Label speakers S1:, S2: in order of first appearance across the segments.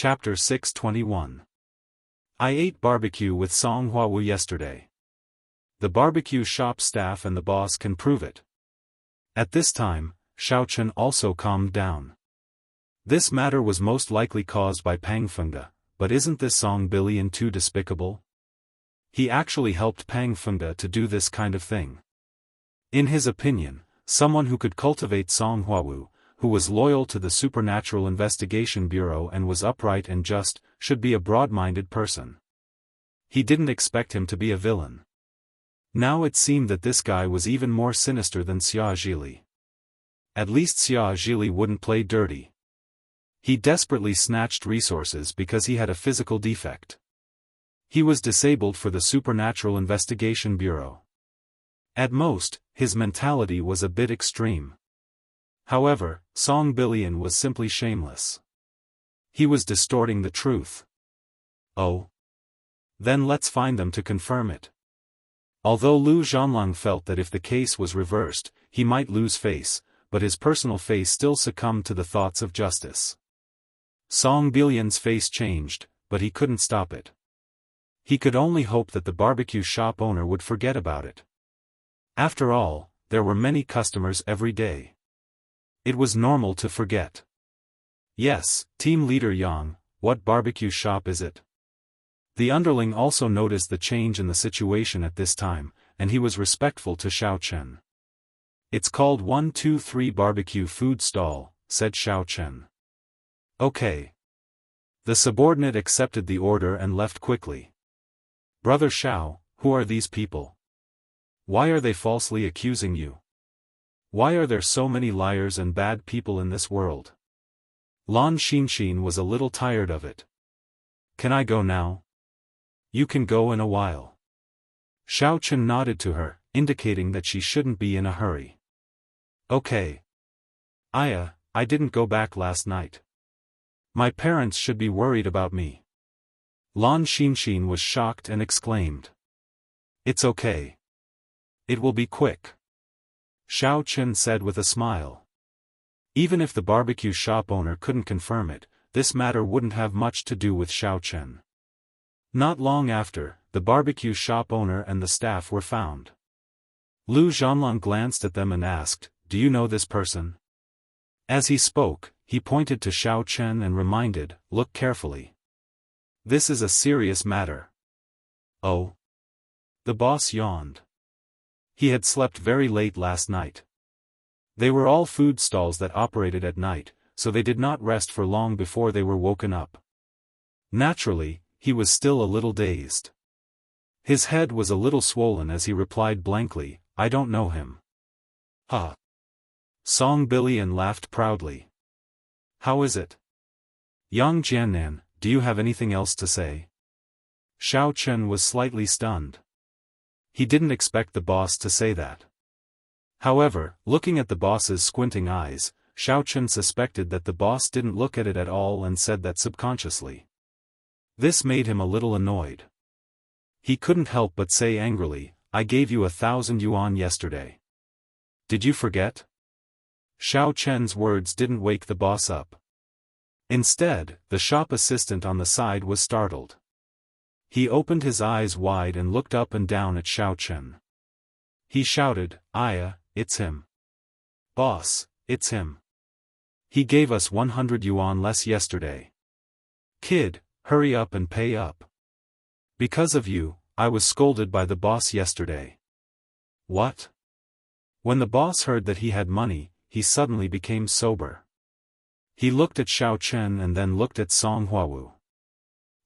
S1: Chapter 621. I ate barbecue with Song Huawu yesterday. The barbecue shop staff and the boss can prove it. At this time, Xiaofan also calmed down. This matter was most likely caused by Pang Fengde, but isn't this Song Billion too despicable? He actually helped Pang Fengde to do this kind of thing. In his opinion, someone who could cultivate Song Huawu, who was loyal to the Supernatural Investigation Bureau and was upright and just, should be a broad-minded person. He didn't expect him to be a villain. Now it seemed that this guy was even more sinister than Xia Zhili. At least Xia Zhili wouldn't play dirty. He desperately snatched resources because he had a physical defect. He was disabled for the Supernatural Investigation Bureau. At most, his mentality was a bit extreme. However, Song Billion was simply shameless. He was distorting the truth. Oh. Then let's find them to confirm it. Although Lu Zhanlong felt that if the case was reversed, he might lose face, but his personal face still succumbed to the thoughts of justice. Song Billion's face changed, but he couldn't stop it. He could only hope that the barbecue shop owner would forget about it. After all, there were many customers every day. It was normal to forget. Yes, team leader Yang, what barbecue shop is it? The underling also noticed the change in the situation at this time, and he was respectful to Xiaofan. It's called 123 Barbecue Food Stall, said Xiaofan. Okay. The subordinate accepted the order and left quickly. Brother Xiao, who are these people? Why are they falsely accusing you? Why are there so many liars and bad people in this world? Lan Xinxin was a little tired of it. Can I go now? You can go in a while. Xiaofan nodded to her, indicating that she shouldn't be in a hurry. Okay. I didn't go back last night. My parents should be worried about me. Lan Xinxin was shocked and exclaimed. It's okay. It will be quick. Xiaofan said with a smile. Even if the barbecue shop owner couldn't confirm it, this matter wouldn't have much to do with Xiaofan. Not long after, the barbecue shop owner and the staff were found. Lu Zhanlong glanced at them and asked, "Do you know this person?" As he spoke, he pointed to Xiaofan and reminded, "Look carefully. This is a serious matter." Oh. The boss yawned. He had slept very late last night. They were all food stalls that operated at night, so they did not rest for long before they were woken up. Naturally, he was still a little dazed. His head was a little swollen as he replied blankly, "I don't know him." "Huh." Song Billion laughed proudly. "How is it? Yang Jiannan, do you have anything else to say?" Xiaofan was slightly stunned. He didn't expect the boss to say that. However, looking at the boss's squinting eyes, Xiaofan suspected that the boss didn't look at it at all and said that subconsciously. This made him a little annoyed. He couldn't help but say angrily, "I gave you 1,000 yuan yesterday. Did you forget?" Xiaofan's words didn't wake the boss up. Instead, the shop assistant on the side was startled. He opened his eyes wide and looked up and down at Xiaofan. He shouted, It's him. Boss, it's him. He gave us 100 yuan less yesterday. Kid, hurry up and pay up. Because of you, I was scolded by the boss yesterday." What? When the boss heard that he had money, he suddenly became sober. He looked at Xiaofan and then looked at Song Huawu.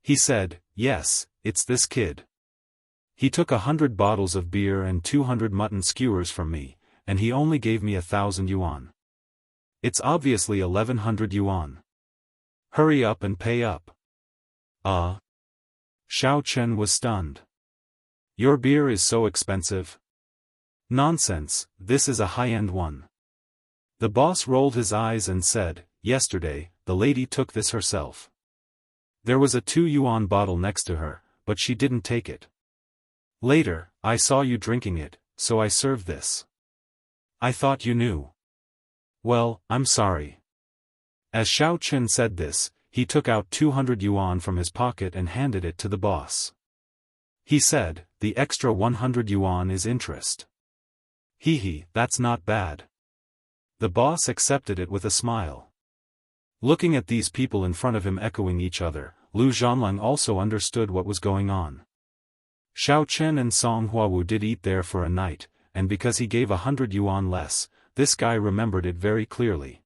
S1: He said, "Yes, it's this kid. He took 100 bottles of beer and 200 mutton skewers from me, and he only gave me 1,000 yuan. It's obviously 1,100 yuan. Hurry up and pay up." Xiaofan was stunned. "Your beer is so expensive." "Nonsense, this is a high-end one." The boss rolled his eyes and said, "Yesterday, the lady took this herself. There was a 2 yuan bottle next to her, but she didn't take it. Later, I saw you drinking it, so I served this. I thought you knew." "Well, I'm sorry." As Xiaofan said this, he took out 200 yuan from his pocket and handed it to the boss. He said, "The extra 100 yuan is interest." "Hee, that's not bad." The boss accepted it with a smile. Looking at these people in front of him echoing each other, Lu Zhanlang also understood what was going on. Xiao Chen and Song Huawu did eat there for a night, and because he gave 100 yuan less, this guy remembered it very clearly.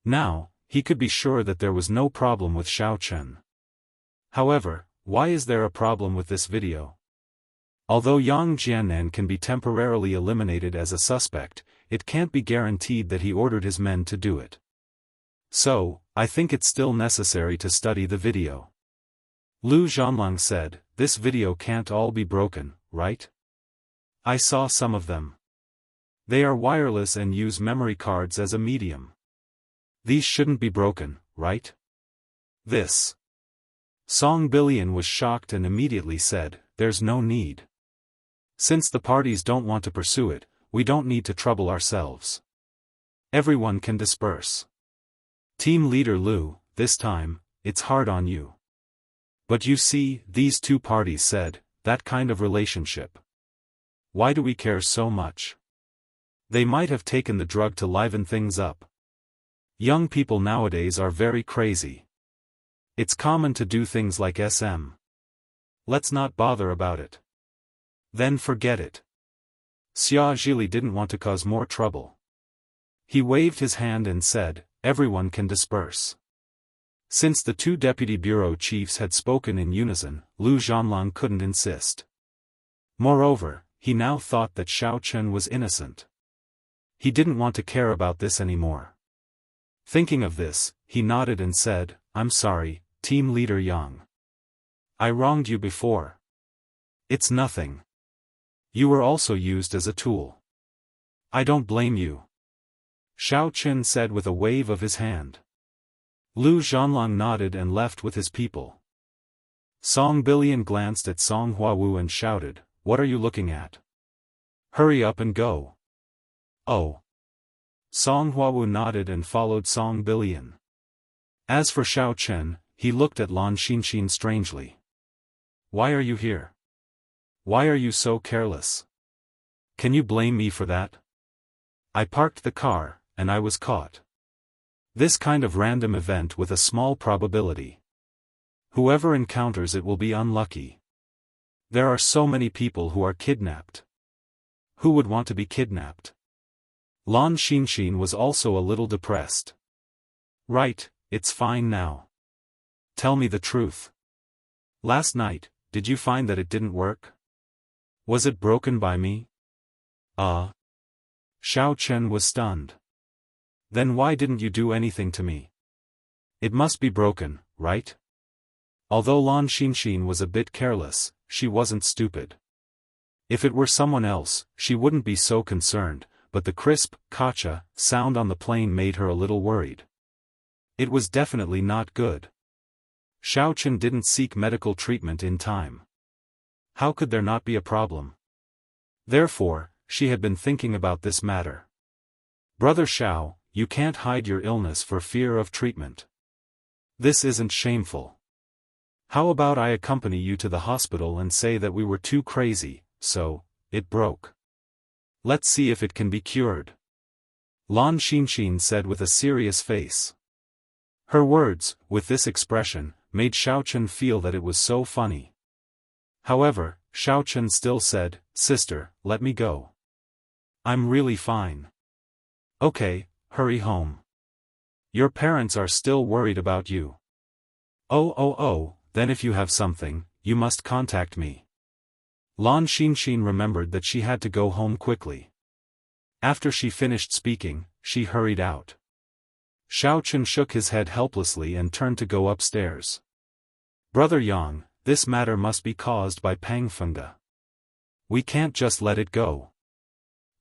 S1: Now, he could be sure that there was no problem with Xiao Chen. However, why is there a problem with this video? Although Yang Jiannan can be temporarily eliminated as a suspect, it can't be guaranteed that he ordered his men to do it. So, I think it's still necessary to study the video. Lu Zhanlang said, "This video can't all be broken, right? I saw some of them. They are wireless and use memory cards as a medium. These shouldn't be broken, right?" This. Song Billion was shocked and immediately said, "There's no need. Since the parties don't want to pursue it, we don't need to trouble ourselves. Everyone can disperse. Team leader Lu, this time, it's hard on you." "But you see," these two parties said, "that kind of relationship. Why do we care so much? They might have taken the drug to liven things up. Young people nowadays are very crazy. It's common to do things like SM. Let's not bother about it. Then forget it." Xia Zhili didn't want to cause more trouble. He waved his hand and said, "Everyone can disperse." Since the two deputy bureau chiefs had spoken in unison, Lu Zhanlang couldn't insist. Moreover, he now thought that Xiao Chen was innocent. He didn't want to care about this anymore. Thinking of this, he nodded and said, "I'm sorry, Team Leader Yang. I wronged you before. It's nothing. You were also used as a tool. I don't blame you." Xiao Chen said with a wave of his hand. Lu Zhanlang nodded and left with his people. Song Billion glanced at Song Huawu and shouted, "What are you looking at? Hurry up and go." "Oh." Song Huawu nodded and followed Song Billion. As for Xiao Chen, he looked at Lan Xinxin strangely. "Why are you here? Why are you so careless? Can you blame me for that? I parked the car, and I was caught. This kind of random event with a small probability. Whoever encounters it will be unlucky. There are so many people who are kidnapped. Who would want to be kidnapped?" Lan Xinxin was also a little depressed. "Right, it's fine now. Tell me the truth. Last night, did you find that it didn't work? Was it broken by me?" Xiao Chen was stunned. "Then why didn't you do anything to me? It must be broken, right?" Although Lan Xinxin was a bit careless, she wasn't stupid. If it were someone else, she wouldn't be so concerned, but the crisp, kacha, sound on the plane made her a little worried. It was definitely not good. Xiao Chen didn't seek medical treatment in time. How could there not be a problem? Therefore, she had been thinking about this matter. "Brother Xiao, you can't hide your illness for fear of treatment. This isn't shameful. How about I accompany you to the hospital and say that we were too crazy, so it broke. Let's see if it can be cured." Lan Xinxin said with a serious face. Her words, with this expression, made Xiao Chen feel that it was so funny. However, Xiao Chen still said, "Sister, let me go. I'm really fine." "Okay, hurry home. Your parents are still worried about you." Oh, then if you have something, you must contact me." Lan Xinxin remembered that she had to go home quickly. After she finished speaking, she hurried out. Xiao Chen shook his head helplessly and turned to go upstairs. "Brother Yang, this matter must be caused by Pangfenga. We can't just let it go."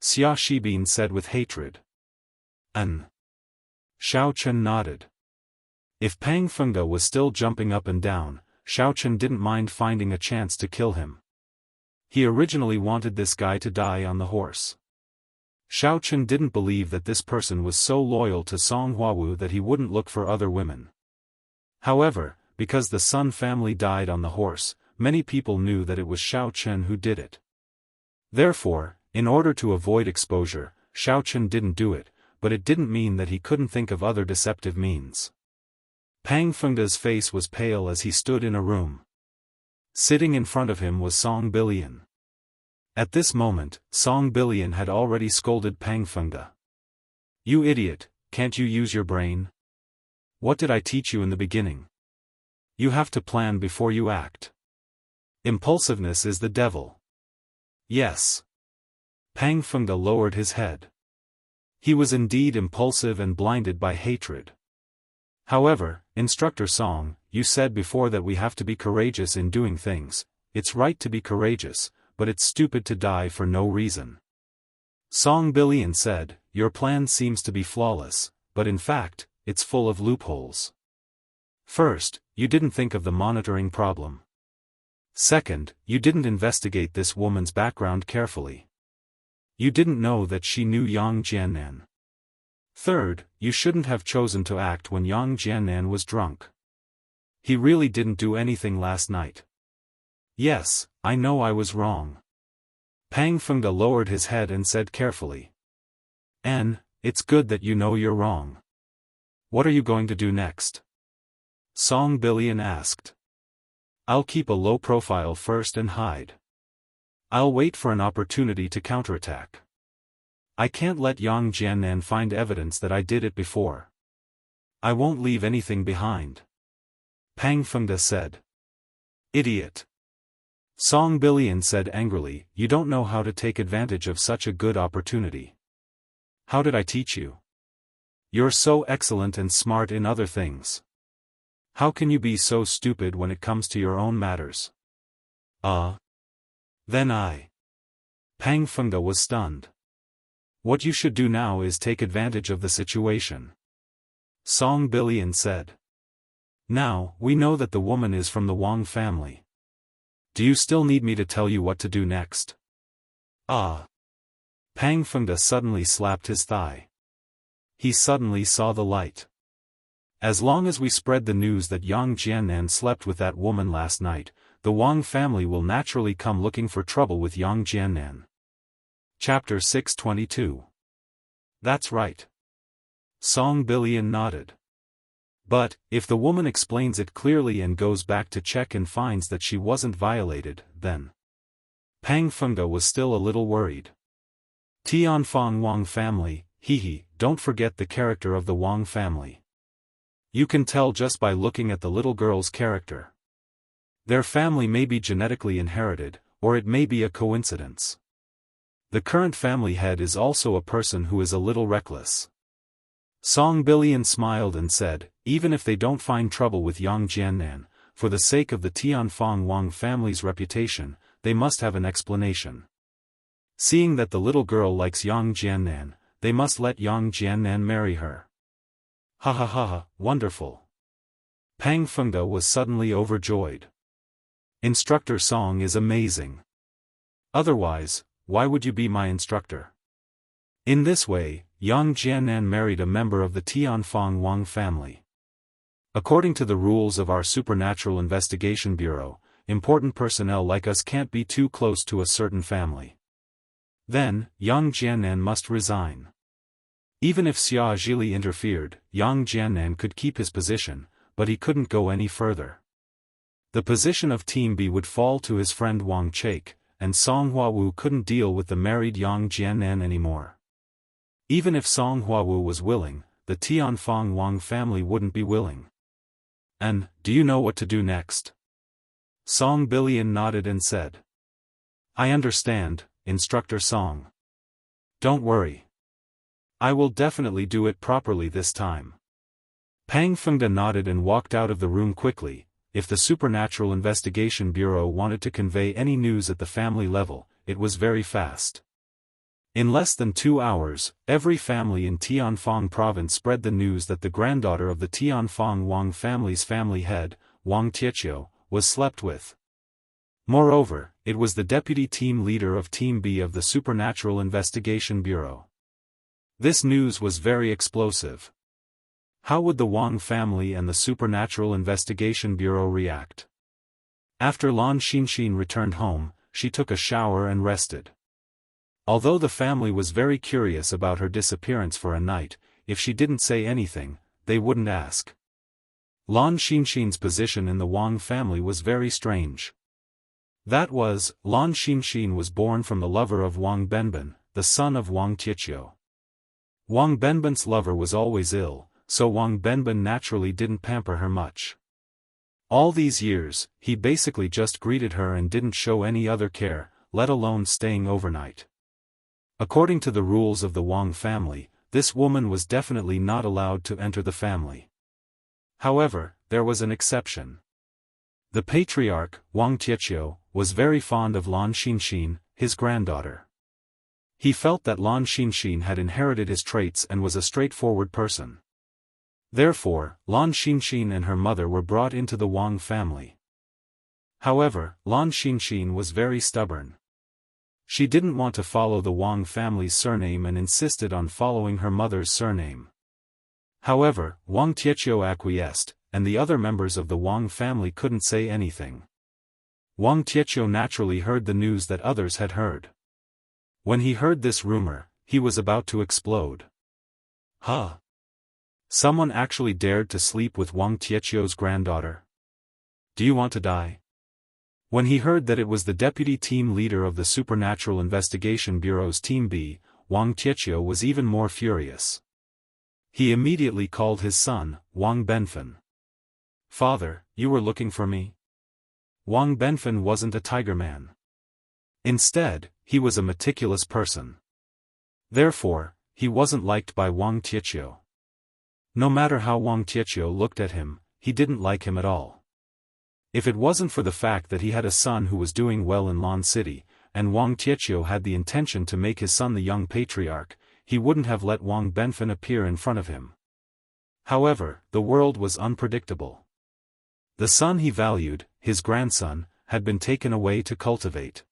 S1: Xia Shibin said with hatred. Xiao Chen nodded. If Pangfenga was still jumping up and down, Xiao Chen didn't mind finding a chance to kill him. He originally wanted this guy to die on the horse. Xiao Chen didn't believe that this person was so loyal to Song Huawu that he wouldn't look for other women. However, because the Sun family died on the horse, many people knew that it was Xiaofan who did it. Therefore, in order to avoid exposure, Xiaofan didn't do it, but it didn't mean that he couldn't think of other deceptive means. Pang Fengda's face was pale as he stood in a room. Sitting in front of him was Song Bilian. At this moment, Song Bilian had already scolded Pang Fengda. "You idiot, can't you use your brain? What did I teach you in the beginning? You have to plan before you act. Impulsiveness is the devil." "Yes." Pang Fengda lowered his head. He was indeed impulsive and blinded by hatred. "However, Instructor Song, you said before that we have to be courageous in doing things. It's right to be courageous, but it's stupid to die for no reason." Song Bilian said, "Your plan seems to be flawless, but in fact, it's full of loopholes. First, you didn't think of the monitoring problem. Second, you didn't investigate this woman's background carefully. You didn't know that she knew Yang Jiannan. Third, you shouldn't have chosen to act when Yang Jiannan was drunk. He really didn't do anything last night." "Yes, I know I was wrong." Pang Fengda lowered his head and said carefully. It's good that you know you're wrong. What are you going to do next?" Song Bilian asked. "I'll keep a low profile first and hide. I'll wait for an opportunity to counterattack. I can't let Yang Jiannan find evidence that I did it before. I won't leave anything behind." Pang Fengda said. "Idiot." Song Bilian said angrily, "You don't know how to take advantage of such a good opportunity. How did I teach you? You're so excellent and smart in other things. How can you be so stupid when it comes to your own matters?" Then Pang Fengda was stunned. "What you should do now is take advantage of the situation," Song Bilian said. "Now, we know that the woman is from the Wang family. Do you still need me to tell you what to do next?" Pang Fengda suddenly slapped his thigh. He suddenly saw the light. "As long as we spread the news that Yang Jiannan slept with that woman last night, the Wang family will naturally come looking for trouble with Yang Jiannan." Chapter 622. "That's right." Song Bilian nodded. "But, if the woman explains it clearly and goes back to check and finds that she wasn't violated, then..." Pang Fengda was still a little worried. "Tianfang Wang family, don't forget the character of the Wang family. You can tell just by looking at the little girl's character. Their family may be genetically inherited, or it may be a coincidence. The current family head is also a person who is a little reckless." Song Bilian smiled and said, "Even if they don't find trouble with Yang Jiannan, for the sake of the Tianfang Wang family's reputation, they must have an explanation. Seeing that the little girl likes Yang Jiannan, they must let Yang Jiannan marry her." Ha, wonderful. Pang Fengda was suddenly overjoyed. Instructor Song is amazing. Otherwise, why would you be my instructor? In this way, Yang Jiannan married a member of the Tianfang Wang family. According to the rules of our Supernatural Investigation Bureau, important personnel like us can't be too close to a certain family. Then, Yang Jiannan must resign. Even if Xia Zhili interfered, Yang Jiannan could keep his position, but he couldn't go any further. The position of Team B would fall to his friend Wang Chaik, and Song Huawu couldn't deal with the married Yang Jiannan anymore. Even if Song Huawu was willing, the Tianfang Wang family wouldn't be willing. "And, do you know what to do next?" Song Bilian nodded and said. "I understand, Instructor Song. Don't worry. I will definitely do it properly this time." Pang Fengda nodded and walked out of the room quickly. If the Supernatural Investigation Bureau wanted to convey any news at the family level, it was very fast. In less than 2 hours, every family in Tianfang province spread the news that the granddaughter of the Tianfang Wang family's family head, Wang Tietio, was slept with. Moreover, it was the deputy team leader of Team B of the Supernatural Investigation Bureau. This news was very explosive. How would the Wang family and the Supernatural Investigation Bureau react? After Lan Xinxin returned home, she took a shower and rested. Although the family was very curious about her disappearance for a night, if she didn't say anything, they wouldn't ask. Lan Xinxin's position in the Wang family was very strange. That was, Lan Xinxin was born from the lover of Wang Benben, the son of Wang Tietio. Wang Benben's lover was always ill, so Wang Benben naturally didn't pamper her much. All these years, he basically just greeted her and didn't show any other care, let alone staying overnight. According to the rules of the Wang family, this woman was definitely not allowed to enter the family. However, there was an exception. The patriarch, Wang Tietio, was very fond of Lan Xinxin, his granddaughter. He felt that Lan Xinxin had inherited his traits and was a straightforward person. Therefore, Lan Xinxin and her mother were brought into the Wang family. However, Lan Xinxin was very stubborn. She didn't want to follow the Wang family's surname and insisted on following her mother's surname. However, Wang Tietio acquiesced, and the other members of the Wang family couldn't say anything. Wang Tietio naturally heard the news that others had heard. When he heard this rumor, he was about to explode. Huh? Someone actually dared to sleep with Wang Tietio's granddaughter? Do you want to die? When he heard that it was the deputy team leader of the Supernatural Investigation Bureau's Team B, Wang Tietio was even more furious. He immediately called his son, Wang Benfen. "Father, you were looking for me?" Wang Benfen wasn't a tiger man. Instead, he was a meticulous person. Therefore, he wasn't liked by Wang Tietio. No matter how Wang Tietio looked at him, he didn't like him at all. If it wasn't for the fact that he had a son who was doing well in Lan City, and Wang Tietio had the intention to make his son the young patriarch, he wouldn't have let Wang Benfen appear in front of him. However, the world was unpredictable. The son he valued, his grandson, had been taken away to cultivate.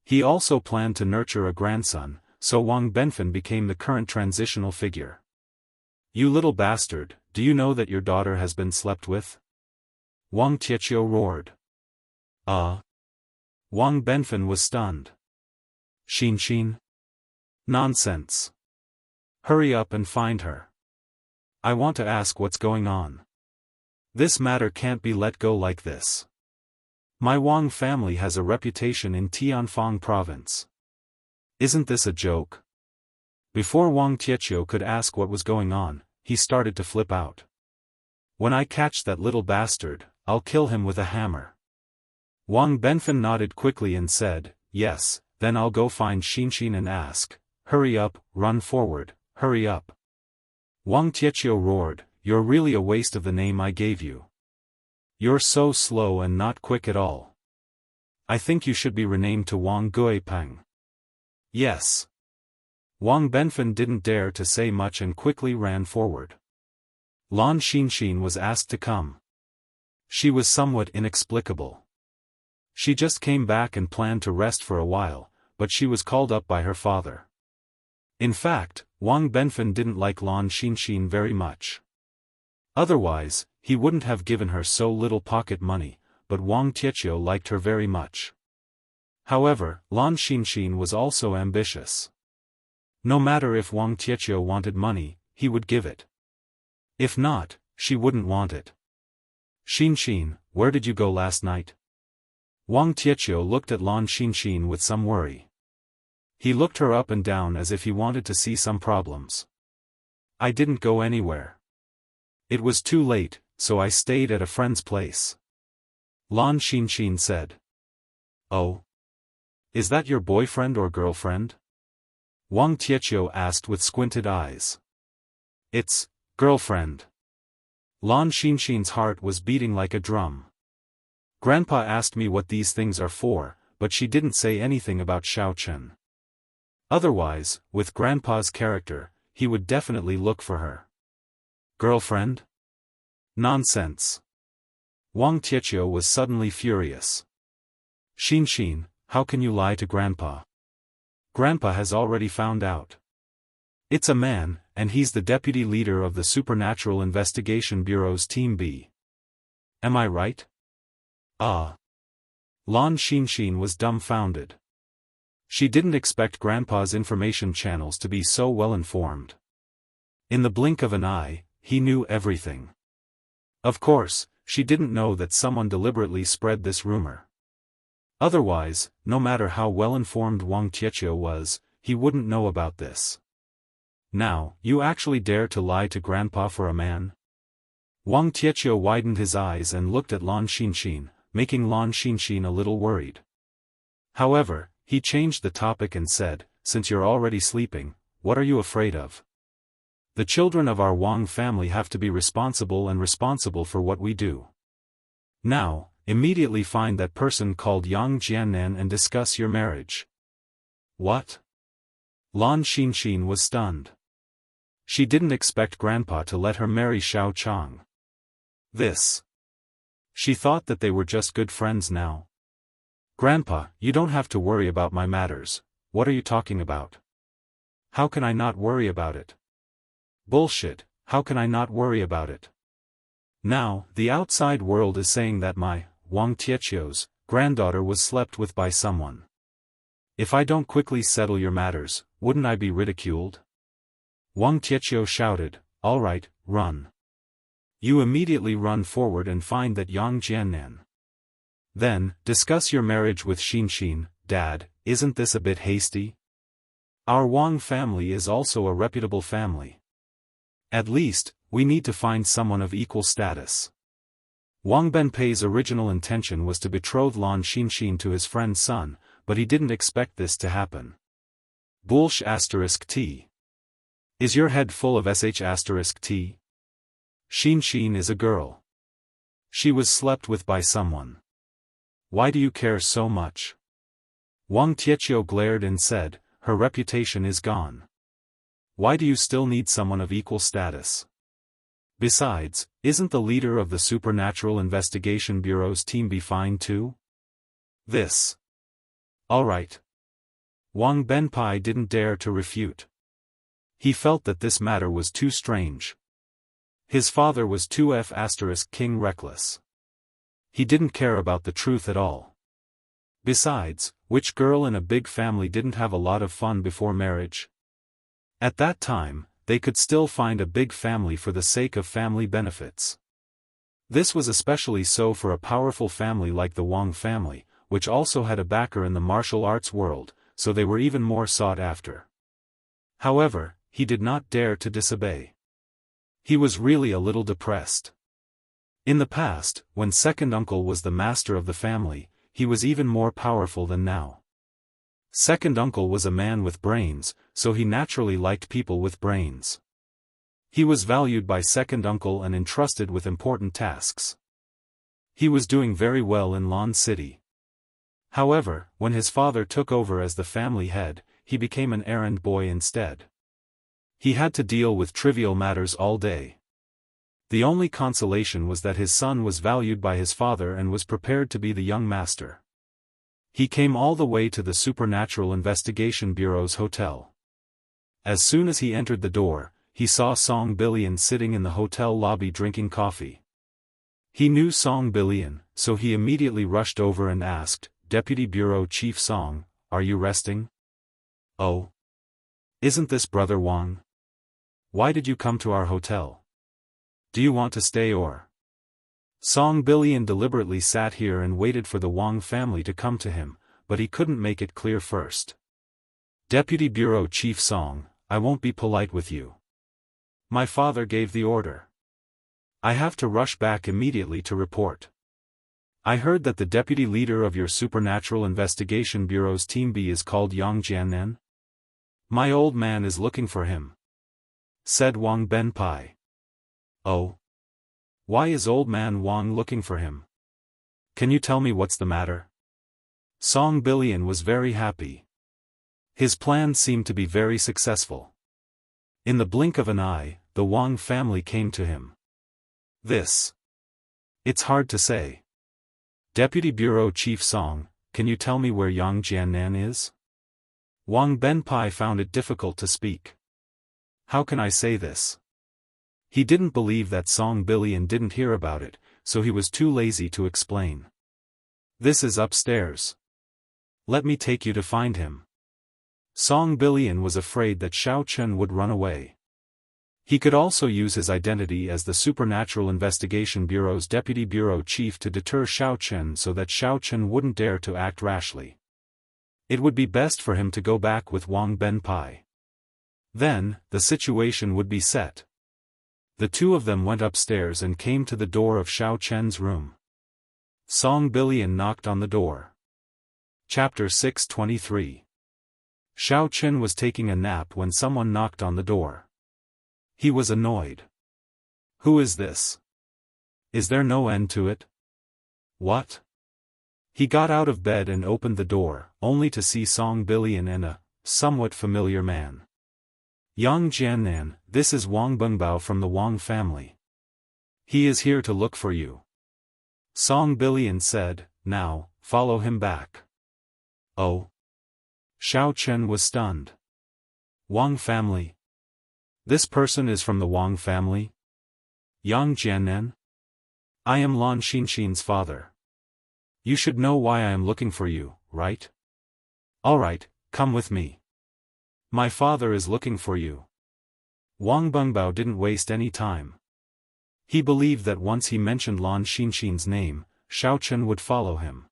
S1: He also planned to nurture a grandson, so Wang Benfen became the current transitional figure. "You little bastard, do you know that your daughter has been slept with?" Wang Tietio roared. Wang Benfen was stunned. "Xinxin? Nonsense. Hurry up and find her. I want to ask what's going on. This matter can't be let go like this. My Wang family has a reputation in Tianfang province. Isn't this a joke?" Before Wang Tietio could ask what was going on, he started to flip out. "When I catch that little bastard, I'll kill him with a hammer." Wang Benfen nodded quickly and said, "Yes, then I'll go find Xinxin and ask. Hurry up, run forward, hurry up." Wang Tietio roared, "You're really a waste of the name I gave you. You're so slow and not quick at all. I think you should be renamed to Wang Guipeng." "Yes." Wang Benfen didn't dare to say much and quickly ran forward. Lan Xinxin was asked to come. She was somewhat inexplicable. She just came back and planned to rest for a while, but she was called up by her father. In fact, Wang Benfen didn't like Lan Xinxin very much. Otherwise, he wouldn't have given her so little pocket money, but Wang Tietio liked her very much. However, Lan Xinxin was also ambitious. No matter if Wang Tietio wanted money, he would give it. If not, she wouldn't want it. "Xinxin, where did you go last night?" Wang Tietio looked at Lan Xinxin with some worry. He looked her up and down as if he wanted to see some problems. "I didn't go anywhere. It was too late, so I stayed at a friend's place," Lan Xinxin said. "Oh? Is that your boyfriend or girlfriend?" Wang Tietio asked with squinted eyes. "It's girlfriend." Lan Xinxin's heart was beating like a drum. Grandpa asked me what these things are for, but she didn't say anything about Xiaofan. Otherwise, with Grandpa's character, he would definitely look for her. "Girlfriend? Nonsense." Wang Tietio was suddenly furious. "Xinxin, how can you lie to Grandpa? Grandpa has already found out. It's a man, and he's the deputy leader of the Supernatural Investigation Bureau's Team B. Am I right? Ah. Lan Xinxin was dumbfounded. She didn't expect Grandpa's information channels to be so well informed. In the blink of an eye, he knew everything. Of course, she didn't know that someone deliberately spread this rumor. Otherwise, no matter how well-informed Wang Tietio was, he wouldn't know about this. Now, you actually dare to lie to Grandpa for a man? Wang Tietio widened his eyes and looked at Lan Xinxin, making Lan Xinxin a little worried. However, he changed the topic and said, since you're already sleeping, what are you afraid of? The children of our Wang family have to be responsible for what we do. Now, immediately find that person called Yang Jiannan and discuss your marriage. What? Lan Xinxin was stunned. She didn't expect Grandpa to let her marry Xiao Chang. This. She thought that they were just good friends now. Grandpa, you don't have to worry about my matters. What are you talking about? How can I not worry about it? Bullshit, how can I not worry about it? Now, the outside world is saying that my, Wang Tietio's, granddaughter was slept with by someone. If I don't quickly settle your matters, wouldn't I be ridiculed? Wang Tietio shouted, all right, run. You immediately run forward and find that Yang Jiannan. Then, discuss your marriage with Xinxin. Dad, isn't this a bit hasty? Our Wang family is also a reputable family. At least, we need to find someone of equal status. Wang Benpei's original intention was to betroth Lan Xinxin to his friend's son, but he didn't expect this to happen. Bullsh *T. Is your head full of *T? Xinxin is a girl. She was slept with by someone. Why do you care so much? Wang Tietio glared and said, her reputation is gone. Why do you still need someone of equal status? Besides, isn't the leader of the Supernatural Investigation Bureau's Team B fine too? This. All right. Wang Benpei didn't dare to refute. He felt that this matter was too strange. His father was too King reckless. He didn't care about the truth at all. Besides, which girl in a big family didn't have a lot of fun before marriage? At that time, they could still find a big family for the sake of family benefits. This was especially so for a powerful family like the Wang family, which also had a backer in the martial arts world, so they were even more sought after. However, he did not dare to disobey. He was really a little depressed. In the past, when second uncle was the master of the family, he was even more powerful than now. Second uncle was a man with brains, so he naturally liked people with brains. He was valued by second uncle and entrusted with important tasks. He was doing very well in Lan City. However, when his father took over as the family head, he became an errand boy instead. He had to deal with trivial matters all day. The only consolation was that his son was valued by his father and was prepared to be the young master. He came all the way to the Supernatural Investigation Bureau's hotel. As soon as he entered the door, he saw Song Billion sitting in the hotel lobby drinking coffee. He knew Song Billion, so he immediately rushed over and asked, Deputy Bureau Chief Song, are you resting? Oh. Isn't this Brother Wang? Why did you come to our hotel? Do you want to stay or? Song Billion deliberately sat here and waited for the Wang family to come to him, but he couldn't make it clear first. Deputy Bureau Chief Song, I won't be polite with you. My father gave the order. I have to rush back immediately to report. I heard that the deputy leader of your Supernatural Investigation Bureau's Team B is called Yang Jiannan. My old man is looking for him, said Wang Benpei. Oh. Why is old man Wang looking for him? Can you tell me what's the matter? Song Billion was very happy. His plan seemed to be very successful. In the blink of an eye, the Wang family came to him. This. It's hard to say. Deputy Bureau Chief Song, can you tell me where Yang Jiannan is? Wang Benpei found it difficult to speak. How can I say this? He didn't believe that Song Billion didn't hear about it, so he was too lazy to explain. This is upstairs. Let me take you to find him. Song Billion was afraid that Xiaochen would run away. He could also use his identity as the Supernatural Investigation Bureau's deputy bureau chief to deter Xiaochen so that Xiaochen wouldn't dare to act rashly. It would be best for him to go back with Wang Benpai. Then, the situation would be set. The two of them went upstairs and came to the door of Xiaochen's room. Song Billion knocked on the door. Chapter 623. Xiaochen was taking a nap when someone knocked on the door. He was annoyed. Who is this? Is there no end to it? What? He got out of bed and opened the door, only to see Song Billion and a somewhat familiar man. Yang Jiannan, this is Wang Bengbao from the Wang family. He is here to look for you. Song Billion said, now, follow him back. Oh. Xiaochen was stunned. Wang family? This person is from the Wang family? Yang Jiannan? I am Lan Xinxin's father. You should know why I am looking for you, right? Alright, come with me. My father is looking for you. Wang Bengbao didn't waste any time. He believed that once he mentioned Lan Xinxin's name, Xiaochen would follow him.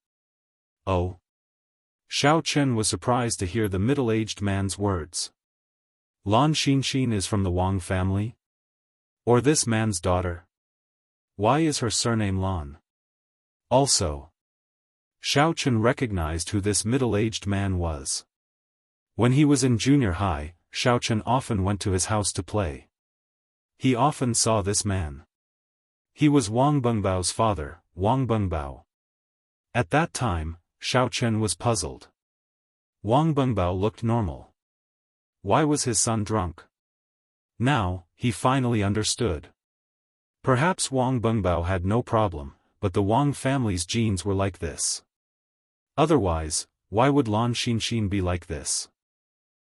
S1: Oh. Xiaochen was surprised to hear the middle-aged man's words. Lan Xinxin is from the Wang family? Or this man's daughter? Why is her surname Lan? Also. Xiaochen recognized who this middle-aged man was. When he was in junior high, Xiaochen often went to his house to play. He often saw this man. He was Wang Bengbao's father, Wang Bengbao. At that time, Xiaochen was puzzled. Wang Bengbao looked normal. Why was his son drunk? Now, he finally understood. Perhaps Wang Bengbao had no problem, but the Wang family's genes were like this. Otherwise, why would Lan Xinxin be like this?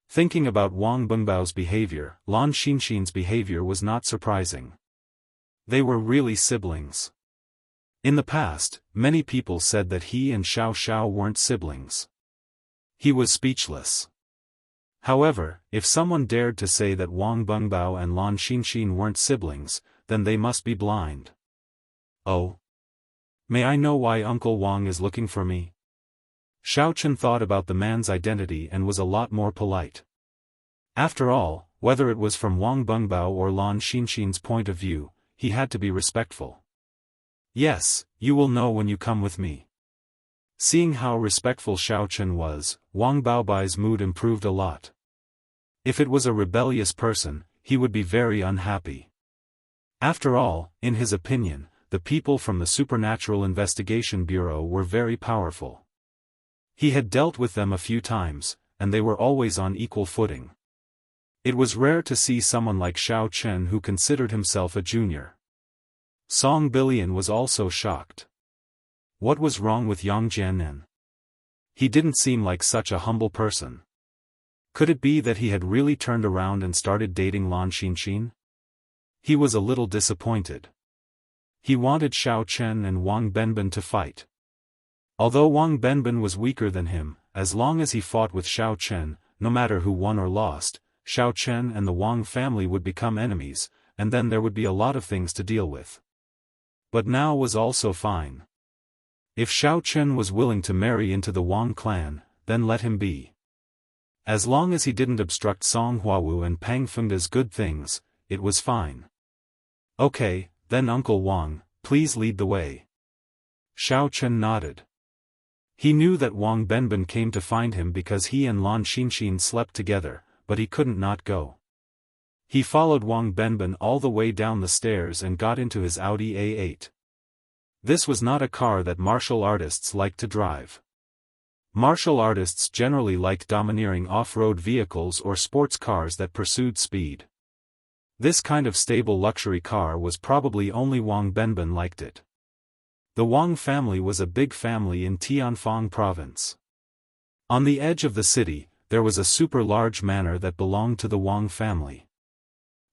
S1: Thinking about Wang Bengbao's behavior, Lan Xinxin's behavior was not surprising. They were really siblings. In the past, many people said that he and Xiao Xiao weren't siblings. He was speechless. However, if someone dared to say that Wang Bengbao and Lan Xinxin weren't siblings, then they must be blind. Oh. May I know why Uncle Wang is looking for me? Xiaochen thought about the man's identity and was a lot more polite. After all, whether it was from Wang Bengbao or Lan Xinxin's point of view, he had to be respectful. Yes, you will know when you come with me. Seeing how respectful Xiaochen was, Wang Baobai's mood improved a lot. If it was a rebellious person, he would be very unhappy. After all, in his opinion, the people from the Supernatural Investigation Bureau were very powerful. He had dealt with them a few times, and they were always on equal footing. It was rare to see someone like Xiaochen who considered himself a junior. Song Billion was also shocked. What was wrong with Yang Jiannan? He didn't seem like such a humble person. Could it be that he had really turned around and started dating Lan Xinxin? He was a little disappointed. He wanted Xiaochen and Wang Benben to fight. Although Wang Benben was weaker than him, as long as he fought with Xiaochen, no matter who won or lost, Xiaochen and the Wang family would become enemies, and then there would be a lot of things to deal with. But now was also fine. If Xiaochen was willing to marry into the Wang clan, then let him be. As long as he didn't obstruct Song Huawu and Pang Fengda's good things, it was fine. Okay, then Uncle Wang, please lead the way. Xiaochen nodded. He knew that Wang Benben came to find him because he and Lan Xinxin slept together, but he couldn't not go. He followed Wang Benben all the way down the stairs and got into his Audi A8. This was not a car that martial artists like to drive. Martial artists generally like domineering off-road vehicles or sports cars that pursued speed. This kind of stable luxury car was probably only Wang Benben liked it. The Wang family was a big family in Tianfang province. On the edge of the city, there was a super large manor that belonged to the Wang family.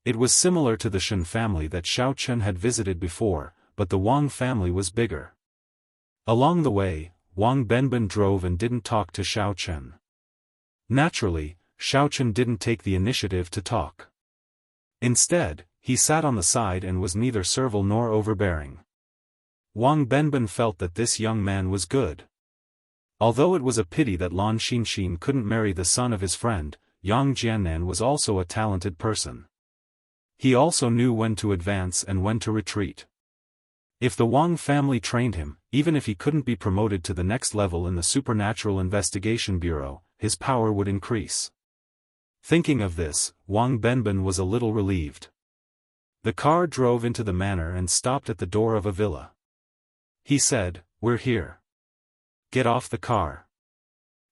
S1: It was similar to the Shen family that Xiaochen had visited before, but the Wang family was bigger. Along the way, Wang Benben drove and didn't talk to Xiaochen. Naturally, Xiaochen didn't take the initiative to talk. Instead, he sat on the side and was neither servile nor overbearing. Wang Benben felt that this young man was good. Although it was a pity that Lan Xinxin couldn't marry the son of his friend, Yang Jiannan was also a talented person. He also knew when to advance and when to retreat. If the Wang family trained him, even if he couldn't be promoted to the next level in the Supernatural Investigation Bureau, his power would increase. Thinking of this, Wang Benben was a little relieved. The car drove into the manor and stopped at the door of a villa. He said, "We're here. Get off the car.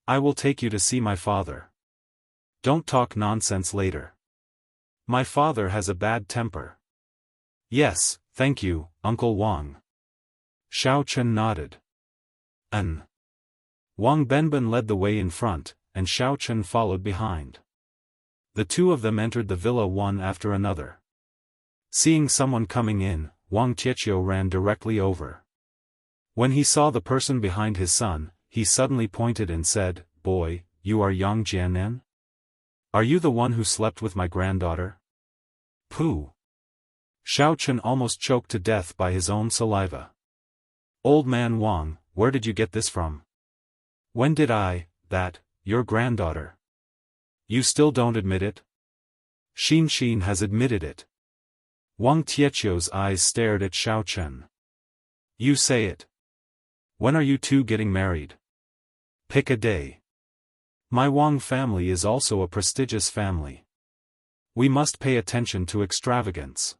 S1: I will take you to see my father. Don't talk nonsense later. My father has a bad temper." "Yes, thank you, Uncle Wang." Xiaochen nodded. Wang Benben led the way in front, and Xiaochen followed behind. The two of them entered the villa one after another. Seeing someone coming in, Wang Tietio ran directly over. When he saw the person behind his son, he suddenly pointed and said, "Boy, you are Yang Jiannan? Are you the one who slept with my granddaughter?" Pooh! Xiaochen almost choked to death by his own saliva. "Old man Wang, where did you get this from? When did your granddaughter? You still don't admit it?" Xinxin has admitted it. Wang Tietio's eyes stared at Xiaochen. "You say it. When are you two getting married? Pick a day. My Wang family is also a prestigious family. We must pay attention to extravagance.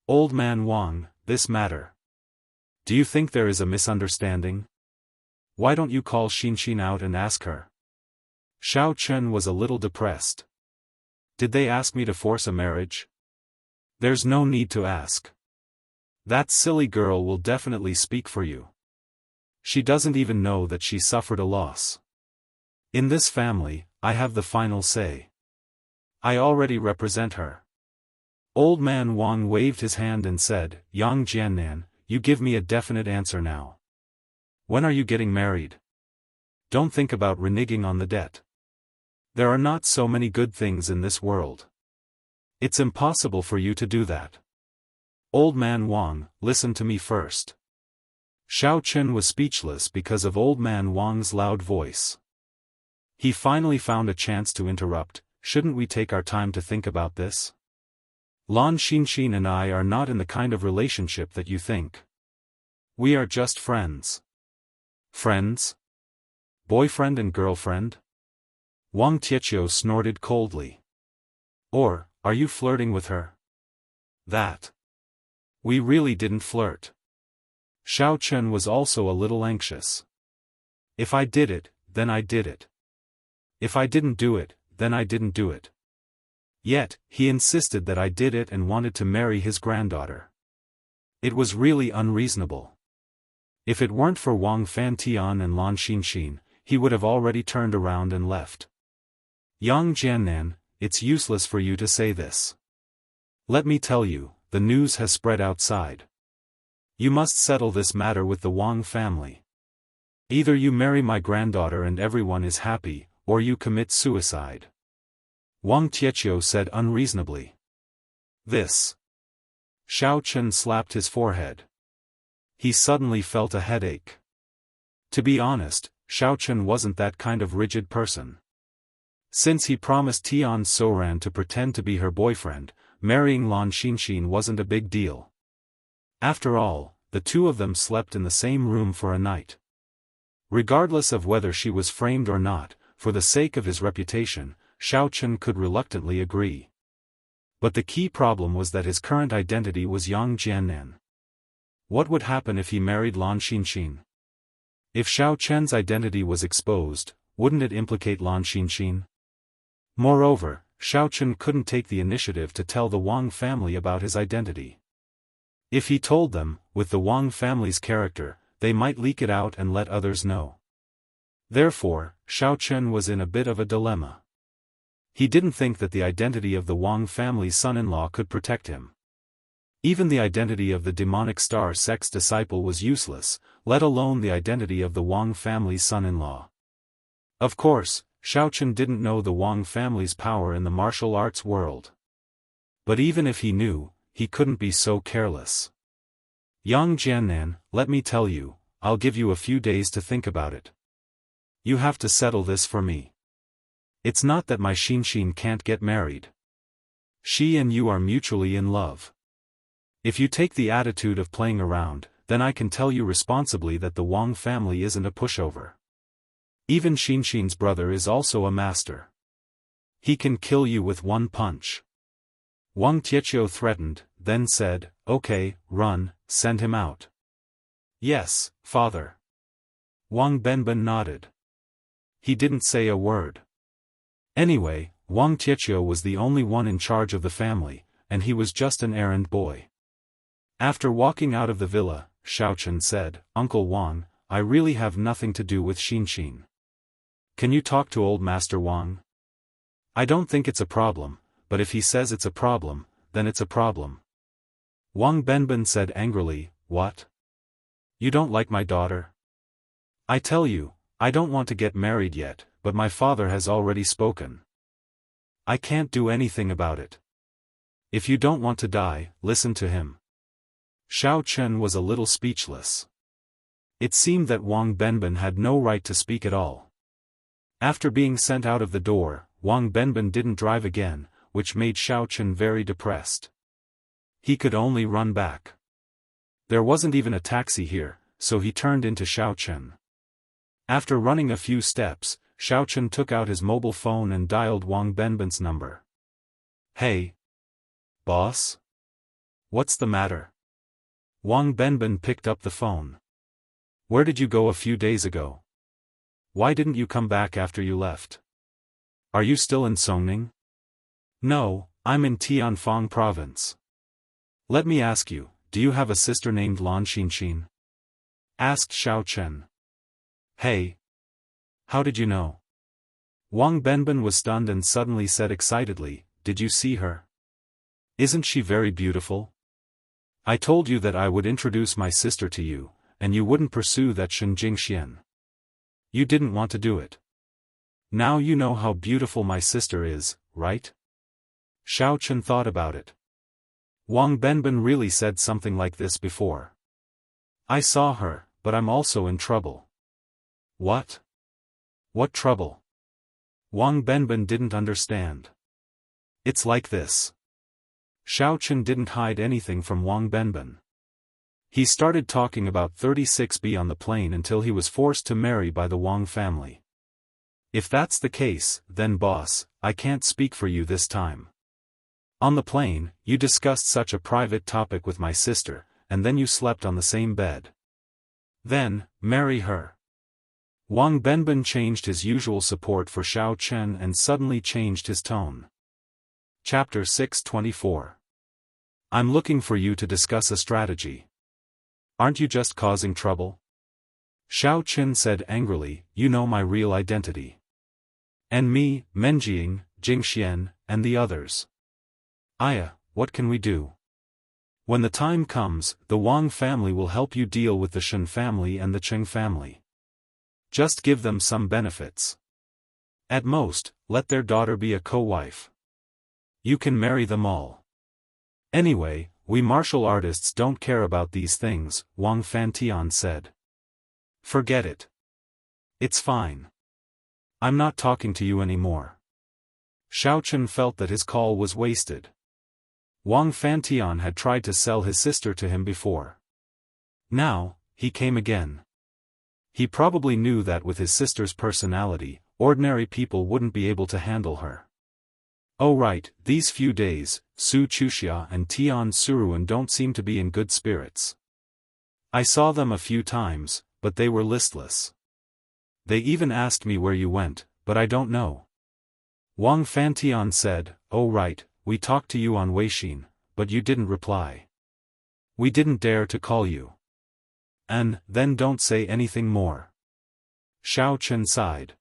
S1: Old man Wang, this matter. Do you think there is a misunderstanding? Why don't you call Xinxin out and ask her?" Xiaochen was a little depressed. "Did they ask me to force a marriage? There's no need to ask. That silly girl will definitely speak for you. She doesn't even know that she suffered a loss. In this family, I have the final say. I already represent her." Old man Wang waved his hand and said, "Yang Jiannan, you give me a definite answer now. When are you getting married? Don't think about reneging on the debt. There are not so many good things in this world. It's impossible for you to do that. Old man Wang, listen to me first." Xiaochen was speechless because of old man Wang's loud voice. He finally found a chance to interrupt. "Shouldn't we take our time to think about this? Lan Xinxin and I are not in the kind of relationship that you think. We are just friends." "Friends? Boyfriend and girlfriend?" Wang Tietio snorted coldly. "Or, are you flirting with her?" "That. We really didn't flirt." Xiaochen was also a little anxious. "If I did it, then I did it. If I didn't do it, then I didn't do it." Yet, he insisted that I did it and wanted to marry his granddaughter. It was really unreasonable. If it weren't for Wang Fantian and Lan Xinxin, he would have already turned around and left. "Yang Jiannan, it's useless for you to say this. Let me tell you, the news has spread outside. You must settle this matter with the Wang family. Either you marry my granddaughter and everyone is happy, or you commit suicide." Wang Tietio said unreasonably. "This." Xiaochen slapped his forehead. He suddenly felt a headache. To be honest, Xiaochen wasn't that kind of rigid person. Since he promised Tian Soran to pretend to be her boyfriend, marrying Lan Xinxin wasn't a big deal. After all, the two of them slept in the same room for a night. Regardless of whether she was framed or not, for the sake of his reputation, Xiaochen could reluctantly agree. But the key problem was that his current identity was Yang Jiannan. What would happen if he married Lan Xinxin? If Xiaochen's identity was exposed, wouldn't it implicate Lan Xinxin? Moreover, Xiaochen couldn't take the initiative to tell the Wang family about his identity. If he told them, with the Wang family's character, they might leak it out and let others know. Therefore, Xiaochen was in a bit of a dilemma. He didn't think that the identity of the Wang family's son-in-law could protect him. Even the identity of the demonic star sect's disciple was useless, let alone the identity of the Wang family's son-in-law. Of course, Xiaochen didn't know the Wang family's power in the martial arts world. But even if he knew, he couldn't be so careless. Yang Jiannan, let me tell you, I'll give you a few days to think about it. You have to settle this for me. It's not that my Xinxin can't get married. She and you are mutually in love. If you take the attitude of playing around, then I can tell you responsibly that the Wang family isn't a pushover. Even Xinxin's brother is also a master. He can kill you with one punch. Wang Tietio threatened, then said, "Okay, run, send him out." "Yes, father." Wang Benben nodded. He didn't say a word. Anyway, Wang Tietio was the only one in charge of the family, and he was just an errand boy. After walking out of the villa, Xiaochen said, "Uncle Wang, I really have nothing to do with Xinxin. Can you talk to old Master Wang? I don't think it's a problem, but if he says it's a problem, then it's a problem." Wang Benben said angrily, "What? You don't like my daughter? I tell you, I don't want to get married yet, but my father has already spoken. I can't do anything about it. If you don't want to die, listen to him." Xiao Chen was a little speechless. It seemed that Wang Benben had no right to speak at all. After being sent out of the door, Wang Benben didn't drive again, which made Xiao Chen very depressed. He could only run back. There wasn't even a taxi here, so he turned into Xiao Chen. After running a few steps, Xiao Chen took out his mobile phone and dialed Wang Benben's number. "Hey, boss? What's the matter?" Wang Benben picked up the phone. "Where did you go a few days ago? Why didn't you come back after you left? Are you still in Songning?" "No, I'm in Tianfang province." "Let me ask you, do you have a sister named Lan Xinxin?" asked Xiao Chen. "Hey. How did you know?" Wang Benben was stunned and suddenly said excitedly, "Did you see her? Isn't she very beautiful? I told you that I would introduce my sister to you, and you wouldn't pursue that Shen Jingxian. You didn't want to do it. Now you know how beautiful my sister is, right?" Xiao Chen thought about it. Wang Benben really said something like this before. "I saw her, but I'm also in trouble." "What? What trouble?" Wang Benben didn't understand. "It's like this." Xiao Chen didn't hide anything from Wang Benben. He started talking about 36B on the plane until he was forced to marry by the Wang family. "If that's the case, then boss, I can't speak for you this time. On the plane, you discussed such a private topic with my sister, and then you slept on the same bed. Then, marry her." Wang Benben changed his usual support for Xiao Chen and suddenly changed his tone. Chapter 624. "I'm looking for you to discuss a strategy. Aren't you just causing trouble?" Xiao Chen said angrily, "You know my real identity. And me, Menjing, Jingxian, and the others. Aya, what can we do? When the time comes, the Wang family will help you deal with the Shen family and the Cheng family. Just give them some benefits. At most, let their daughter be a co-wife. You can marry them all. Anyway, we martial artists don't care about these things," Wang Fantian said. "Forget it. It's fine. I'm not talking to you anymore." Xiao Chen felt that his call was wasted. Wang Fantian had tried to sell his sister to him before. Now, he came again. He probably knew that with his sister's personality, ordinary people wouldn't be able to handle her. "Oh right, these few days, Su Chuxia and Tian Suruan don't seem to be in good spirits. I saw them a few times, but they were listless. They even asked me where you went, but I don't know." Wang Fantian said, "Oh right, we talked to you on Weixin, but you didn't reply. We didn't dare to call you. And then don't say anything more." Xiao Chen sighed.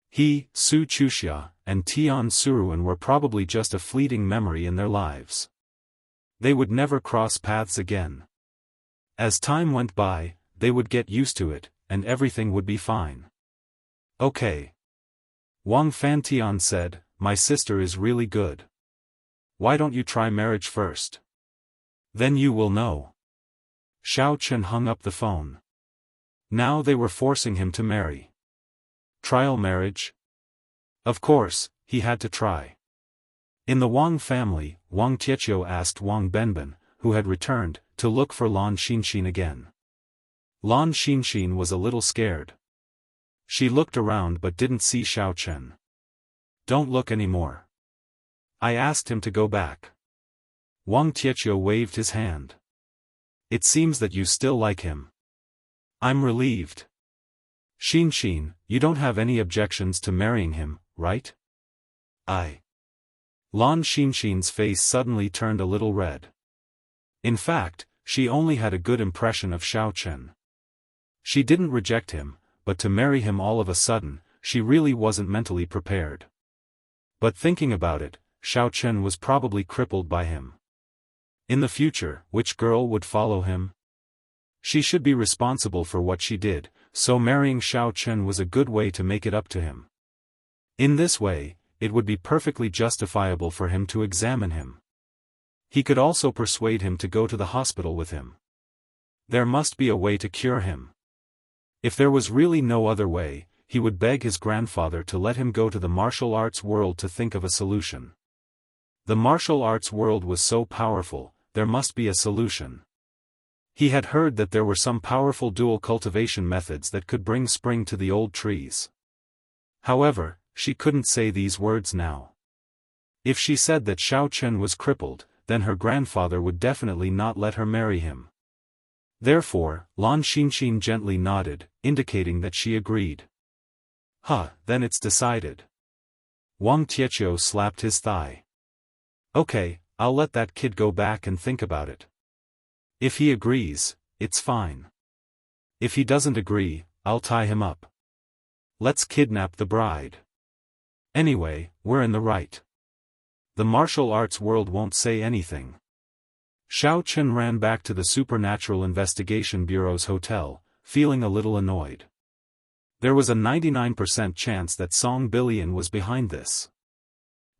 S1: He, Su Chuxia, and Tian Suruan were probably just a fleeting memory in their lives. They would never cross paths again. As time went by, they would get used to it, and everything would be fine. Okay. Wang Fantian said, "My sister is really good. Why don't you try marriage first? Then you will know." Xiaochen hung up the phone. Now they were forcing him to marry. Trial marriage? Of course, he had to try. In the Wang family, Wang Tietio asked Wang Benben, who had returned, to look for Lan Xinxin again. Lan Xinxin was a little scared. She looked around but didn't see Xiaochen. "Don't look anymore. I asked him to go back." Wang Tietio waved his hand. "It seems that you still like him. I'm relieved. Xinxin, you don't have any objections to marrying him, right?" Lan Xinxin's face suddenly turned a little red. In fact, she only had a good impression of Xiaochen. She didn't reject him, but to marry him all of a sudden, she really wasn't mentally prepared. But thinking about it, Xiaochen was probably crippled by him. In the future, which girl would follow him? She should be responsible for what she did, so marrying Xiaochen was a good way to make it up to him. In this way, it would be perfectly justifiable for him to examine him. He could also persuade him to go to the hospital with him. There must be a way to cure him. If there was really no other way, he would beg his grandfather to let him go to the martial arts world to think of a solution. The martial arts world was so powerful, there must be a solution. He had heard that there were some powerful dual cultivation methods that could bring spring to the old trees. However, she couldn't say these words now. If she said that Xiaochen was crippled, then her grandfather would definitely not let her marry him. Therefore, Lan Xinxin gently nodded, indicating that she agreed. Then it's decided. Wang Tietio slapped his thigh. Okay, I'll let that kid go back and think about it. If he agrees, it's fine. If he doesn't agree, I'll tie him up. Let's kidnap the bride. Anyway, we're in the right. The martial arts world won't say anything. Xiaochen ran back to the Supernatural Investigation Bureau's hotel, feeling a little annoyed. There was a 99% chance that Song Billion was behind this.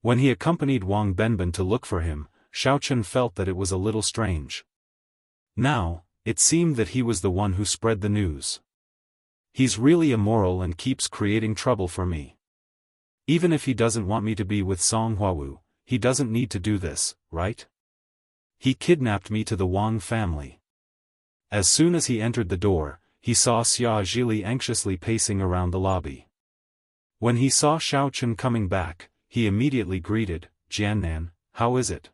S1: When he accompanied Wang Benben to look for him, Xiaochen felt that it was a little strange. Now, it seemed that he was the one who spread the news. He's really immoral and keeps creating trouble for me. Even if he doesn't want me to be with Song Huawu, he doesn't need to do this, right? He kidnapped me to the Wang family. As soon as he entered the door, he saw Xia Zhili anxiously pacing around the lobby. When he saw Xiaochen coming back, he immediately greeted, "Jiannan, how is it?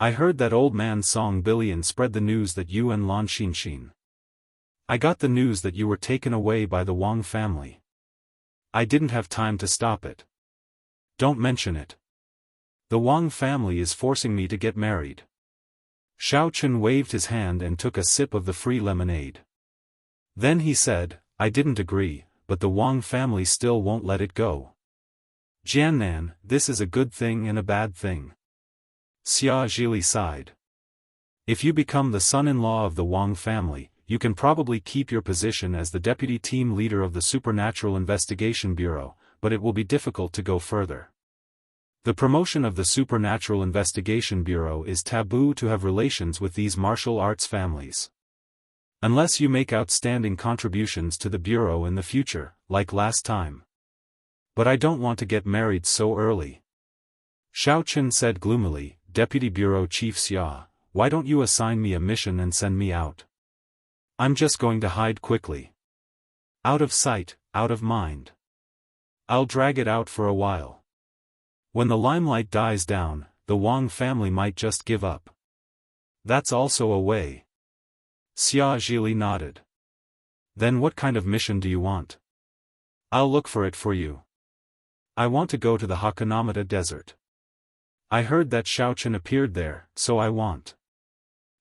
S1: I heard that old man Song Billion spread the news that you and Lan Xinxin. I got the news that you were taken away by the Wang family. I didn't have time to stop it. Don't mention it. The Wang family is forcing me to get married." Xiaochen waved his hand and took a sip of the free lemonade. Then he said, "I didn't agree, but the Wang family still won't let it go. Jiannan, this is a good thing and a bad thing." Xia Zhili sighed. "If you become the son-in-law of the Wang family, you can probably keep your position as the deputy team leader of the Supernatural Investigation Bureau, but it will be difficult to go further. The promotion of the Supernatural Investigation Bureau is taboo to have relations with these martial arts families. Unless you make outstanding contributions to the Bureau in the future, like last time. But I don't want to get married so early." Xiaochen said gloomily, "Deputy Bureau Chief Xia, why don't you assign me a mission and send me out? I'm just going to hide quickly. Out of sight, out of mind. I'll drag it out for a while. When the limelight dies down, the Wang family might just give up. That's also a way." Xia Zhili nodded. "Then what kind of mission do you want? I'll look for it for you. I want to go to the Hakonamata Desert. I heard that Xiaochen appeared there, so I want."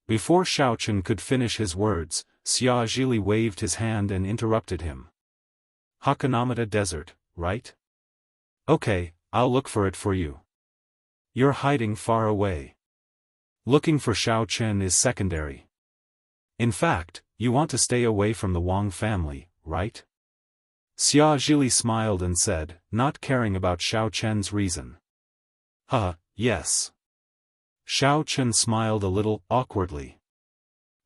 S1: Before Xiaochen could finish his words, Xia Zhili waved his hand and interrupted him. "Hakonamata Desert, right? Okay, I'll look for it for you. You're hiding far away. Looking for Xiao Chen is secondary. In fact, you want to stay away from the Wang family, right? Xia Zhili smiled and said, not caring about Xiao Chen's reason. Yes. Xiao Chen smiled a little awkwardly.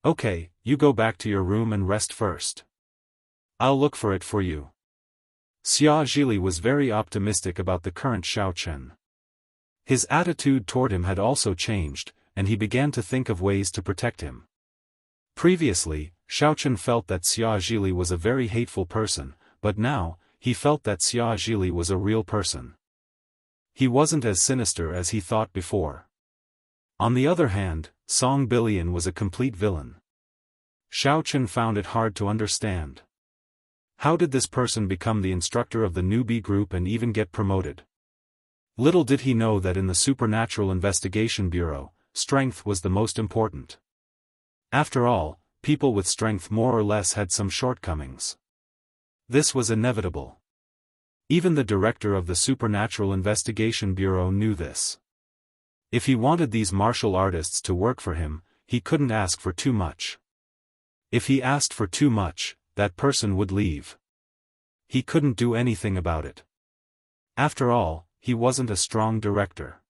S1: Okay, you go back to your room and rest first. I'll look for it for you. Xia Zhili was very optimistic about the current Xiao Chen. His attitude toward him had also changed, and he began to think of ways to protect him. Previously, Xiao Chen felt that Xia Zhili was a very hateful person, but now, he felt that Xia Zhili was a real person. He wasn't as sinister as he thought before. On the other hand, Song Billion was a complete villain. Xiao Chen found it hard to understand. How did this person become the instructor of the newbie group and even get promoted? Little did he know that in the Supernatural Investigation Bureau, strength was the most important. After all, people with strength more or less had some shortcomings. This was inevitable. Even the director of the Supernatural Investigation Bureau knew this. If he wanted these martial artists to work for him, he couldn't ask for too much. If he asked for too much, that person would leave. He couldn't do anything about it. After all, he wasn't a strong director.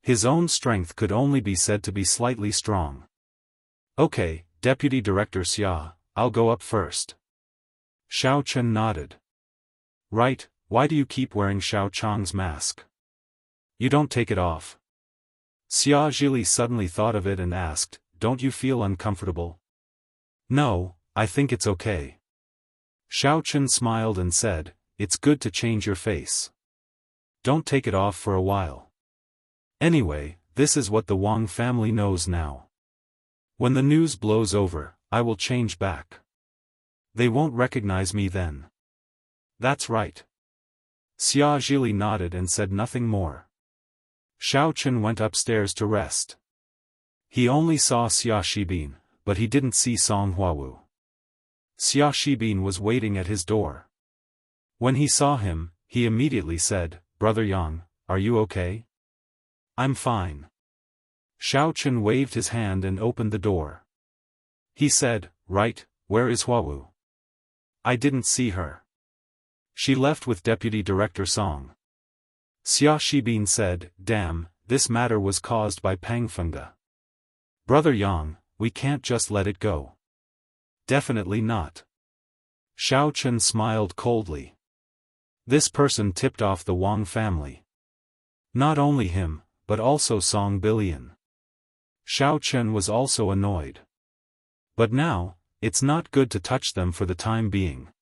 S1: His own strength could only be said to be slightly strong. Okay, Deputy Director Xia, I'll go up first. Xiao Chen nodded. Right, why do you keep wearing Xiao Chang's mask? You don't take it off. Xia Zhili suddenly thought of it and asked, don't you feel uncomfortable? No, I think it's okay. Xiao Chen smiled and said, it's good to change your face. Don't take it off for a while. Anyway, this is what the Wang family knows now. When the news blows over, I will change back. They won't recognize me then. That's right. Xia Zhili nodded and said nothing more. Xiao Chen went upstairs to rest. He only saw Xia Shibin, but he didn't see Song Huawu. Xia Shibin was waiting at his door. When he saw him, he immediately said, Brother Yang, are you okay? I'm fine. Xiao Chen waved his hand and opened the door. He said, right, where is Huawu? I didn't see her. She left with Deputy Director Song. Xia Shibin said, damn, this matter was caused by Pangfenga. Brother Yang, we can't just let it go. Definitely not. Xiao Chen smiled coldly. This person tipped off the Wang family. Not only him, but also Song Billion. Xiao Chen was also annoyed. But now, it's not good to touch them for the time being.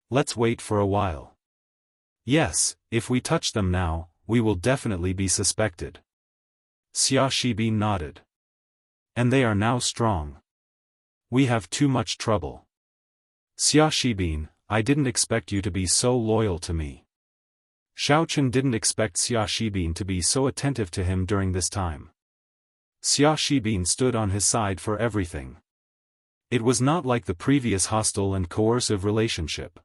S1: Let's wait for a while. Yes, if we touch them now, we will definitely be suspected. Xia Shibin nodded. And they are now strong. We have too much trouble. Xia Shibin, I didn't expect you to be so loyal to me. Xiao Chen didn't expect Xia Shibin to be so attentive to him during this time. Xia Shibin stood on his side for everything. It was not like the previous hostile and coercive relationship.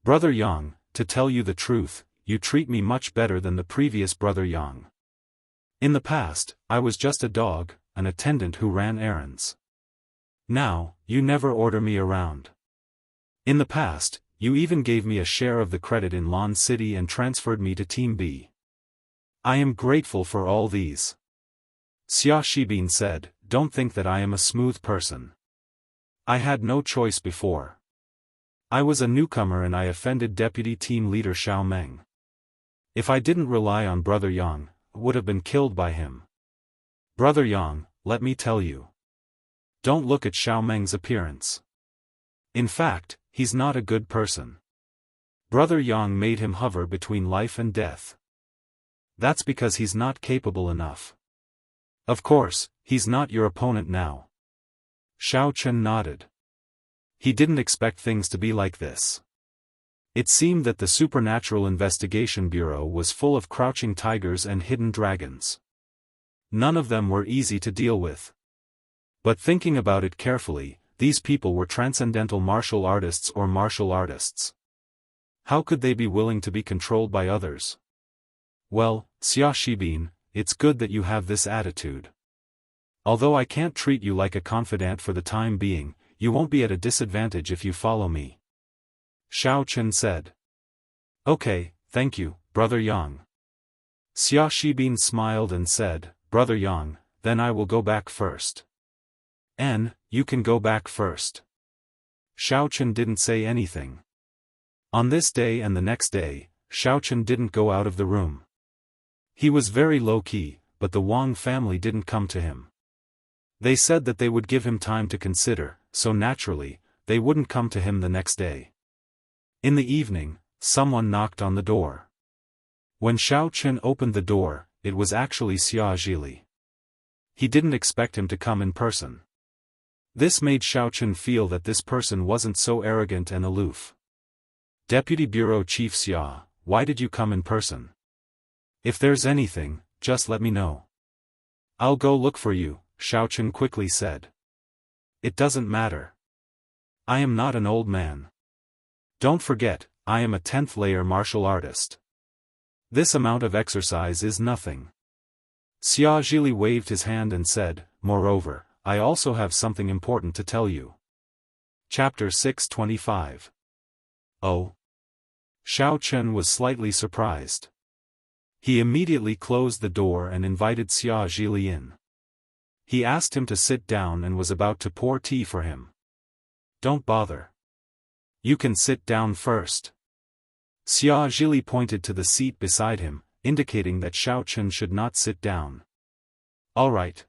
S1: Brother Yang, to tell you the truth, you treat me much better than the previous Brother Yang. In the past, I was just a dog, an attendant who ran errands. Now, you never order me around. In the past, you even gave me a share of the credit in Lon City and transferred me to Team B. I am grateful for all these. Xia Shibin said, don't think that I am a smooth person. I had no choice before. I was a newcomer and I offended Deputy Team Leader Xiao Meng. If I didn't rely on Brother Yang, I would have been killed by him. Brother Yang, let me tell you. Don't look at Xiao Meng's appearance. In fact, he's not a good person. Brother Yang made him hover between life and death. That's because he's not capable enough. Of course, he's not your opponent now. Xiao Chen nodded. He didn't expect things to be like this. It seemed that the Supernatural Investigation Bureau was full of crouching tigers and hidden dragons. None of them were easy to deal with. But thinking about it carefully, these people were transcendental martial artists or martial artists. How could they be willing to be controlled by others? Well, Xiaofan, it's good that you have this attitude. Although I can't treat you like a confidant for the time being, you won't be at a disadvantage if you follow me. Xiaochen said. Okay, thank you, Brother Yang. Xiaofan smiled and said, Brother Yang, then I will go back first. You can go back first. Xiaochen didn't say anything. On this day and the next day, Xiaochen didn't go out of the room. He was very low-key, but the Wang family didn't come to him. They said that they would give him time to consider, so naturally, they wouldn't come to him the next day. In the evening, someone knocked on the door. When Xiaochen opened the door, it was actually Xiaofan. He didn't expect him to come in person. This made Xiaochen feel that this person wasn't so arrogant and aloof. Deputy Bureau Chief Xia, why did you come in person? If there's anything, just let me know. I'll go look for you, Xiaochen quickly said. It doesn't matter. I am not an old man. Don't forget, I am a 10th layer martial artist. This amount of exercise is nothing. Xiaofan waved his hand and said, moreover, I also have something important to tell you. Chapter 625. Oh. Xiaochen was slightly surprised. He immediately closed the door and invited Xiaofan in. He asked him to sit down and was about to pour tea for him. Don't bother. You can sit down first. Xiaofan pointed to the seat beside him, indicating that Xiaochen should not sit down. All right.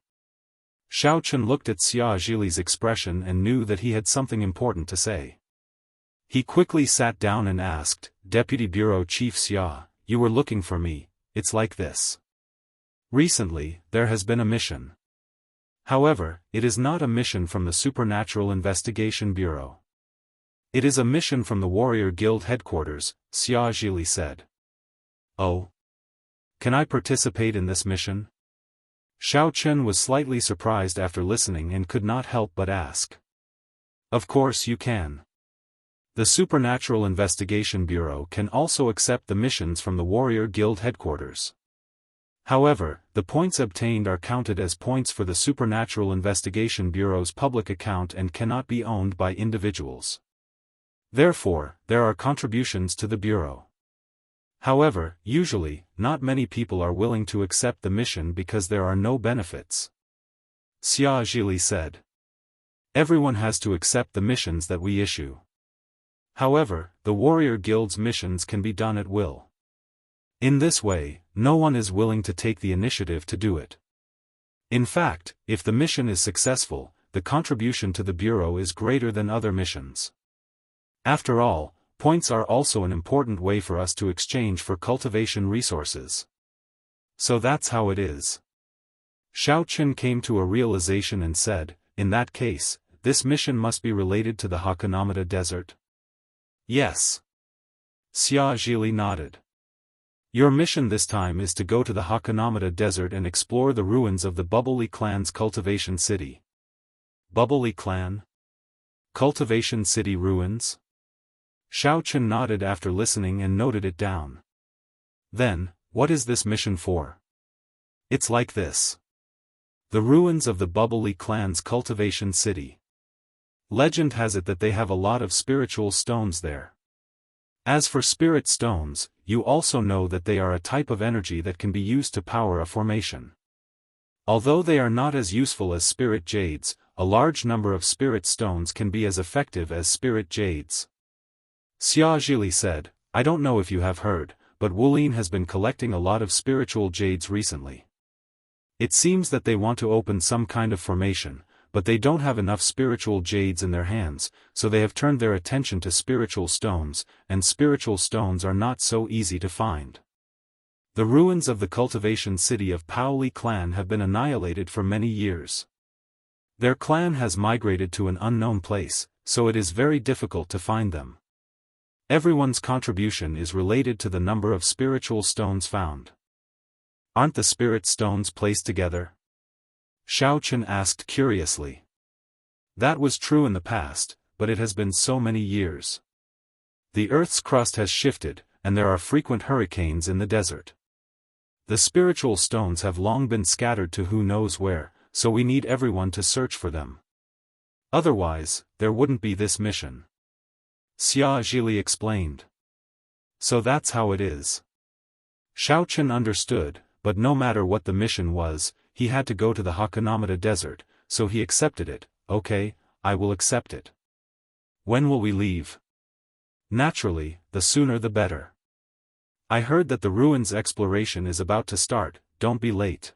S1: Xiaochen looked at Xiaofan's expression and knew that he had something important to say. He quickly sat down and asked, Deputy Bureau Chief Xia, you were looking for me. It's like this. Recently, there has been a mission. However, it is not a mission from the Supernatural Investigation Bureau. It is a mission from the Warrior Guild headquarters, Xiaofan said. Oh. Can I participate in this mission? Xiaochen was slightly surprised after listening and could not help but ask. Of course you can. The Supernatural Investigation Bureau can also accept the missions from the Warrior Guild headquarters. However, the points obtained are counted as points for the Supernatural Investigation Bureau's public account and cannot be owned by individuals. Therefore, there are contributions to the Bureau. However, usually, not many people are willing to accept the mission because there are no benefits. Xiaofan said. Everyone has to accept the missions that we issue. However, the Warrior Guild's missions can be done at will. In this way, no one is willing to take the initiative to do it. In fact, if the mission is successful, the contribution to the Bureau is greater than other missions. After all, points are also an important way for us to exchange for cultivation resources. So that's how it is. Xiaochen came to a realization and said, in that case, this mission must be related to the Hakonamata Desert. Yes. Xiaofan nodded. Your mission this time is to go to the Hakonamata Desert and explore the ruins of the Bubbly Clan's cultivation city. Bubbly Clan? Cultivation city ruins? Xiaochen nodded after listening and noted it down. Then, what is this mission for? It's like this. The ruins of the Bubbly Clan's cultivation city. Legend has it that they have a lot of spiritual stones there. As for spirit stones, you also know that they are a type of energy that can be used to power a formation. Although they are not as useful as spirit jades, a large number of spirit stones can be as effective as spirit jades. Xiaofan said, I don't know if you have heard, but Wuxia has been collecting a lot of spiritual jades recently. It seems that they want to open some kind of formation, but they don't have enough spiritual jades in their hands, so they have turned their attention to spiritual stones, and spiritual stones are not so easy to find. The ruins of the cultivation city of Paoli clan have been annihilated for many years. Their clan has migrated to an unknown place, so it is very difficult to find them. Everyone's contribution is related to the number of spiritual stones found. Aren't the spirit stones placed together? Xiaochen asked curiously. That was true in the past, but it has been so many years. The Earth's crust has shifted, and there are frequent hurricanes in the desert. The spiritual stones have long been scattered to who knows where, so we need everyone to search for them. Otherwise, there wouldn't be this mission. Xiaofan explained. So that's how it is. Xiaofan understood, but no matter what the mission was, he had to go to the Hakonamata desert, so he accepted it. Okay, I will accept it. When will we leave? Naturally, the sooner the better. I heard that the ruins exploration is about to start, don't be late.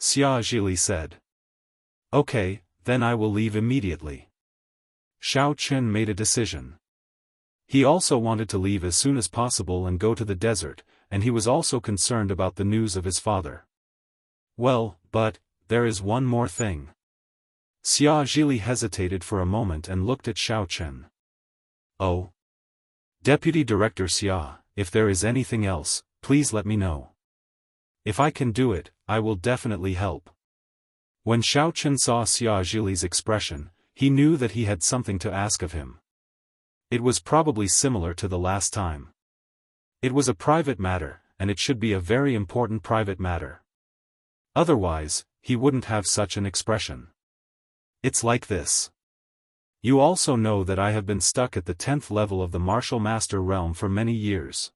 S1: Xiaofan said. Okay, then I will leave immediately. Xiaofan made a decision. He also wanted to leave as soon as possible and go to the desert, and he was also concerned about the news of his father. Well, but, there is one more thing. Xiaofan hesitated for a moment and looked at Xiaofan. Oh. Deputy Director Xia, if there is anything else, please let me know. If I can do it, I will definitely help. When Xiaofan saw Xiaofan's expression, he knew that he had something to ask of him. It was probably similar to the last time. It was a private matter, and it should be a very important private matter. Otherwise, he wouldn't have such an expression. It's like this. You also know that I have been stuck at the 10th level of the Martial Master realm for many years.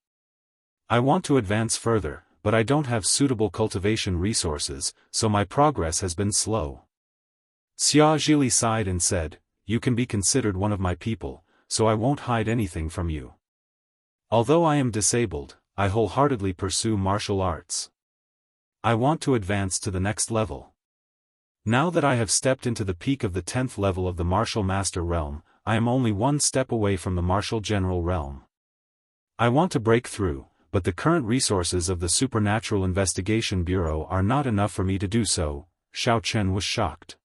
S1: I want to advance further, but I don't have suitable cultivation resources, so my progress has been slow. Xiaofan sighed and said, you can be considered one of my people, so I won't hide anything from you. Although I am disabled, I wholeheartedly pursue martial arts. I want to advance to the next level. Now that I have stepped into the peak of the 10th level of the Martial Master realm, I am only one step away from the Martial General realm. I want to break through, but the current resources of the Supernatural Investigation Bureau are not enough for me to do so. Xiaofan was shocked.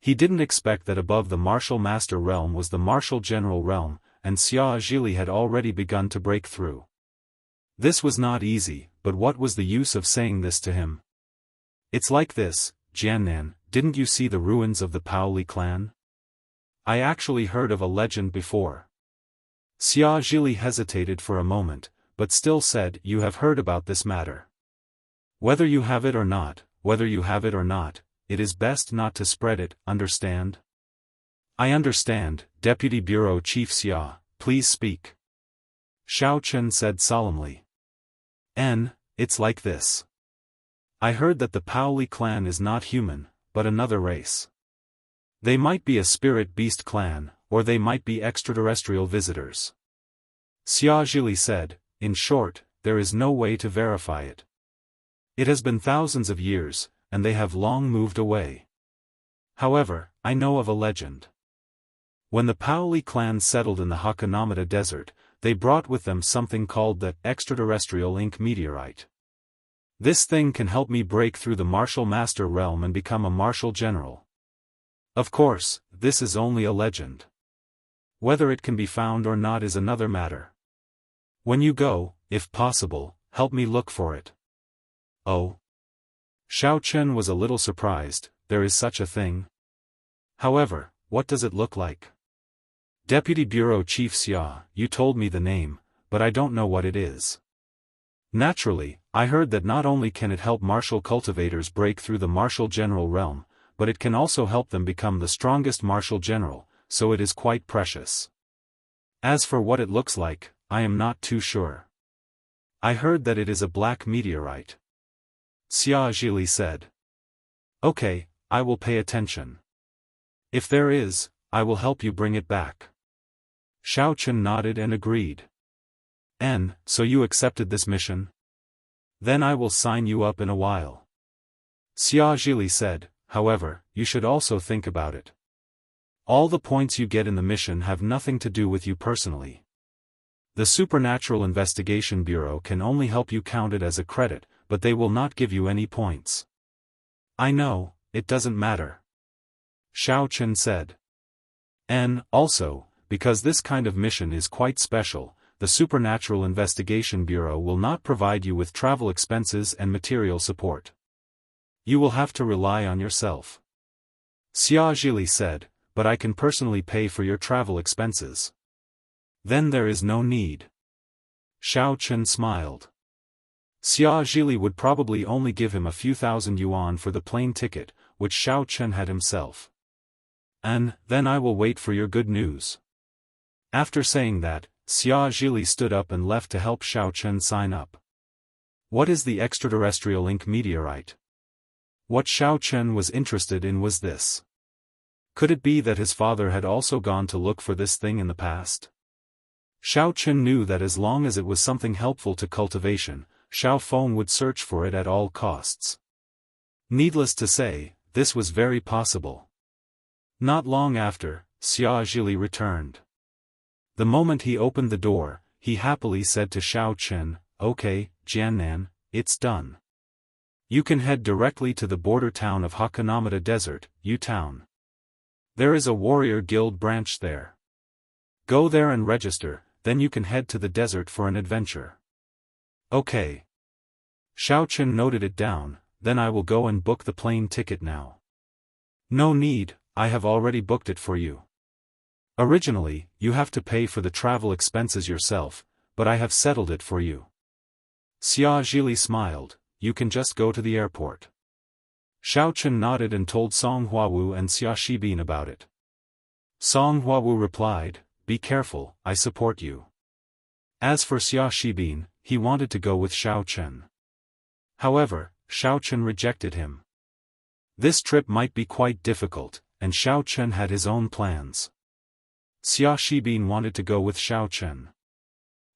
S1: He didn't expect that above the Martial Master realm was the Martial General realm, and Xiaofan had already begun to break through. This was not easy, but what was the use of saying this to him? It's like this, Jiannan, didn't you see the ruins of the Paoli clan? I actually heard of a legend before. Xiaofan hesitated for a moment, but still said, you have heard about this matter. Whether you have it or not, it is best not to spread it, understand? I understand, Deputy Bureau Chief Xia, please speak. Xiaofan said solemnly. It's like this. I heard that the Paoli clan is not human, but another race. They might be a spirit beast clan, or they might be extraterrestrial visitors. Xiaofan said, in short, there is no way to verify it. It has been thousands of years, and they have long moved away. However, I know of a legend. When the Paoli clan settled in the Hakonamata desert, they brought with them something called the extraterrestrial ink meteorite. This thing can help me break through the Martial Master realm and become a Martial General. Of course, this is only a legend. Whether it can be found or not is another matter. When you go, if possible, help me look for it. Oh. Xiaofan was a little surprised, there is such a thing? However, what does it look like? Deputy Bureau Chief Xia, you told me the name, but I don't know what it is. Naturally, I heard that not only can it help martial cultivators break through the Martial General realm, but it can also help them become the strongest Martial General, so it is quite precious. As for what it looks like, I am not too sure. I heard that it is a black meteorite. Xiaofan said. Okay, I will pay attention. If there is, I will help you bring it back. Xiaofan nodded and agreed. So you accepted this mission? Then I will sign you up in a while. Xiaofan said, however, you should also think about it. All the points you get in the mission have nothing to do with you personally. The Supernatural Investigation Bureau can only help you count it as a credit, but they will not give you any points. I know, it doesn't matter. Xiaofan said. Also, because this kind of mission is quite special, the Supernatural Investigation Bureau will not provide you with travel expenses and material support. You will have to rely on yourself. Xiaofan said, but I can personally pay for your travel expenses. Then there is no need. Xiaofan smiled. Xia Zhili would probably only give him a few thousand yuan for the plane ticket, which Xiao Chen had himself. And then I will wait for your good news. After saying that, Xia Zhili stood up and left to help Xiao Chen sign up. What is the extraterrestrial ink meteorite? What Xiao Chen was interested in was this. Could it be that his father had also gone to look for this thing in the past? Xiao Chen knew that as long as it was something helpful to cultivation, Xiaofan would search for it at all costs. Needless to say, this was very possible. Not long after, Xia Zhili returned. The moment he opened the door, he happily said to Xiao Chen, "Okay, Jiannan, it's done. You can head directly to the border town of Hakanamata Desert, Yu Town. There is a warrior guild branch there. Go there and register, then you can head to the desert for an adventure." Okay. Xiao Chen noted it down, "Then I will go and book the plane ticket now." "No need, I have already booked it for you. Originally, you have to pay for the travel expenses yourself, but I have settled it for you." Xia Zhili smiled, "You can just go to the airport." Xiao Chen nodded and told Song Huawu and Xia Shibin about it. Song Huawu replied, "Be careful, I support you." As for Xia Shibin, he wanted to go with Xiao Chen. However, Xiao Chen rejected him. This trip might be quite difficult, and Xiao Chen had his own plans. Xia Shibin wanted to go with Xiao Chen.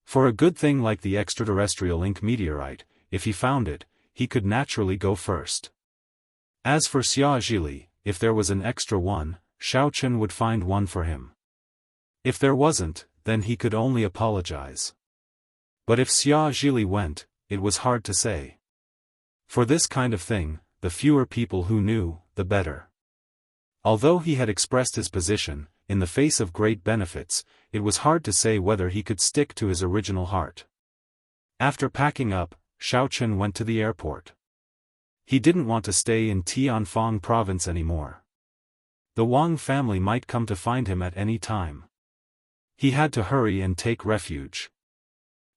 S1: For a good thing like the extraterrestrial ink meteorite, if he found it, he could naturally go first. As for Xia Zhili, if there was an extra one, Xiao Chen would find one for him. If there wasn't, then he could only apologize. But if Xia Zhili went, it was hard to say. For this kind of thing, the fewer people who knew, the better. Although he had expressed his position, in the face of great benefits, it was hard to say whether he could stick to his original heart. After packing up, Xiao Chen went to the airport. He didn't want to stay in Tianfang province anymore. The Wang family might come to find him at any time. He had to hurry and take refuge.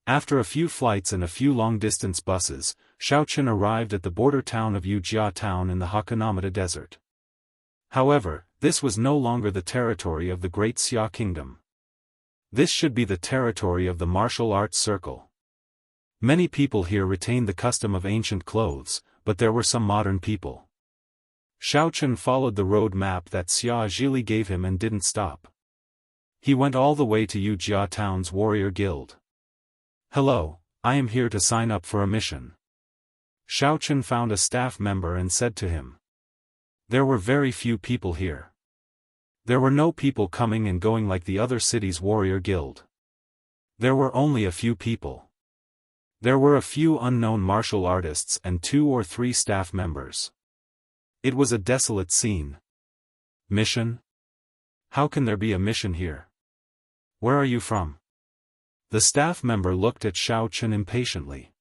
S1: After a few flights and a few long-distance buses, Xiao Chen arrived at the border town of Wuxia town in the Hakanamata Desert. However, this was no longer the territory of the Great Xia Kingdom. This should be the territory of the martial arts circle. Many people here retained the custom of ancient clothes, but there were some modern people. Xiao Chen followed the road map that Xia Zhili gave him and didn't stop. He went all the way to Wuxia town's warrior guild. "Hello, I am here to sign up for a mission." Xiao Chen found a staff member and said to him. There were very few people here. There were no people coming and going like the other city's warrior guild. There were only a few people. There were a few unknown martial artists and 2 or 3 staff members. It was a desolate scene. Mission? How can there be a mission here? Where are you from? The staff member looked at Xiao Chen impatiently.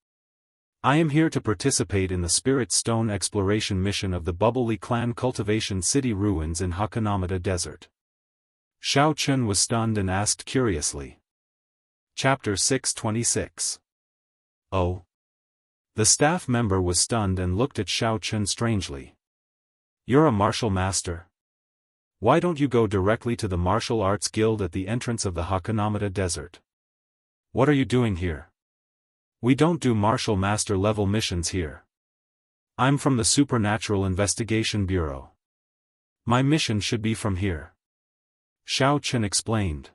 S1: "I am here to participate in the Spirit Stone exploration mission of the Bubbly Clan Cultivation City ruins in Hakanamata Desert." Xiao Chen was stunned and asked curiously. Chapter 626. Oh. The staff member was stunned and looked at Xiao Chen strangely. "You're a martial master? Why don't you go directly to the martial arts guild at the entrance of the Hakanamata Desert? What are you doing here? We don't do martial master level missions here. I'm from the Supernatural Investigation Bureau. My mission should be from here." Xiao Chen explained.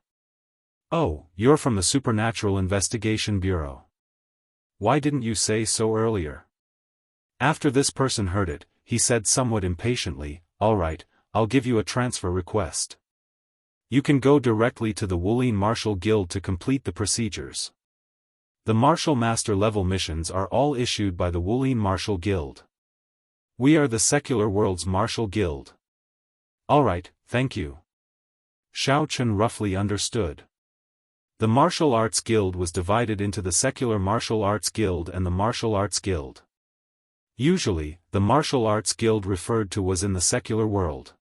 S1: "Oh, you're from the Supernatural Investigation Bureau. Why didn't you say so earlier?" After this person heard it, he said somewhat impatiently, "All right, I'll give you a transfer request. You can go directly to the Wulin Martial Guild to complete the procedures. The Martial Master level missions are all issued by the Wulin Martial Guild. We are the secular world's martial guild." "All right, thank you." Xiao Chen roughly understood. The Martial Arts Guild was divided into the Secular Martial Arts Guild and the Martial Arts Guild. Usually, the Martial Arts Guild referred to was in the secular world.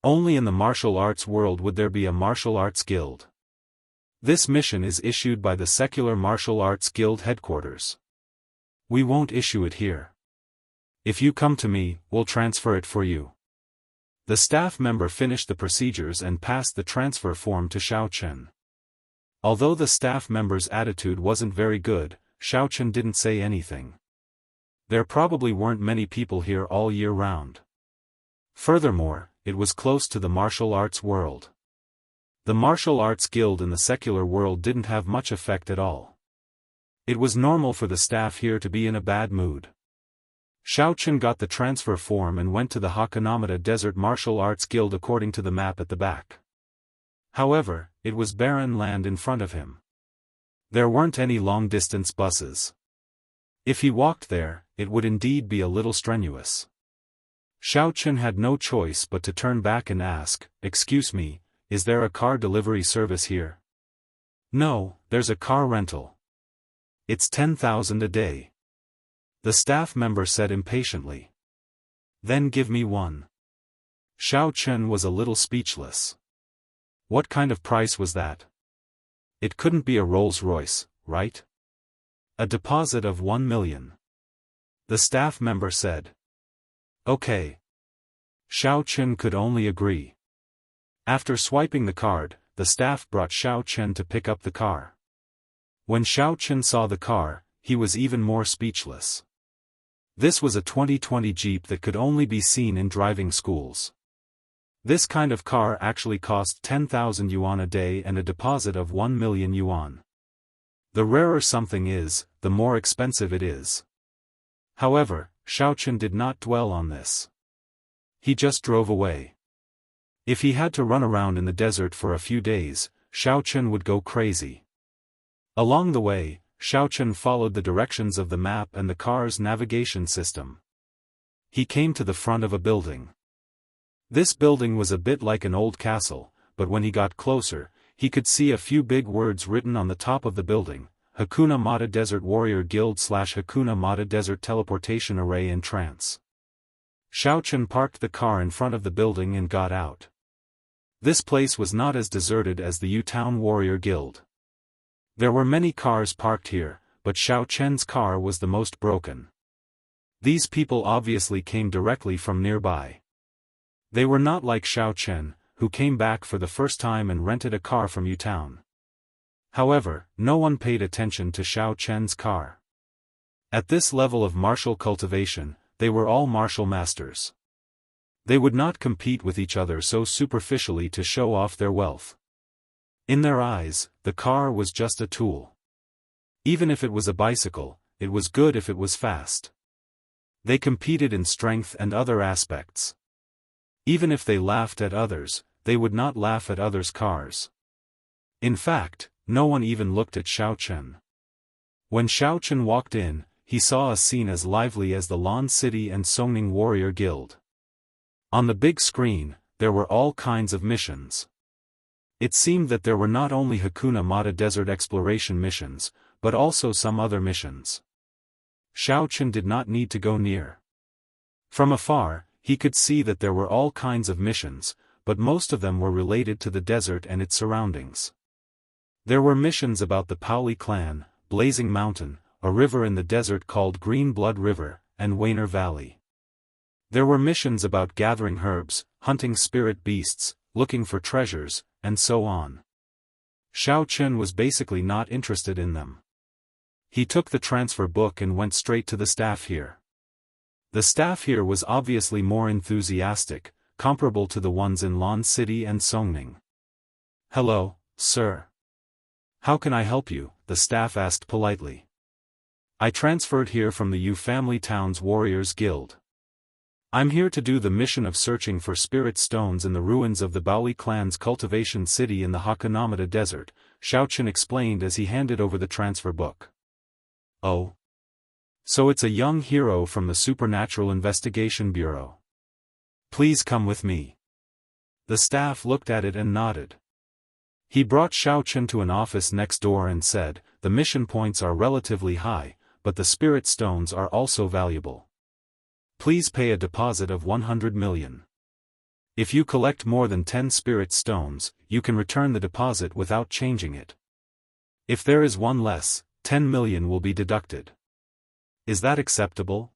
S1: Only in the martial arts world would there be a Martial Arts Guild. This mission is issued by the Secular Martial Arts Guild headquarters. We won't issue it here. If you come to me, we'll transfer it for you. The staff member finished the procedures and passed the transfer form to Xiaochen. Although the staff member's attitude wasn't very good, Xiaochen didn't say anything. There probably weren't many people here all year round. Furthermore, it was close to the martial arts world. The martial arts guild in the secular world didn't have much effect at all. It was normal for the staff here to be in a bad mood. Xiaochen got the transfer form and went to the Hakonamata Desert Martial Arts Guild according to the map at the back. However, it was barren land in front of him. There weren't any long-distance buses. If he walked there, it would indeed be a little strenuous. Xiaochen had no choice but to turn back and ask, "Excuse me, is there a car delivery service here?" "No, there's a car rental. It's 10,000 a day." The staff member said impatiently. "Then give me one." Xiaochen was a little speechless. What kind of price was that? It couldn't be a Rolls-Royce, right? A deposit of 1 million. The staff member said. Okay. Xiaochen could only agree. After swiping the card, the staff brought Xiaochen to pick up the car. When Xiaochen saw the car, he was even more speechless. This was a 2020 Jeep that could only be seen in driving schools. This kind of car actually cost 10,000 yuan a day and a deposit of 1 million yuan. The rarer something is, the more expensive it is. However, Xiaochen did not dwell on this. He just drove away. If he had to run around in the desert for a few days, Xiaochen would go crazy. Along the way, Xiaochen followed the directions of the map and the car's navigation system. He came to the front of a building. This building was a bit like an old castle, but when he got closer, he could see a few big words written on the top of the building: Hakuna Mata Desert Warrior Guild / Hakuna Mata Desert Teleportation Array in Trance. Xiaochen parked the car in front of the building and got out. This place was not as deserted as the U-Town Warrior Guild. There were many cars parked here, but Xiaochen's car was the most broken. These people obviously came directly from nearby. They were not like Xiaochen, who came back for the first time and rented a car from U-Town. However, no one paid attention to Xiaochen's car. At this level of martial cultivation, they were all martial masters. They would not compete with each other so superficially to show off their wealth. In their eyes, the car was just a tool. Even if it was a bicycle, it was good if it was fast. They competed in strength and other aspects. Even if they laughed at others, they would not laugh at others' cars. In fact, no one even looked at Xiaochen. When Xiaochen walked in, he saw a scene as lively as the Lan City and Songning Warrior Guild. On the big screen, there were all kinds of missions. It seemed that there were not only Hakuna Mata Desert exploration missions, but also some other missions. Xiaochen did not need to go near. From afar, he could see that there were all kinds of missions, but most of them were related to the desert and its surroundings. There were missions about the Paoli clan, Blazing Mountain, a river in the desert called Green Blood River, and Wainer Valley. There were missions about gathering herbs, hunting spirit beasts, looking for treasures, and so on. Xiaochen was basically not interested in them. He took the transfer book and went straight to the staff here. The staff here was obviously more enthusiastic, comparable to the ones in Lan City and Songning. "Hello, sir. How can I help you?" the staff asked politely. "I transferred here from the U Family Town's Warriors Guild. I'm here to do the mission of searching for spirit stones in the ruins of the Baoli clan's cultivation city in the Hakonamata Desert," Xiaochen explained as he handed over the transfer book. "Oh. So it's a young hero from the Supernatural Investigation Bureau. Please come with me." The staff looked at it and nodded. He brought Xiaochen to an office next door and said, "The mission points are relatively high, but the spirit stones are also valuable. Please pay a deposit of 100 million. If you collect more than 10 spirit stones, you can return the deposit without changing it. If there is one less, 10 million will be deducted." Is that acceptable?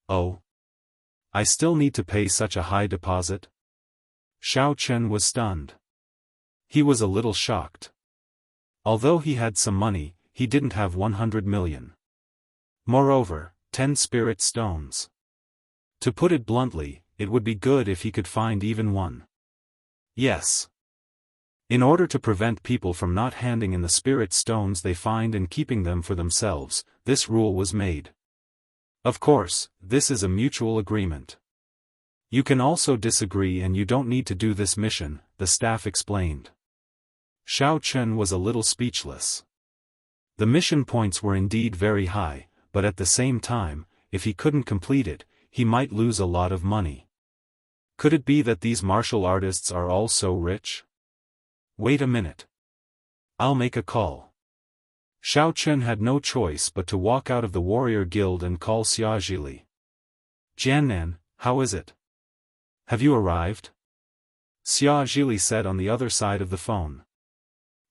S1: Oh. I still need to pay such a high deposit? Xiao Chen was stunned. He was a little shocked. Although he had some money, he didn't have 100 million. Moreover, 10 spirit stones. To put it bluntly, it would be good if he could find even one. Yes. In order to prevent people from not handing in the spirit stones they find and keeping them for themselves, this rule was made. Of course, this is a mutual agreement. You can also disagree and you don't need to do this mission, the staff explained. Xiao Chen was a little speechless. The mission points were indeed very high, but at the same time, if he couldn't complete it, he might lose a lot of money. Could it be that these martial artists are all so rich? Wait a minute. I'll make a call. Xiao Chen had no choice but to walk out of the warrior guild and call Xia Zhili. Jiannan, how is it? Have you arrived? Xia Zhili said on the other side of the phone.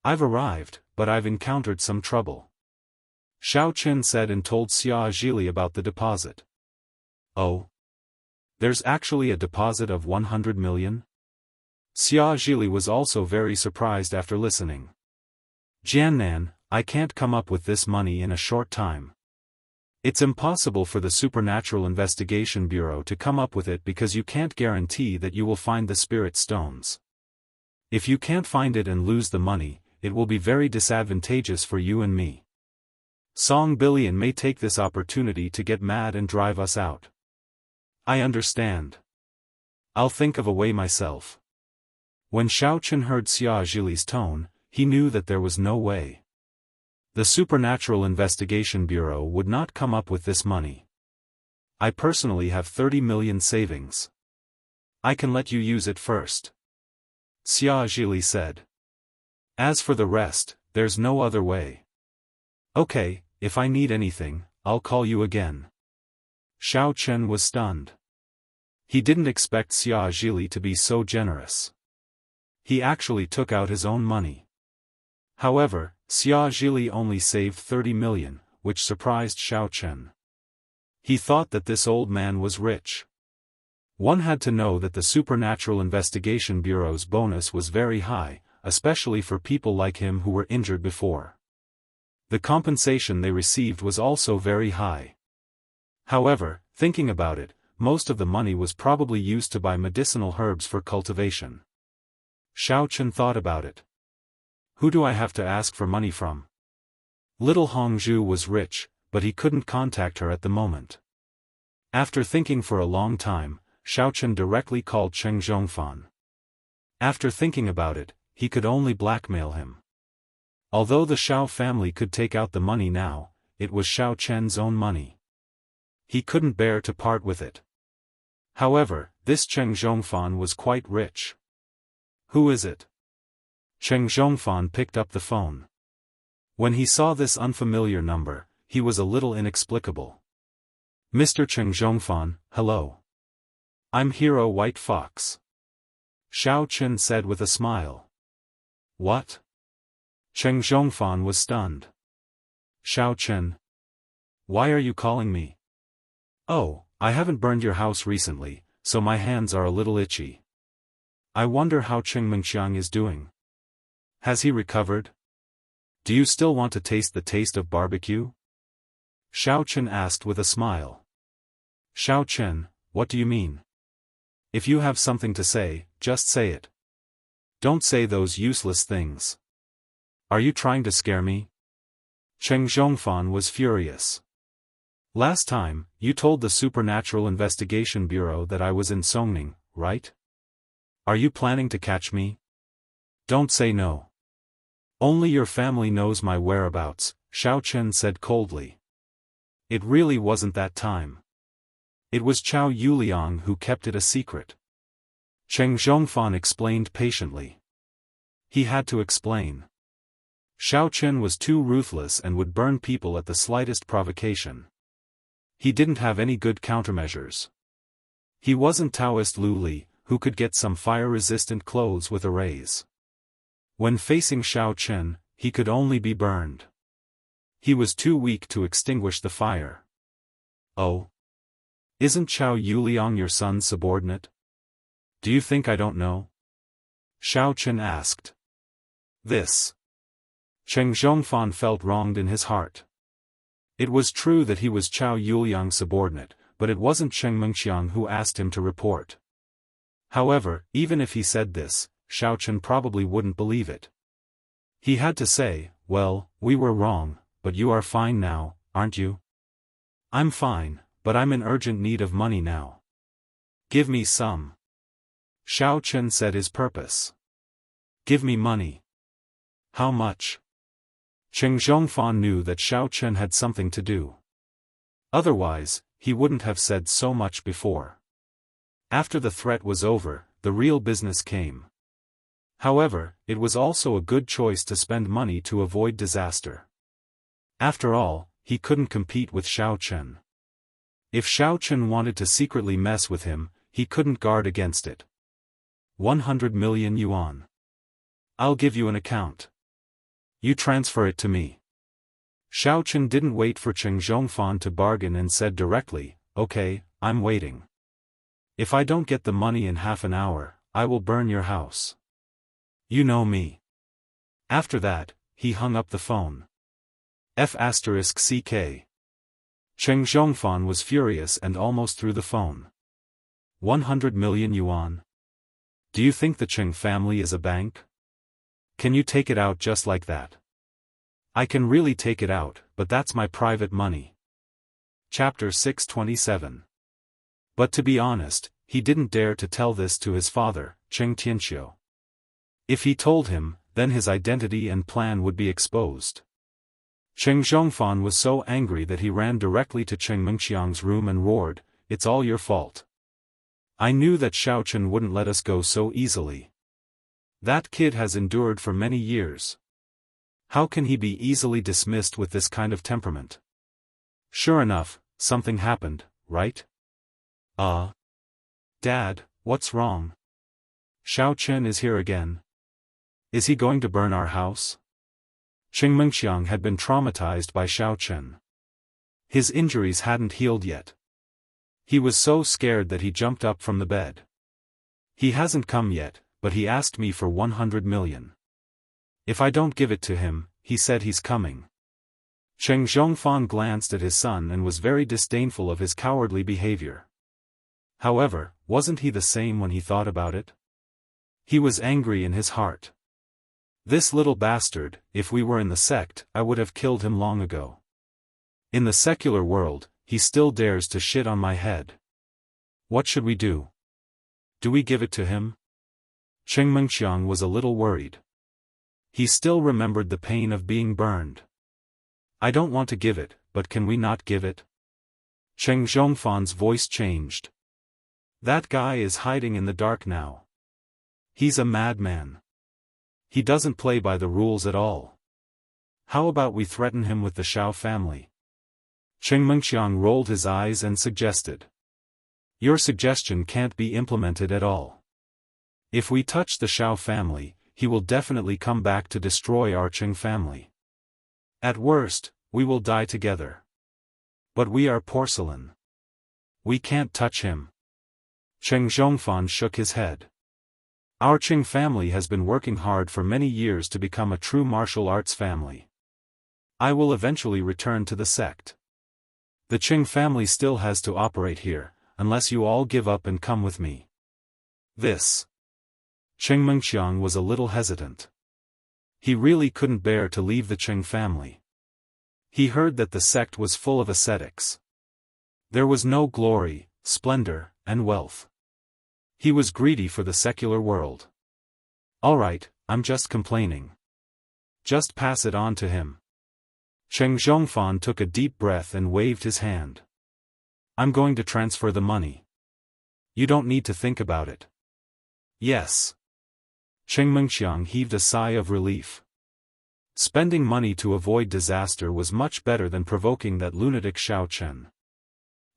S1: I've arrived, but I've encountered some trouble. Xiao Chen said and told Xia Zhili about the deposit. Oh? There's actually a deposit of 100 million? Xia Zhili was also very surprised after listening. Jiannan, I can't come up with this money in a short time. It's impossible for the Supernatural Investigation Bureau to come up with it because you can't guarantee that you will find the spirit stones. If you can't find it and lose the money, it will be very disadvantageous for you and me. Song Billion may take this opportunity to get mad and drive us out. I understand. I'll think of a way myself. When Xiao Chen heard Xia Zhili's tone, he knew that there was no way. The Supernatural Investigation Bureau would not come up with this money. I personally have 30 million savings. I can let you use it first. Xia Zhili said. As for the rest, there's no other way. Okay, if I need anything, I'll call you again. Xiao Chen was stunned. He didn't expect Xia Zhili to be so generous. He actually took out his own money. However, Xia Zhili only saved 30 million, which surprised Xiao Chen. He thought that this old man was rich. One had to know that the Supernatural Investigation Bureau's bonus was very high, especially for people like him who were injured before. The compensation they received was also very high. However, thinking about it, most of the money was probably used to buy medicinal herbs for cultivation. Xiao Chen thought about it. Who do I have to ask for money from? Little Hongzhu was rich, but he couldn't contact her at the moment. After thinking for a long time, Xiao Chen directly called Xiaofan. After thinking about it, he could only blackmail him. Although the Xiao family could take out the money now, it was Xiao Chen's own money. He couldn't bear to part with it. However, this Xiaofan was quite rich. Who is it? Xiaofan picked up the phone. When he saw this unfamiliar number, he was a little inexplicable. Mr. Xiaofan, hello. I'm Hero White Fox. Xiao Chen said with a smile. What? Xiaofan was stunned. Xiao Chen. Why are you calling me? Oh, I haven't burned your house recently, so my hands are a little itchy. I wonder how Mengxiang is doing. Has he recovered? Do you still want to taste the taste of barbecue? Xiao Chen asked with a smile. Xiao Chen, what do you mean? If you have something to say, just say it. Don't say those useless things. Are you trying to scare me? Xiaofan was furious. Last time, you told the Supernatural Investigation Bureau that I was in Songning, right? Are you planning to catch me? Don't say no. Only your family knows my whereabouts, Xiao Chen said coldly. It really wasn't that time. It was Chao Yuliang who kept it a secret. Xiaofan explained patiently. He had to explain. Xiao Chen was too ruthless and would burn people at the slightest provocation. He didn't have any good countermeasures. He wasn't Taoist Lu Li, who could get some fire-resistant clothes with a raise. When facing Xiao Chen, he could only be burned. He was too weak to extinguish the fire. Oh? Isn't Xiao Yuliang your son's subordinate? Do you think I don't know? Xiaochen asked. This. Cheng Zhongfan felt wronged in his heart. It was true that he was Xiao Yuliang's subordinate, but it wasn't Cheng Mengxiang who asked him to report. However, even if he said this, Xiaochen probably wouldn't believe it. He had to say, well, we were wrong, but you are fine now, aren't you? I'm fine, but I'm in urgent need of money now. Give me some. Xiaochen said his purpose. Give me money. How much? Cheng Zhongfan knew that Xiaochen had something to do. Otherwise, he wouldn't have said so much before. After the threat was over, the real business came. However, it was also a good choice to spend money to avoid disaster. After all, he couldn't compete with Xiaochen. If Xiaochen wanted to secretly mess with him, he couldn't guard against it. 100 million yuan. I'll give you an account. You transfer it to me. Xiaochen didn't wait for Cheng Zhongfan to bargain and said directly, okay, I'm waiting. If I don't get the money in half an hour, I will burn your house. You know me. After that, he hung up the phone. F***ck. Cheng Zhongfan was furious and almost threw the phone. 100 million yuan. Do you think the Cheng family is a bank? Can you take it out just like that? I can really take it out, but that's my private money. Chapter 627. But to be honest, he didn't dare to tell this to his father, Cheng Tianxiu. If he told him, then his identity and plan would be exposed. Cheng Zhongfan was so angry that he ran directly to Cheng Mengxiang's room and roared, "It's all your fault. I knew that Xiaochen wouldn't let us go so easily. That kid has endured for many years. How can he be easily dismissed with this kind of temperament?" Sure enough, something happened, right? Dad, what's wrong? Xiaochen is here again. Is he going to burn our house? Cheng Mengxiang had been traumatized by Xiaochen. His injuries hadn't healed yet. He was so scared that he jumped up from the bed. He hasn't come yet, but he asked me for 100 million. If I don't give it to him, he said he's coming. Cheng Zhongfan glanced at his son and was very disdainful of his cowardly behavior. However, wasn't he the same when he thought about it? He was angry in his heart. This little bastard, if we were in the sect, I would have killed him long ago. In the secular world, he still dares to shit on my head. What should we do? Do we give it to him? Cheng Mengxiang was a little worried. He still remembered the pain of being burned. I don't want to give it, but can we not give it? Cheng Zhongfan's voice changed. That guy is hiding in the dark now. He's a madman. He doesn't play by the rules at all. How about we threaten him with the Xiao family? Cheng Mengxiang rolled his eyes and suggested. Your suggestion can't be implemented at all. If we touch the Xiao family, he will definitely come back to destroy our Cheng family. At worst, we will die together. But we are porcelain. We can't touch him. Cheng Zhongfan shook his head. Our Cheng family has been working hard for many years to become a true martial arts family. I will eventually return to the sect. The Cheng family still has to operate here, unless you all give up and come with me. This. Cheng Mengxiang was a little hesitant. He really couldn't bear to leave the Cheng family. He heard that the sect was full of ascetics. There was no glory, splendor, and wealth. He was greedy for the secular world. All right, I'm just complaining. Just pass it on to him. Cheng Zhongfan took a deep breath and waved his hand. I'm going to transfer the money. You don't need to think about it. Yes. Cheng Mengxiang heaved a sigh of relief. Spending money to avoid disaster was much better than provoking that lunatic Xiaochen.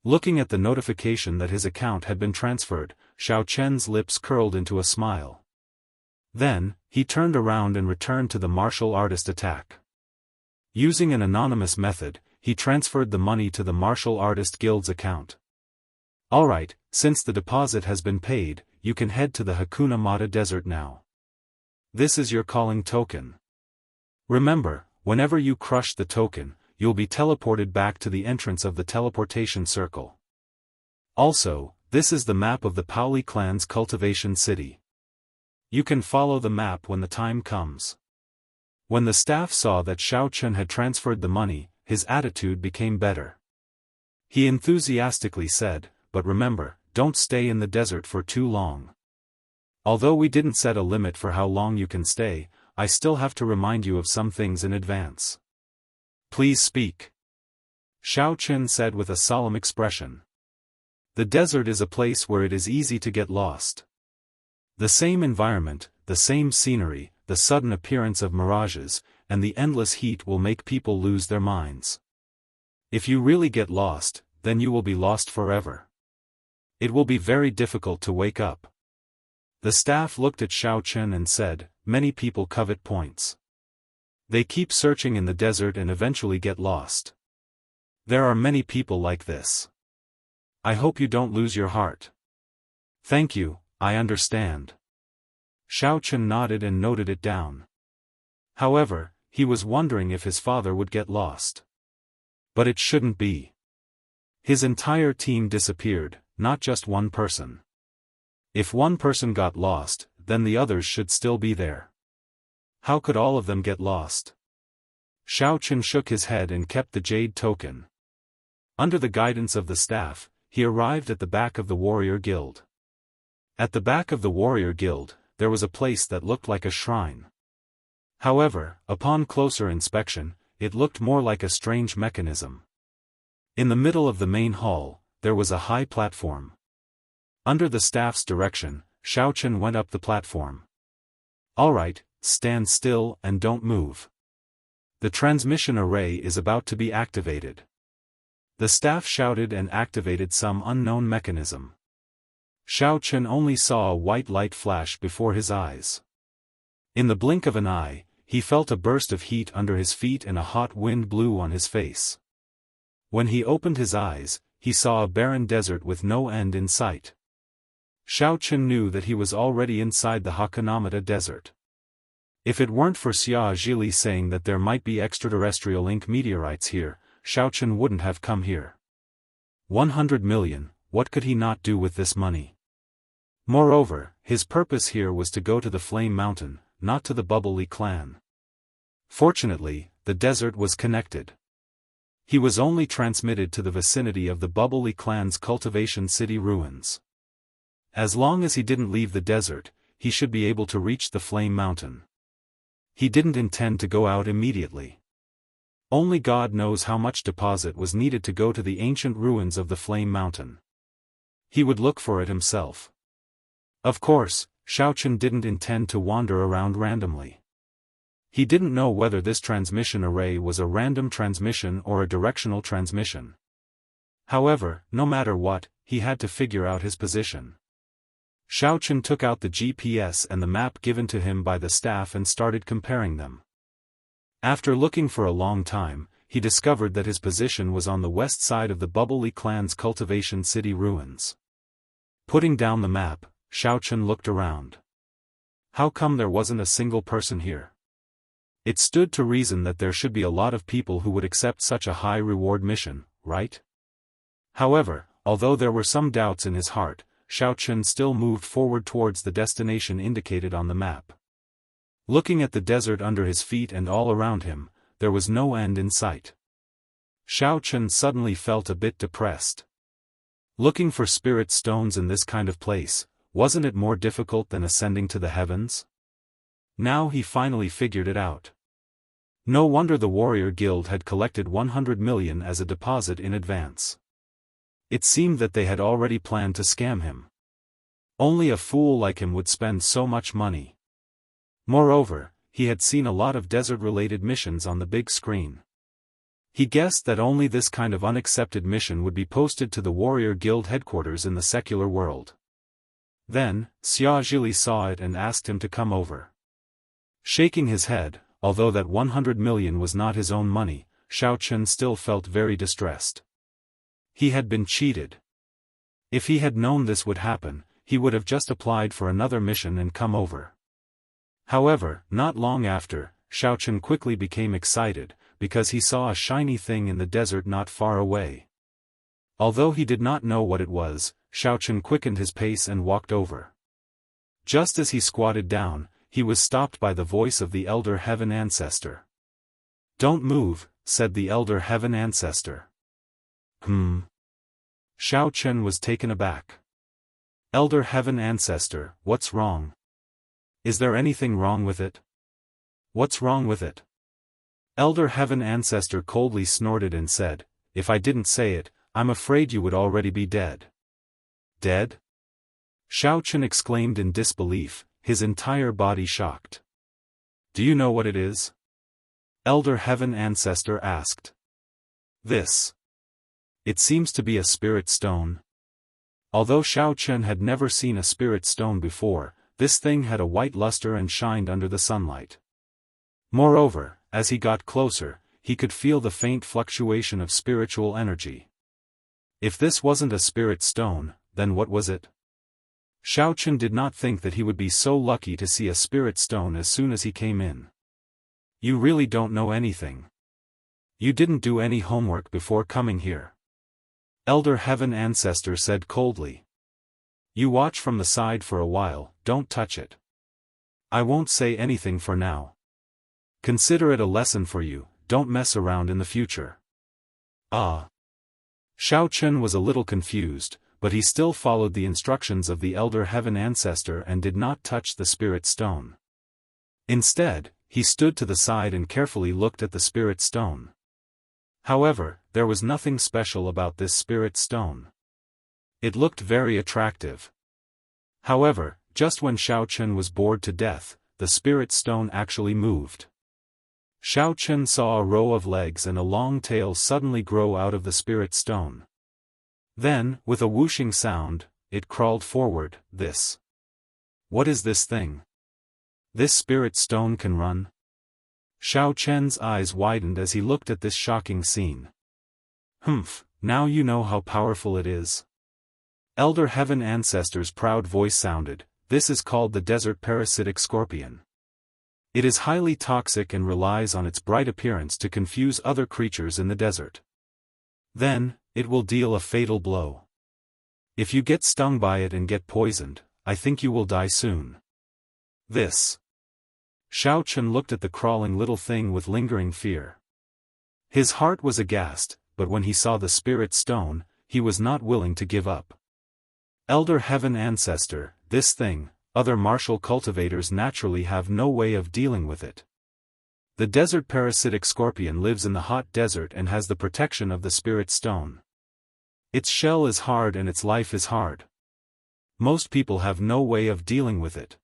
S1: Looking at the notification that his account had been transferred, Xiaochen's lips curled into a smile. Then, he turned around and returned to the martial artist attack. Using an anonymous method, he transferred the money to the Martial Artist Guild's account. Alright, since the deposit has been paid, you can head to the Hakuna Matata Desert now. This is your calling token. Remember, whenever you crush the token, you'll be teleported back to the entrance of the teleportation circle. Also, this is the map of the Paoli clan's cultivation city. You can follow the map when the time comes. When the staff saw that Xiaofan had transferred the money, his attitude became better. He enthusiastically said, "But remember, don't stay in the desert for too long. Although we didn't set a limit for how long you can stay, I still have to remind you of some things in advance." "Please speak," Xiaofan said with a solemn expression. "The desert is a place where it is easy to get lost. The same environment, the same scenery, the sudden appearance of mirages, and the endless heat will make people lose their minds. If you really get lost, then you will be lost forever. It will be very difficult to wake up." The staff looked at Xiaofan and said, "Many people covet points. They keep searching in the desert and eventually get lost. There are many people like this. I hope you don't lose your heart." "Thank you, I understand." Xiaofan nodded and noted it down. However, he was wondering if his father would get lost. But it shouldn't be. His entire team disappeared, not just one person. If one person got lost, then the others should still be there. How could all of them get lost? Xiaofan shook his head and kept the jade token. Under the guidance of the staff, he arrived at the back of the warrior guild. At the back of the warrior guild, there was a place that looked like a shrine. However, upon closer inspection, it looked more like a strange mechanism. In the middle of the main hall, there was a high platform. Under the staff's direction, Xiaofan went up the platform. "Alright, stand still and don't move. The transmission array is about to be activated." The staff shouted and activated some unknown mechanism. Xiaofan only saw a white light flash before his eyes. In the blink of an eye, he felt a burst of heat under his feet and a hot wind blew on his face. When he opened his eyes, he saw a barren desert with no end in sight. Xiaofan knew that he was already inside the Hakuna Matata Desert. If it weren't for Xia Zhili saying that there might be extraterrestrial ink meteorites here, Xiaofan wouldn't have come here. 100 million, what could he not do with this money? Moreover, his purpose here was to go to the Flame Mountain, not to the Bubbly clan. Fortunately, the desert was connected. He was only transmitted to the vicinity of the Bubbly clan's cultivation city ruins. As long as he didn't leave the desert, he should be able to reach the Flame Mountain. He didn't intend to go out immediately. Only God knows how much deposit was needed to go to the ancient ruins of the Flame Mountain. He would look for it himself. Of course, Xiaofan didn't intend to wander around randomly. He didn't know whether this transmission array was a random transmission or a directional transmission. However, no matter what, he had to figure out his position. Xiaofan took out the GPS and the map given to him by the staff and started comparing them. After looking for a long time, he discovered that his position was on the west side of the Bubbly clan's cultivation city ruins. Putting down the map, Xiaofan looked around. How come there wasn't a single person here? It stood to reason that there should be a lot of people who would accept such a high reward mission, right? However, although there were some doubts in his heart, Xiaofan still moved forward towards the destination indicated on the map. Looking at the desert under his feet and all around him, there was no end in sight. Xiaofan suddenly felt a bit depressed. Looking for spirit stones in this kind of place, wasn't it more difficult than ascending to the heavens? Now he finally figured it out. No wonder the warrior guild had collected 100 million as a deposit in advance. It seemed that they had already planned to scam him. Only a fool like him would spend so much money. Moreover, he had seen a lot of desert-related missions on the big screen. He guessed that only this kind of unaccepted mission would be posted to the warrior guild headquarters in the secular world. Then, Xia Zhili saw it and asked him to come over. Shaking his head, although that 100 million was not his own money, Xiaofan still felt very distressed. He had been cheated. If he had known this would happen, he would have just applied for another mission and come over. However, not long after, Xiaofan quickly became excited, because he saw a shiny thing in the desert not far away. Although he did not know what it was, Xiaofan quickened his pace and walked over. Just as he squatted down, he was stopped by the voice of the Elder Heaven Ancestor. "Don't move," said the Elder Heaven Ancestor. Xiaofan was taken aback. "Elder Heaven Ancestor, what's wrong? Is there anything wrong with it? What's wrong with it?" Elder Heaven Ancestor coldly snorted and said, "If I didn't say it, I'm afraid you would already be dead." "Dead?" Xiaofan exclaimed in disbelief, his entire body shocked. "Do you know what it is?" Elder Heaven Ancestor asked. "This. It seems to be a spirit stone." Although Xiaofan had never seen a spirit stone before, this thing had a white luster and shined under the sunlight. Moreover, as he got closer, he could feel the faint fluctuation of spiritual energy. If this wasn't a spirit stone, then what was it? Xiaofan did not think that he would be so lucky to see a spirit stone as soon as he came in. "You really don't know anything. You didn't do any homework before coming here," Elder Heaven Ancestor said coldly. "You watch from the side for a while, don't touch it. I won't say anything for now. Consider it a lesson for you, don't mess around in the future." "Ah." Xiaofan was a little confused, but he still followed the instructions of the Elder Heaven Ancestor and did not touch the spirit stone. Instead, he stood to the side and carefully looked at the spirit stone. However, there was nothing special about this spirit stone. It looked very attractive. However, just when Xiaofan was bored to death, the spirit stone actually moved. Xiaofan saw a row of legs and a long tail suddenly grow out of the spirit stone. Then, with a whooshing sound, it crawled forward. "This. What is this thing? This spirit stone can run?" Xiaofan's eyes widened as he looked at this shocking scene. "Humph, now you know how powerful it is." Elder Heaven Ancestor's proud voice sounded, "This is called the desert parasitic scorpion. It is highly toxic and relies on its bright appearance to confuse other creatures in the desert. Then, it will deal a fatal blow. If you get stung by it and get poisoned, I think you will die soon." "This." Xiaofan looked at the crawling little thing with lingering fear. His heart was aghast, but when he saw the spirit stone, he was not willing to give up. "Elder Heaven Ancestor, this thing, other martial cultivators naturally have no way of dealing with it. The desert parasitic scorpion lives in the hot desert and has the protection of the spirit stone. Its shell is hard and its life is hard. Most people have no way of dealing with it.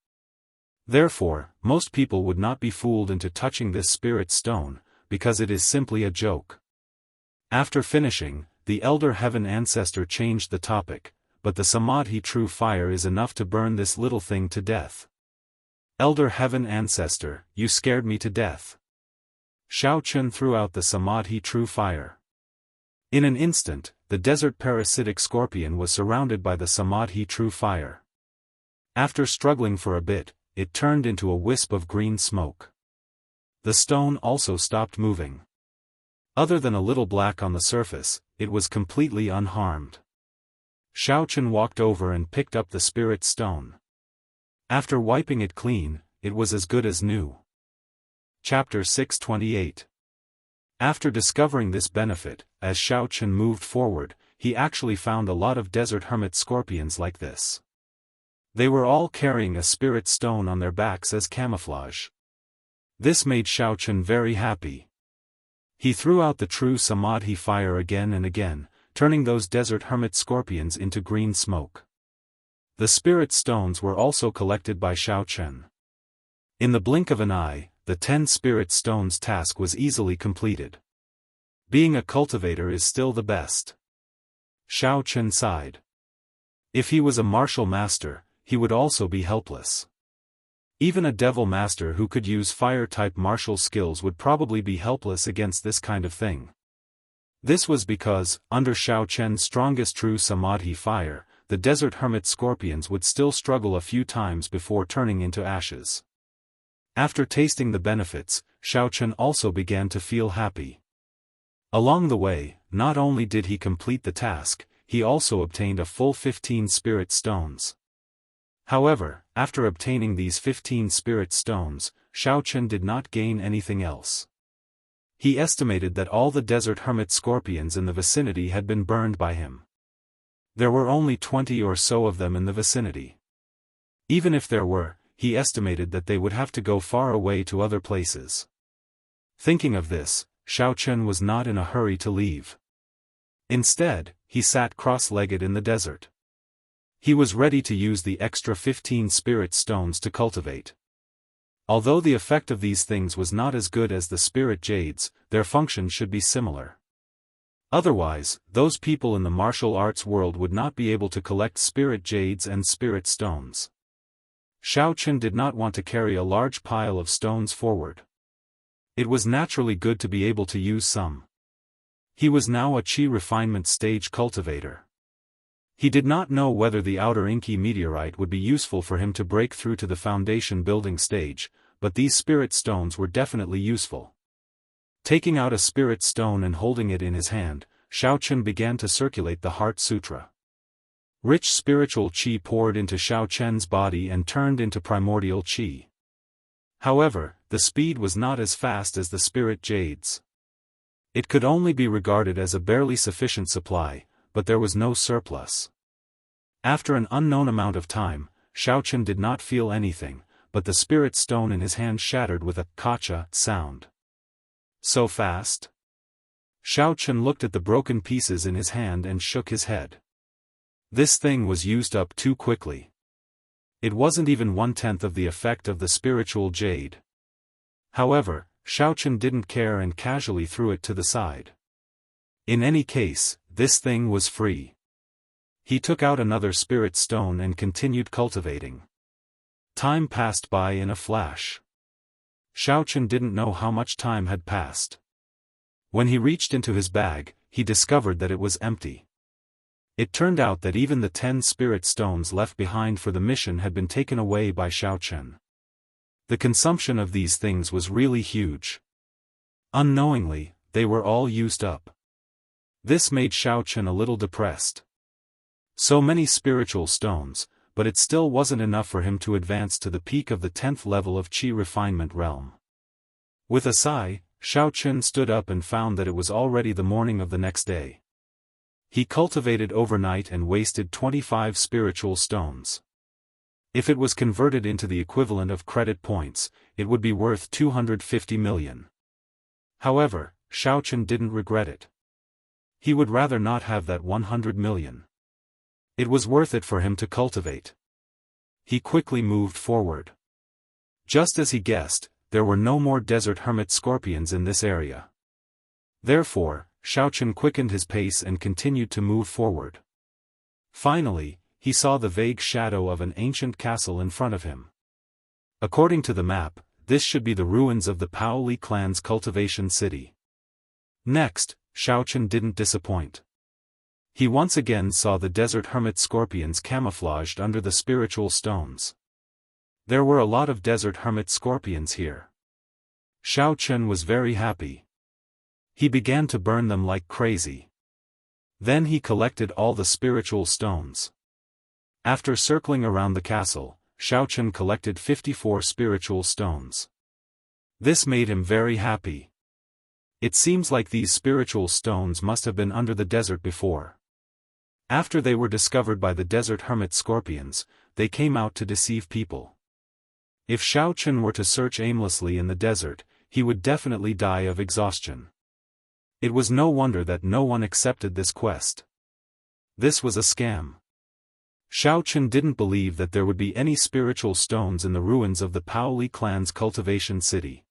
S1: Therefore, most people would not be fooled into touching this spirit stone, because it is simply a joke." After finishing, the Elder Heaven Ancestor changed the topic, "But the Samadhi true fire is enough to burn this little thing to death." "Elder Heaven Ancestor, you scared me to death." Xiaofan threw out the Samadhi true fire. In an instant, the desert parasitic scorpion was surrounded by the Samadhi true fire. After struggling for a bit, it turned into a wisp of green smoke. The stone also stopped moving. Other than a little black on the surface, it was completely unharmed. Xiaofan walked over and picked up the spirit stone. After wiping it clean, it was as good as new. Chapter 628. After discovering this benefit, as Xiaofan moved forward, he actually found a lot of desert hermit scorpions like this. They were all carrying a spirit stone on their backs as camouflage. This made Xiaofan very happy. He threw out the true Samadhi fire again and again, turning those desert hermit scorpions into green smoke. The spirit stones were also collected by Xiaofan. In the blink of an eye, the 10 spirit stones task was easily completed. Being a cultivator is still the best. Xiaofan sighed. If he was a martial master, he would also be helpless. Even a devil master who could use fire-type martial skills would probably be helpless against this kind of thing. This was because, under Xiao Chen's strongest true samadhi fire, the desert hermit scorpions would still struggle a few times before turning into ashes. After tasting the benefits, Xiao Chen also began to feel happy. Along the way, not only did he complete the task, he also obtained a full 15 spirit stones. However, after obtaining these 15 spirit stones, Xiao Chen did not gain anything else. He estimated that all the desert hermit scorpions in the vicinity had been burned by him. There were only 20 or so of them in the vicinity. Even if there were, he estimated that they would have to go far away to other places. Thinking of this, Xiao Chen was not in a hurry to leave. Instead, he sat cross-legged in the desert. He was ready to use the extra 15 spirit stones to cultivate. Although the effect of these things was not as good as the spirit jades, their function should be similar. Otherwise, those people in the martial arts world would not be able to collect spirit jades and spirit stones. Xiao Chen did not want to carry a large pile of stones forward. It was naturally good to be able to use some. He was now a chi refinement stage cultivator. He did not know whether the outer inky meteorite would be useful for him to break through to the foundation building stage, but these spirit stones were definitely useful. Taking out a spirit stone and holding it in his hand, Xiao Chen began to circulate the Heart Sutra. Rich spiritual qi poured into Xiao Chen's body and turned into primordial qi. However, the speed was not as fast as the spirit jades. It could only be regarded as a barely sufficient supply, but there was no surplus. After an unknown amount of time, Xiao Chen did not feel anything, but the spirit stone in his hand shattered with a kacha sound. So fast? Xiao Chen looked at the broken pieces in his hand and shook his head. This thing was used up too quickly. It wasn't even 1/10 of the effect of the spiritual jade. However, Xiao Chen didn't care and casually threw it to the side. In any case, this thing was free. He took out another spirit stone and continued cultivating. Time passed by in a flash. Xiao Chen didn't know how much time had passed. When he reached into his bag, he discovered that it was empty. It turned out that even the 10 spirit stones left behind for the mission had been taken away by Xiao Chen. The consumption of these things was really huge. Unknowingly, they were all used up. This made Xiao Chen a little depressed. So many spiritual stones, but it still wasn't enough for him to advance to the peak of the 10th level of Qi refinement realm. With a sigh, Xiao Chen stood up and found that it was already the morning of the next day. He cultivated overnight and wasted 25 spiritual stones. If it was converted into the equivalent of credit points, it would be worth 250 million. However, Xiao Chen didn't regret it. He would rather not have that 100 million. It was worth it for him to cultivate. He quickly moved forward. Just as he guessed, there were no more desert hermit scorpions in this area. Therefore, Xiao Chen quickened his pace and continued to move forward. Finally, he saw the vague shadow of an ancient castle in front of him. According to the map, this should be the ruins of the Paoli clan's cultivation city. Next, Xiao Chen didn't disappoint. He once again saw the desert hermit scorpions camouflaged under the spiritual stones. There were a lot of desert hermit scorpions here. Xiao Chen was very happy. He began to burn them like crazy. Then he collected all the spiritual stones. After circling around the castle, Xiao Chen collected 54 spiritual stones. This made him very happy. It seems like these spiritual stones must have been under the desert before. After they were discovered by the desert hermit scorpions, they came out to deceive people. If Xiao Chen were to search aimlessly in the desert, he would definitely die of exhaustion. It was no wonder that no one accepted this quest. This was a scam. Xiao Chen didn't believe that there would be any spiritual stones in the ruins of the Paoli clan's cultivation city.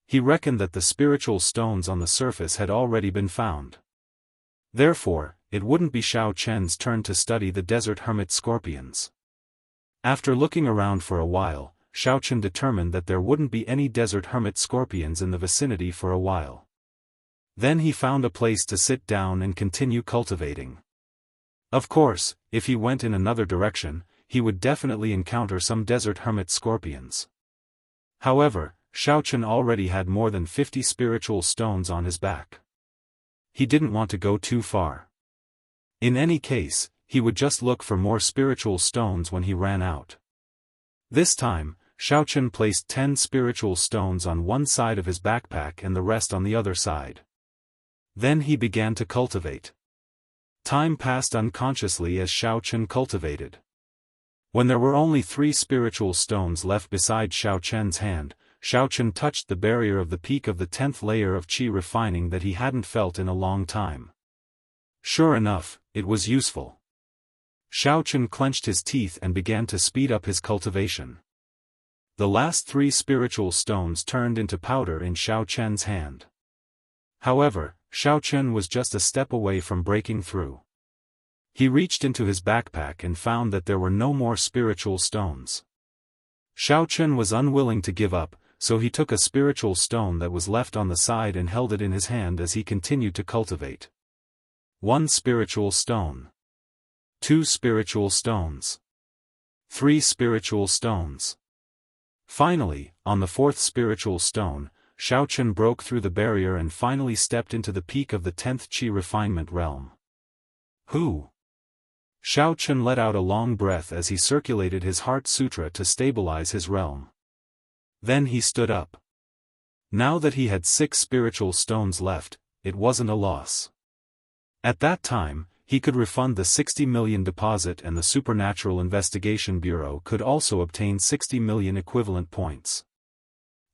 S1: He reckoned that the spiritual stones on the surface had already been found. Therefore, it wouldn't be Xiao Chen's turn to study the desert hermit scorpions. After looking around for a while, Xiaochen determined that there wouldn't be any desert hermit scorpions in the vicinity for a while. Then he found a place to sit down and continue cultivating. Of course, if he went in another direction, he would definitely encounter some desert hermit scorpions. However, Xiaochen already had more than 50 spiritual stones on his back. He didn't want to go too far. In any case, he would just look for more spiritual stones when he ran out. This time, Xiaochen placed 10 spiritual stones on one side of his backpack and the rest on the other side. Then he began to cultivate. Time passed unconsciously as Xiaochen cultivated. When there were only 3 spiritual stones left beside Xiaochen's hand, Xiaochen touched the barrier of the peak of the 10th layer of qi refining that he hadn't felt in a long time. Sure enough, it was useful. Xiaochen clenched his teeth and began to speed up his cultivation. The last 3 spiritual stones turned into powder in Xiaochen's hand. However, Xiaochen was just a step away from breaking through. He reached into his backpack and found that there were no more spiritual stones. Xiaochen was unwilling to give up, so he took a spiritual stone that was left on the side and held it in his hand as he continued to cultivate. 1 spiritual stone. 2 spiritual stones. 3 spiritual stones. Finally, on the 4th spiritual stone, Xiaochen broke through the barrier and finally stepped into the peak of the 10th qi refinement realm. Who? Xiaochen let out a long breath as he circulated his heart sutra to stabilize his realm. Then he stood up. Now that he had 6 spiritual stones left, it wasn't a loss. At that time, he could refund the 60 million deposit and the Supernatural Investigation Bureau could also obtain 60 million equivalent points.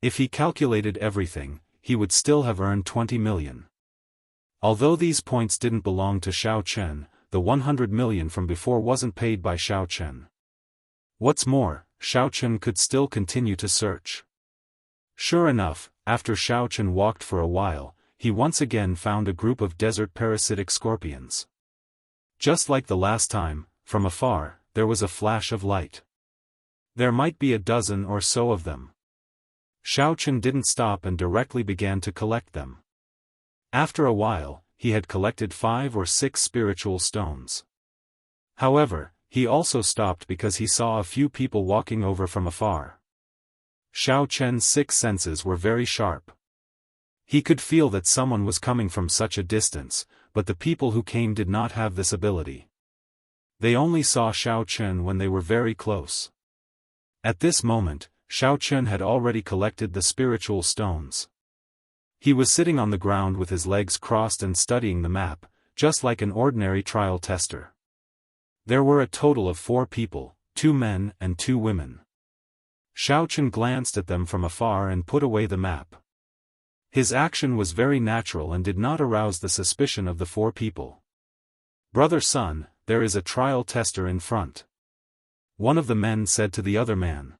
S1: If he calculated everything, he would still have earned 20 million. Although these points didn't belong to Xiaochen, the 100 million from before wasn't paid by Xiaochen. What's more, Xiaochen could still continue to search. Sure enough, after Xiaochen walked for a while, he once again found a group of desert parasitic scorpions. Just like the last time, from afar, there was a flash of light. There might be a dozen or so of them. Xiaochen didn't stop and directly began to collect them. After a while, he had collected 5 or 6 spiritual stones. However, he also stopped because he saw a few people walking over from afar. Xiaochen's 6 senses were very sharp. He could feel that someone was coming from such a distance, but the people who came did not have this ability. They only saw Xiaochen when they were very close. At this moment, Xiaochen had already collected the spiritual stones. He was sitting on the ground with his legs crossed and studying the map, just like an ordinary trial tester. There were a total of 4 people, 2 men and 2 women. Xiaochen glanced at them from afar and put away the map. His action was very natural and did not arouse the suspicion of the 4 people. "Brother Sun, there is a trial tester in front," one of the men said to the other man.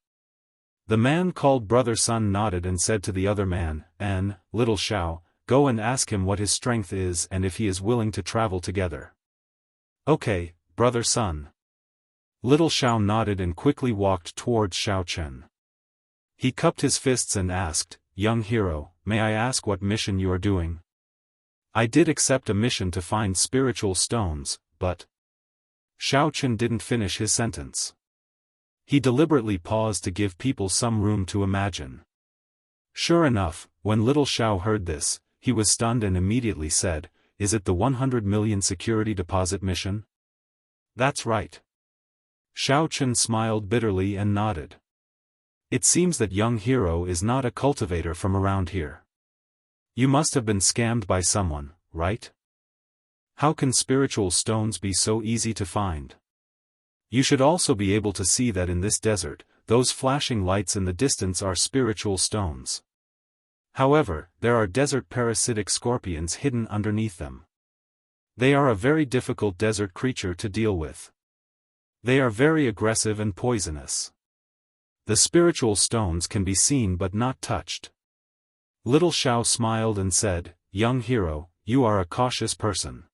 S1: The man called Brother Sun nodded and said to the other man, "Little Xiao, go and ask him what his strength is and if he is willing to travel together." "Okay, Brother Sun." Little Xiao nodded and quickly walked towards Xiaochen. He cupped his fists and asked, "Young hero, may I ask what mission you are doing?" "I did accept a mission to find spiritual stones, but..." Xiaochen didn't finish his sentence. He deliberately paused to give people some room to imagine. Sure enough, when Little Xiao heard this, he was stunned and immediately said, "Is it the 100 million security deposit mission?" "That's right." Xiaochen smiled bitterly and nodded. "It seems that young hero is not a cultivator from around here. You must have been scammed by someone, right? How can spiritual stones be so easy to find? You should also be able to see that in this desert, those flashing lights in the distance are spiritual stones. However, there are desert parasitic scorpions hidden underneath them. They are a very difficult desert creature to deal with. They are very aggressive and poisonous. The spiritual stones can be seen but not touched." Little Xiao smiled and said, "Young hero, you are a cautious person.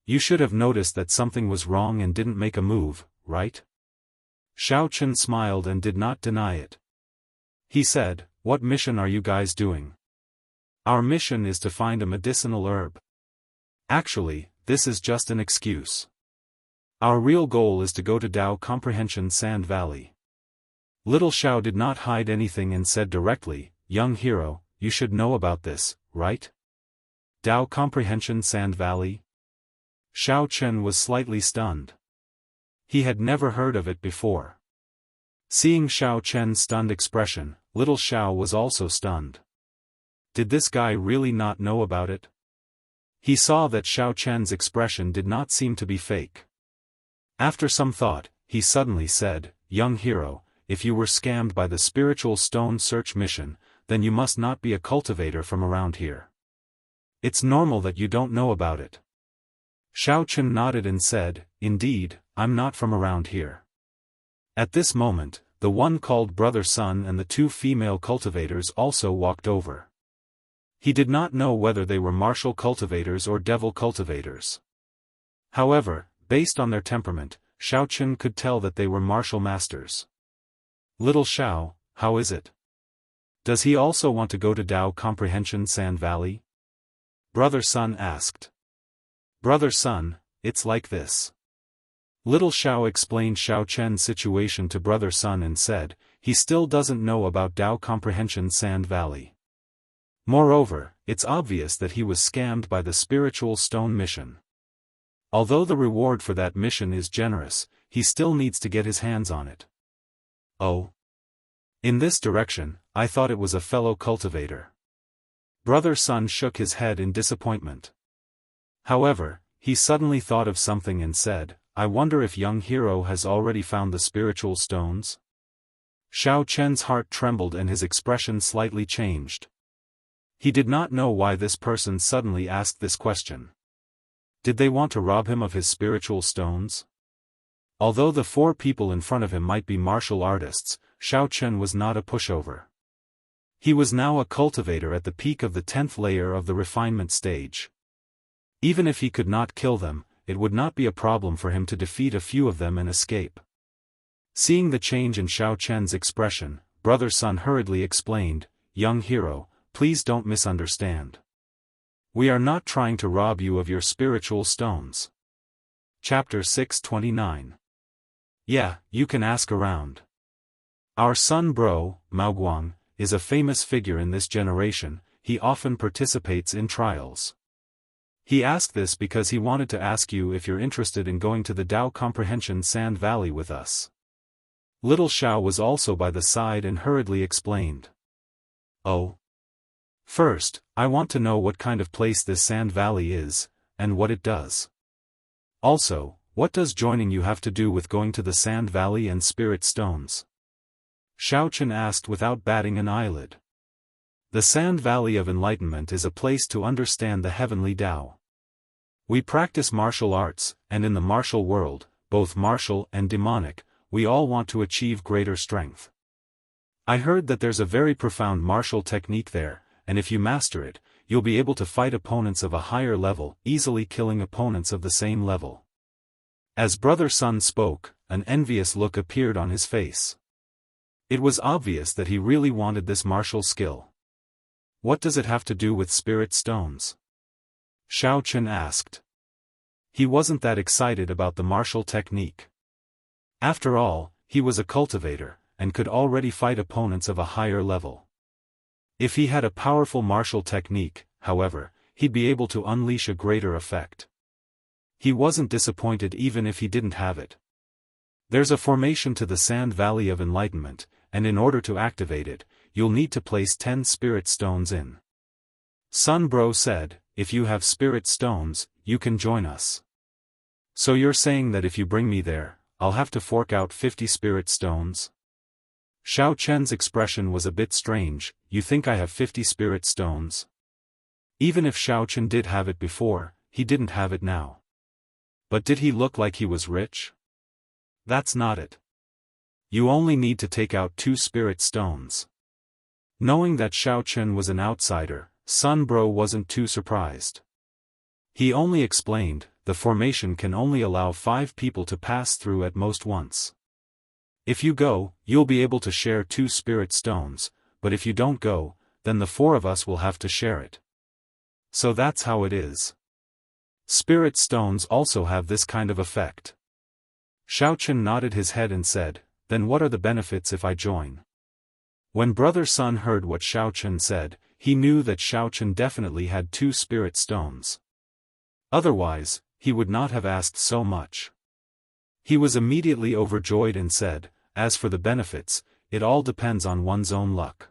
S1: You should have noticed that something was wrong and didn't make a move, right?" Xiaofan smiled and did not deny it. He said, "What mission are you guys doing?" "Our mission is to find a medicinal herb. Actually, this is just an excuse. Our real goal is to go to Dao Comprehension Sand Valley." Little Xiao did not hide anything and said directly, "Young hero, you should know about this, right? Dao Comprehension Sand Valley?" Xiaofan was slightly stunned. He had never heard of it before. Seeing Xiaofan's stunned expression, Little Xiao was also stunned. Did this guy really not know about it? He saw that Xiaofan's expression did not seem to be fake. After some thought, he suddenly said, "Young hero, if you were scammed by the spiritual stone search mission, then you must not be a cultivator from around here. It's normal that you don't know about it." Xiaofan nodded and said, "Indeed, I'm not from around here." At this moment, the one called Brother Sun and the two female cultivators also walked over. He did not know whether they were martial cultivators or devil cultivators. However, based on their temperament, Xiaofan could tell that they were martial masters. "Little Xiao, how is it? Does he also want to go to Dao Comprehension Sand Valley?" Brother Sun asked. "Brother Sun, it's like this." Little Xiao explained Xiaofan's situation to Brother Sun and said, he still doesn't know about Dao Comprehension Sand Valley. Moreover, it's obvious that he was scammed by the spiritual stone mission. Although the reward for that mission is generous, he still needs to get his hands on it. "Oh. In this direction, I thought it was a fellow cultivator." Brother Sun shook his head in disappointment. However, he suddenly thought of something and said, "I wonder if young hero has already found the spiritual stones?" Xiaofan's heart trembled and his expression slightly changed. He did not know why this person suddenly asked this question. Did they want to rob him of his spiritual stones? Although the four people in front of him might be martial artists, Xiaofan was not a pushover. He was now a cultivator at the peak of the 10th layer of the refinement stage. Even if he could not kill them, it would not be a problem for him to defeat a few of them and escape. Seeing the change in Xiaofan's expression, Brother Sun hurriedly explained, "Young hero, please don't misunderstand. We are not trying to rob you of your spiritual stones." Chapter 629. Yeah, you can ask around. Our son bro, Maoguang, is a famous figure in this generation. He often participates in trials. He asked this because he wanted to ask you if you're interested in going to the Dao Comprehension Sand Valley with us. Little Xiao was also by the side and hurriedly explained. "Oh. First, I want to know what kind of place this Sand Valley is, and what it does. Also, what does joining you have to do with going to the Sand Valley and Spirit Stones?" Xiaofan asked without batting an eyelid. The Sand Valley of Enlightenment is a place to understand the heavenly Tao. We practice martial arts, and in the martial world, both martial and demonic, we all want to achieve greater strength. I heard that there's a very profound martial technique there, and if you master it, you'll be able to fight opponents of a higher level, easily killing opponents of the same level. As Brother Sun spoke, an envious look appeared on his face. It was obvious that he really wanted this martial skill. "What does it have to do with spirit stones?" Xiaofan asked. He wasn't that excited about the martial technique. After all, he was a cultivator, and could already fight opponents of a higher level. If he had a powerful martial technique, however, he'd be able to unleash a greater effect. He wasn't disappointed even if he didn't have it. There's a formation to the Sand Valley of Enlightenment, and in order to activate it, you'll need to place 10 spirit stones in. Sun Bro said, "If you have spirit stones, you can join us." "So you're saying that if you bring me there, I'll have to fork out 50 spirit stones?" Xiaofan's expression was a bit strange. "You think I have 50 spirit stones?" Even if Xiaofan did have it before, he didn't have it now. But did he look like he was rich? That's not it. You only need to take out 2 spirit stones. Knowing that Xiaofan was an outsider, Sun Bro wasn't too surprised. He only explained, the formation can only allow 5 people to pass through at most once. If you go, you'll be able to share 2 spirit stones, but if you don't go, then the 4 of us will have to share it. So that's how it is. Spirit stones also have this kind of effect. Xiaofan nodded his head and said, then what are the benefits if I join? When Brother Sun heard what Xiaofan said, he knew that Xiaofan definitely had 2 spirit stones. Otherwise, he would not have asked so much. He was immediately overjoyed and said, as for the benefits, it all depends on one's own luck.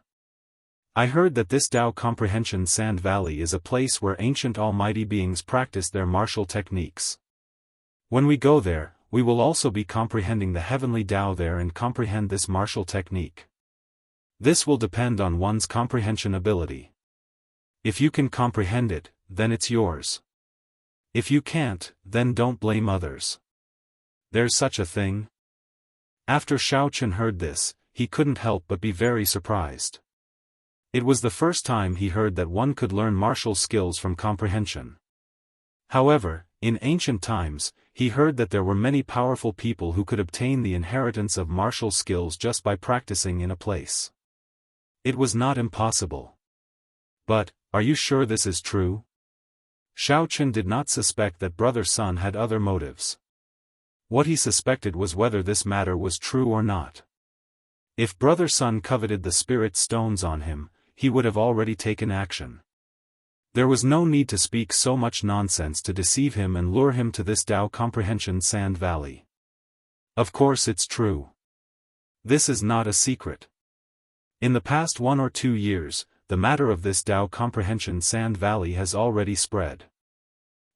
S1: I heard that this Tao Comprehension Sand Valley is a place where ancient almighty beings practice their martial techniques. When we go there, we will also be comprehending the heavenly Tao there and comprehend this martial technique. This will depend on one's comprehension ability. If you can comprehend it, then it's yours. If you can't, then don't blame others. There's such a thing? After Xiaofan heard this, he couldn't help but be very surprised. It was the first time he heard that one could learn martial skills from comprehension. However, in ancient times, he heard that there were many powerful people who could obtain the inheritance of martial skills just by practicing in a place. It was not impossible. But, are you sure this is true? Xiaofan did not suspect that Brother Sun had other motives. What he suspected was whether this matter was true or not. If Brother Sun coveted the spirit stones on him, he would have already taken action. There was no need to speak so much nonsense to deceive him and lure him to this Tao Comprehension Sand Valley. Of course it's true. This is not a secret. In the past 1 or 2 years, the matter of this Tao Comprehension Sand Valley has already spread.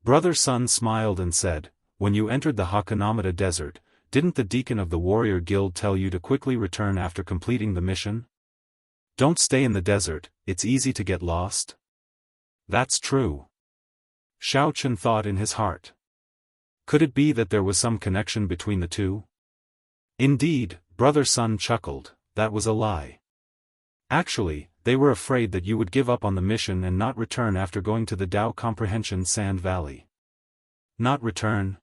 S1: Brother Sun smiled and said, when you entered the Hakanamata Desert, didn't the deacon of the warrior guild tell you to quickly return after completing the mission? Don't stay in the desert, it's easy to get lost. That's true. Xiaofan thought in his heart. Could it be that there was some connection between the two? Indeed, Brother Sun chuckled, that was a lie. Actually, they were afraid that you would give up on the mission and not return after going to the Tao Comprehension Sand Valley. Not return?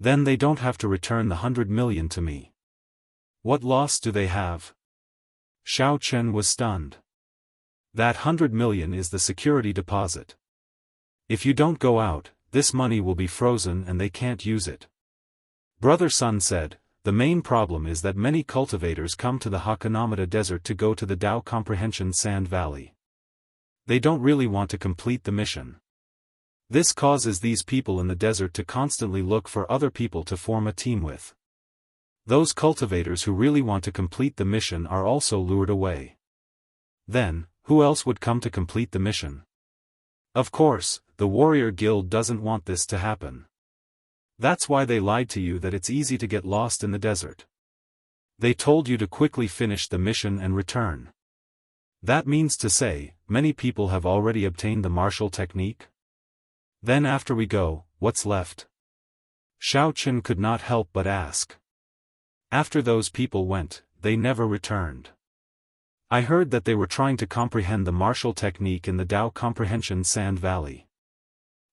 S1: Then they don't have to return the 100 million to me. What loss do they have? Xiaofan was stunned. That 100 million is the security deposit. If you don't go out, this money will be frozen and they can't use it. Brother Sun said, the main problem is that many cultivators come to the Hakanamata Desert to go to the Tao Comprehension Sand Valley. They don't really want to complete the mission. This causes these people in the desert to constantly look for other people to form a team with. Those cultivators who really want to complete the mission are also lured away. Then, who else would come to complete the mission? Of course, the warrior guild doesn't want this to happen. That's why they lied to you that it's easy to get lost in the desert. They told you to quickly finish the mission and return. That means to say, many people have already obtained the martial technique? Then after we go, what's left? Xiaofan could not help but ask. After those people went, they never returned. I heard that they were trying to comprehend the martial technique in the Tao Comprehension Sand Valley.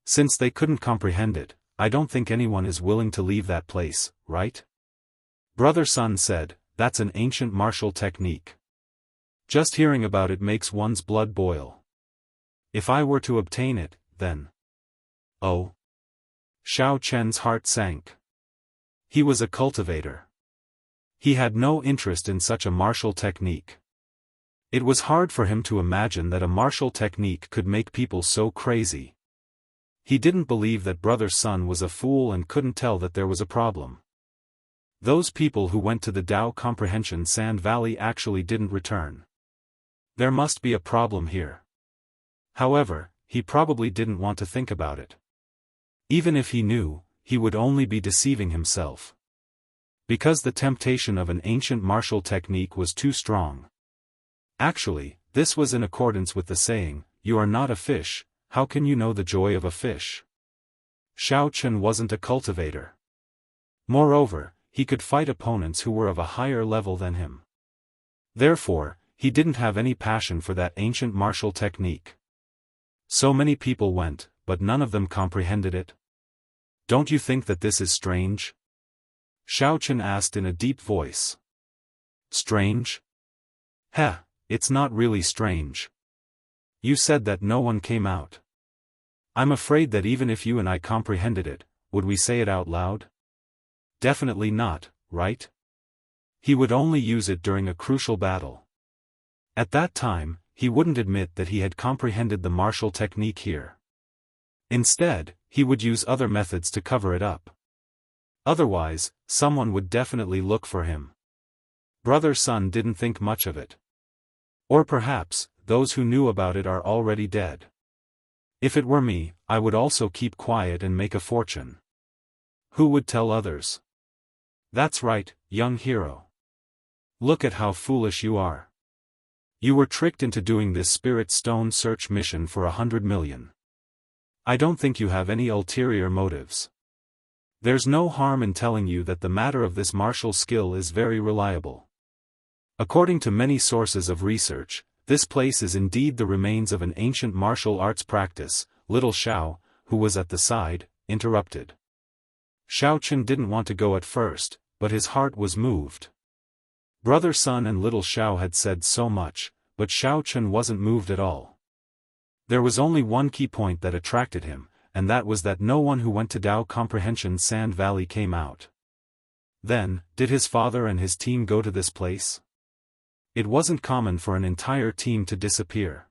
S1: Since they couldn't comprehend it, I don't think anyone is willing to leave that place, right? Brother Sun said, that's an ancient martial technique. Just hearing about it makes one's blood boil. If I were to obtain it, then... Oh. Xiaofan's heart sank. He was a cultivator. He had no interest in such a martial technique. It was hard for him to imagine that a martial technique could make people so crazy. He didn't believe that Brother Sun was a fool and couldn't tell that there was a problem. Those people who went to the Tao Comprehension Sand Valley actually didn't return. There must be a problem here. However, he probably didn't want to think about it. Even if he knew, he would only be deceiving himself. Because the temptation of an ancient martial technique was too strong. Actually, this was in accordance with the saying, you are not a fish, how can you know the joy of a fish? Xiaofan wasn't a cultivator. Moreover, he could fight opponents who were of a higher level than him. Therefore, he didn't have any passion for that ancient martial technique. So many people went, but none of them comprehended it. Don't you think that this is strange? Xiaofan asked in a deep voice. Strange? Heh, it's not really strange. You said that no one came out. I'm afraid that even if you and I comprehended it, would we say it out loud? Definitely not, right? He would only use it during a crucial battle. At that time, he wouldn't admit that he had comprehended the martial technique here. Instead, he would use other methods to cover it up. Otherwise, someone would definitely look for him. Brother Sun didn't think much of it. Or perhaps, those who knew about it are already dead. If it were me, I would also keep quiet and make a fortune. Who would tell others? That's right, young hero. Look at how foolish you are. You were tricked into doing this spirit stone search mission for 100 million. I don't think you have any ulterior motives. There's no harm in telling you that the matter of this martial skill is very reliable. According to many sources of research, this place is indeed the remains of an ancient martial arts practice. Little Xiao, who was at the side, interrupted. Xiaochen didn't want to go at first, but his heart was moved. Brother Sun and Little Xiao had said so much, but Xiaochen wasn't moved at all. There was only one key point that attracted him, and that was that no one who went to Dao Comprehension Sand Valley came out. Then, did his father and his team go to this place? It wasn't common for an entire team to disappear.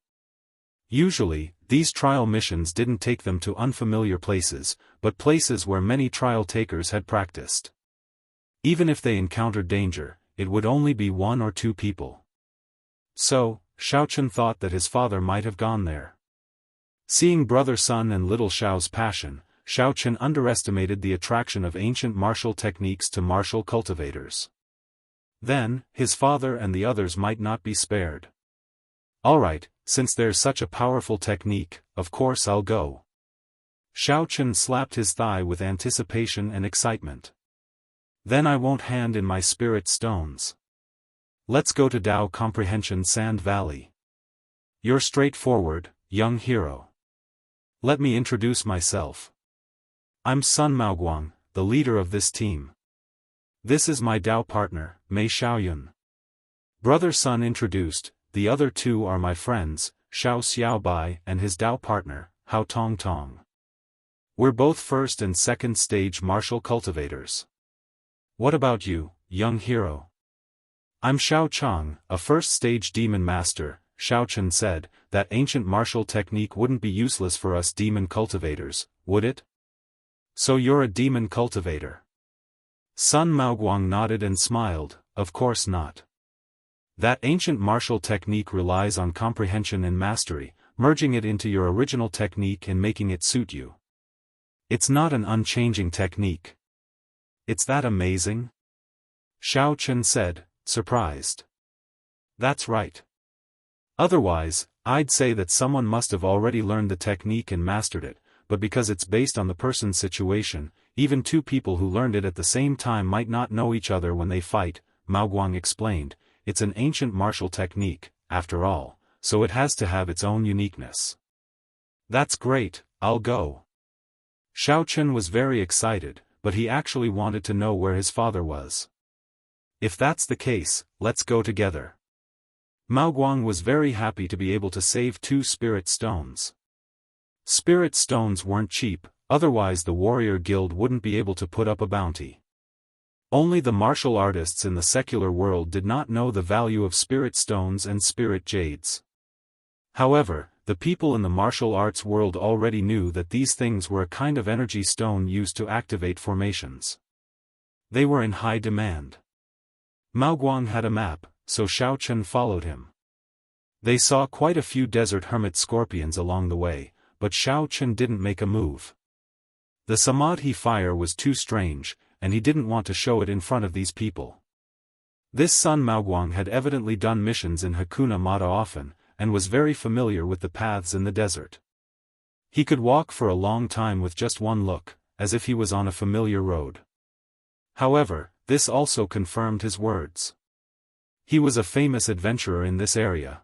S1: Usually, these trial missions didn't take them to unfamiliar places, but places where many trial takers had practiced. Even if they encountered danger, it would only be 1 or 2 people. So, Xiaochen thought that his father might have gone there. Seeing Brother Sun and Little Xiao's passion, Xiaochen underestimated the attraction of ancient martial techniques to martial cultivators. Then, his father and the others might not be spared. Alright, since there's such a powerful technique, of course I'll go. Xiaochen slapped his thigh with anticipation and excitement. Then I won't hand in my spirit stones. Let's go to Dao Comprehension Sand Valley. You're straightforward, young hero. Let me introduce myself. I'm Sun Maoguang, the leader of this team. This is my Dao partner, Mei Xiaoyun. Brother Sun introduced, the other 2 are my friends, Xiao Xiaobai and his Dao partner, Hao Tong Tong. We're both first and second stage martial cultivators. What about you, young hero? I'm Xiao Chang, a first stage demon master. Xiaochen said, that ancient martial technique wouldn't be useless for us demon cultivators, would it? So you're a demon cultivator. Sun Maoguang nodded and smiled, of course not. That ancient martial technique relies on comprehension and mastery, merging it into your original technique and making it suit you. It's not an unchanging technique. It's that amazing? Xiaochen said, surprised. That's right. Otherwise, I'd say that someone must have already learned the technique and mastered it, but because it's based on the person's situation, even 2 people who learned it at the same time might not know each other when they fight, Maoguang explained. It's an ancient martial technique, after all, so it has to have its own uniqueness. That's great, I'll go. Xiaochen was very excited, but he actually wanted to know where his father was. If that's the case, let's go together. Maoguang was very happy to be able to save 2 spirit stones. Spirit stones weren't cheap, otherwise the warrior guild wouldn't be able to put up a bounty. Only the martial artists in the secular world did not know the value of spirit stones and spirit jades. However, the people in the martial arts world already knew that these things were a kind of energy stone used to activate formations. They were in high demand. Maoguang had a map, so Xiaochen followed him. They saw quite a few desert hermit scorpions along the way, but Xiaochen didn't make a move. The samadhi fire was too strange, and he didn't want to show it in front of these people. This Sun Maoguang had evidently done missions in Hakuna Mata often, and was very familiar with the paths in the desert. He could walk for a long time with just one look, as if he was on a familiar road. However, this also confirmed his words. He was a famous adventurer in this area.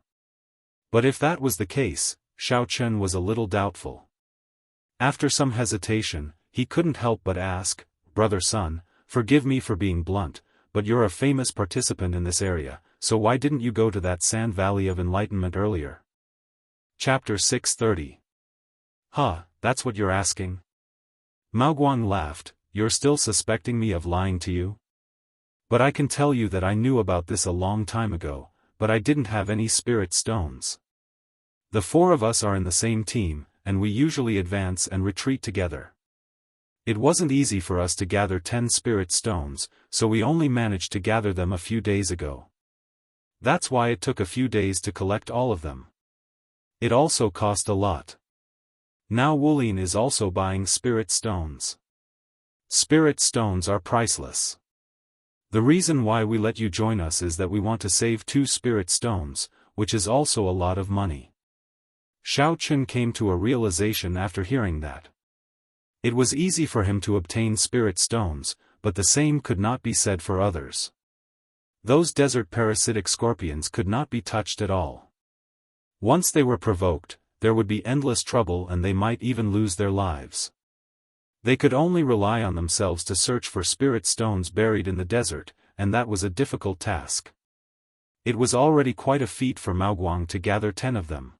S1: But if that was the case, Xiaochen was a little doubtful. After some hesitation, he couldn't help but ask, Brother Sun, forgive me for being blunt, but you're a famous participant in this area, so why didn't you go to that Sand Valley of Enlightenment earlier? Chapter 630. Huh, that's what you're asking? Mao Guang laughed, you're still suspecting me of lying to you? But I can tell you that I knew about this a long time ago, but I didn't have any spirit stones. The four of us are in the same team, and we usually advance and retreat together. It wasn't easy for us to gather 10 spirit stones, so we only managed to gather them a few days ago. That's why it took a few days to collect all of them. It also cost a lot. Now Wulin is also buying spirit stones. Spirit stones are priceless. The reason why we let you join us is that we want to save 2 spirit stones, which is also a lot of money. Xiaofan came to a realization after hearing that. It was easy for him to obtain spirit stones, but the same could not be said for others. Those desert parasitic scorpions could not be touched at all. Once they were provoked, there would be endless trouble and they might even lose their lives. They could only rely on themselves to search for spirit stones buried in the desert, and that was a difficult task. It was already quite a feat for Mao Guang to gather 10 of them.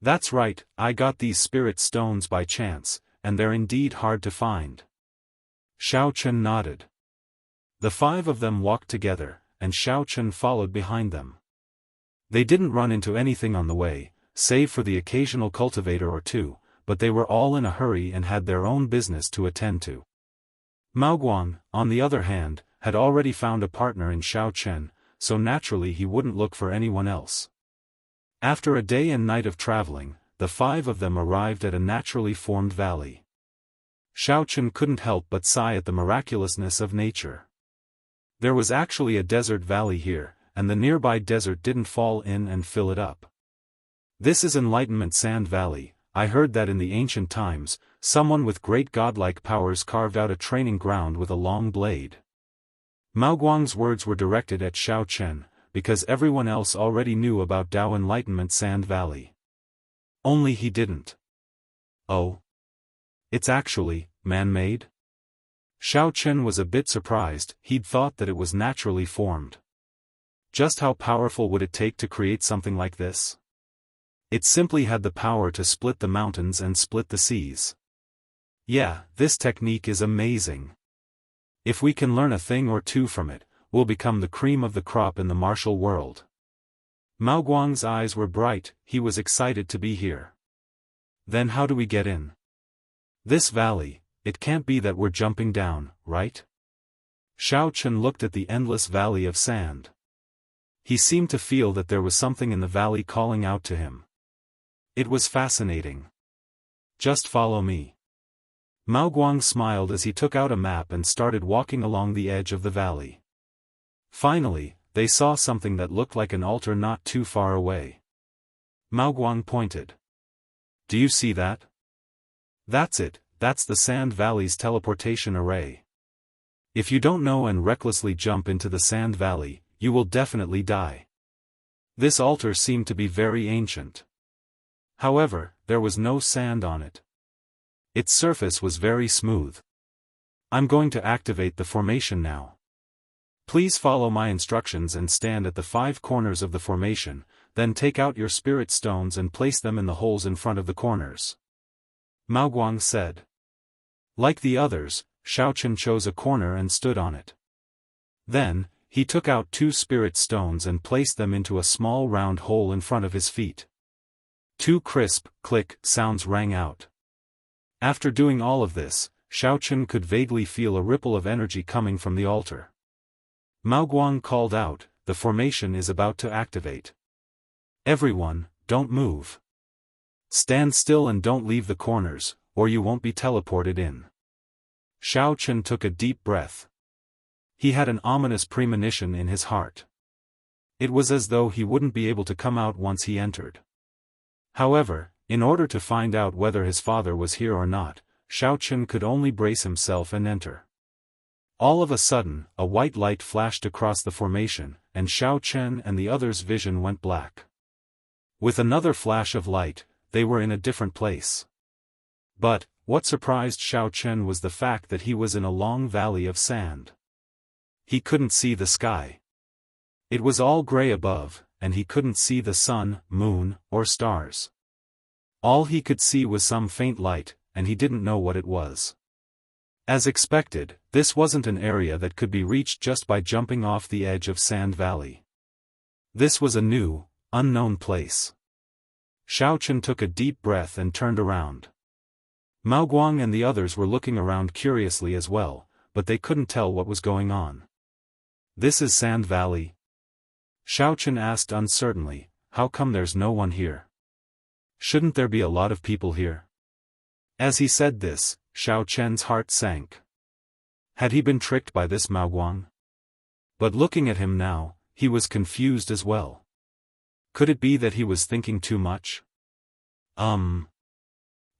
S1: That's right, I got these spirit stones by chance, and they're indeed hard to find. Xiaofan nodded. The 5 of them walked together, and Xiaofan followed behind them. They didn't run into anything on the way, save for the occasional cultivator or two, but they were all in a hurry and had their own business to attend to. Mao Guang, on the other hand, had already found a partner in Xiaofan, so naturally he wouldn't look for anyone else. After a day and night of traveling, the 5 of them arrived at a naturally formed valley. Xiaofan couldn't help but sigh at the miraculousness of nature. There was actually a desert valley here, and the nearby desert didn't fall in and fill it up. This is Enlightenment Sand Valley. I heard that in the ancient times, someone with great godlike powers carved out a training ground with a long blade. Mao Guang's words were directed at Xiaofan, because everyone else already knew about Dao Enlightenment Sand Valley. Only he didn't. Oh? It's actually man-made? Xiaofan was a bit surprised. He'd thought that it was naturally formed. Just how powerful would it take to create something like this? It simply had the power to split the mountains and split the seas. Yeah, this technique is amazing. If we can learn a thing or two from it, we'll become the cream of the crop in the martial world. Mao Guang's eyes were bright, he was excited to be here. Then how do we get in? This valley, it can't be that we're jumping down, right? Xiaofan looked at the endless valley of sand. He seemed to feel that there was something in the valley calling out to him. It was fascinating. Just follow me. Mao Guang smiled as he took out a map and started walking along the edge of the valley. Finally, they saw something that looked like an altar not too far away. Mao Guang pointed. Do you see that? That's it, that's the Sand Valley's teleportation array. If you don't know and recklessly jump into the Sand Valley, you will definitely die. This altar seemed to be very ancient. However, there was no sand on it. Its surface was very smooth. I'm going to activate the formation now. Please follow my instructions and stand at the 5 corners of the formation, then take out your spirit stones and place them in the holes in front of the corners. Mao Guang said. Like the others, Xiaofan chose a corner and stood on it. Then, he took out 2 spirit stones and placed them into a small round hole in front of his feet. 2 crisp, click sounds rang out. After doing all of this, Xiaofan could vaguely feel a ripple of energy coming from the altar. Mao Guang called out, the formation is about to activate. Everyone, don't move. Stand still and don't leave the corners, or you won't be teleported in. Xiaofan took a deep breath. He had an ominous premonition in his heart. It was as though he wouldn't be able to come out once he entered. However, in order to find out whether his father was here or not, Xiaofan could only brace himself and enter. All of a sudden, a white light flashed across the formation, and Xiaofan and the others' vision went black. With another flash of light, they were in a different place. But, what surprised Xiaofan was the fact that he was in a long valley of sand. He couldn't see the sky. It was all gray above, and he couldn't see the sun, moon, or stars. All he could see was some faint light, and he didn't know what it was. As expected, this wasn't an area that could be reached just by jumping off the edge of Sand Valley. This was a new, unknown place. Xiaofan took a deep breath and turned around. Mao Guang and the others were looking around curiously as well, but they couldn't tell what was going on. "This is Sand Valley?" Xiaofan asked uncertainly. "How come there's no one here? Shouldn't there be a lot of people here?" As he said this, Xiaofan's heart sank. Had he been tricked by this Mao Guang? But looking at him now, he was confused as well. Could it be that he was thinking too much?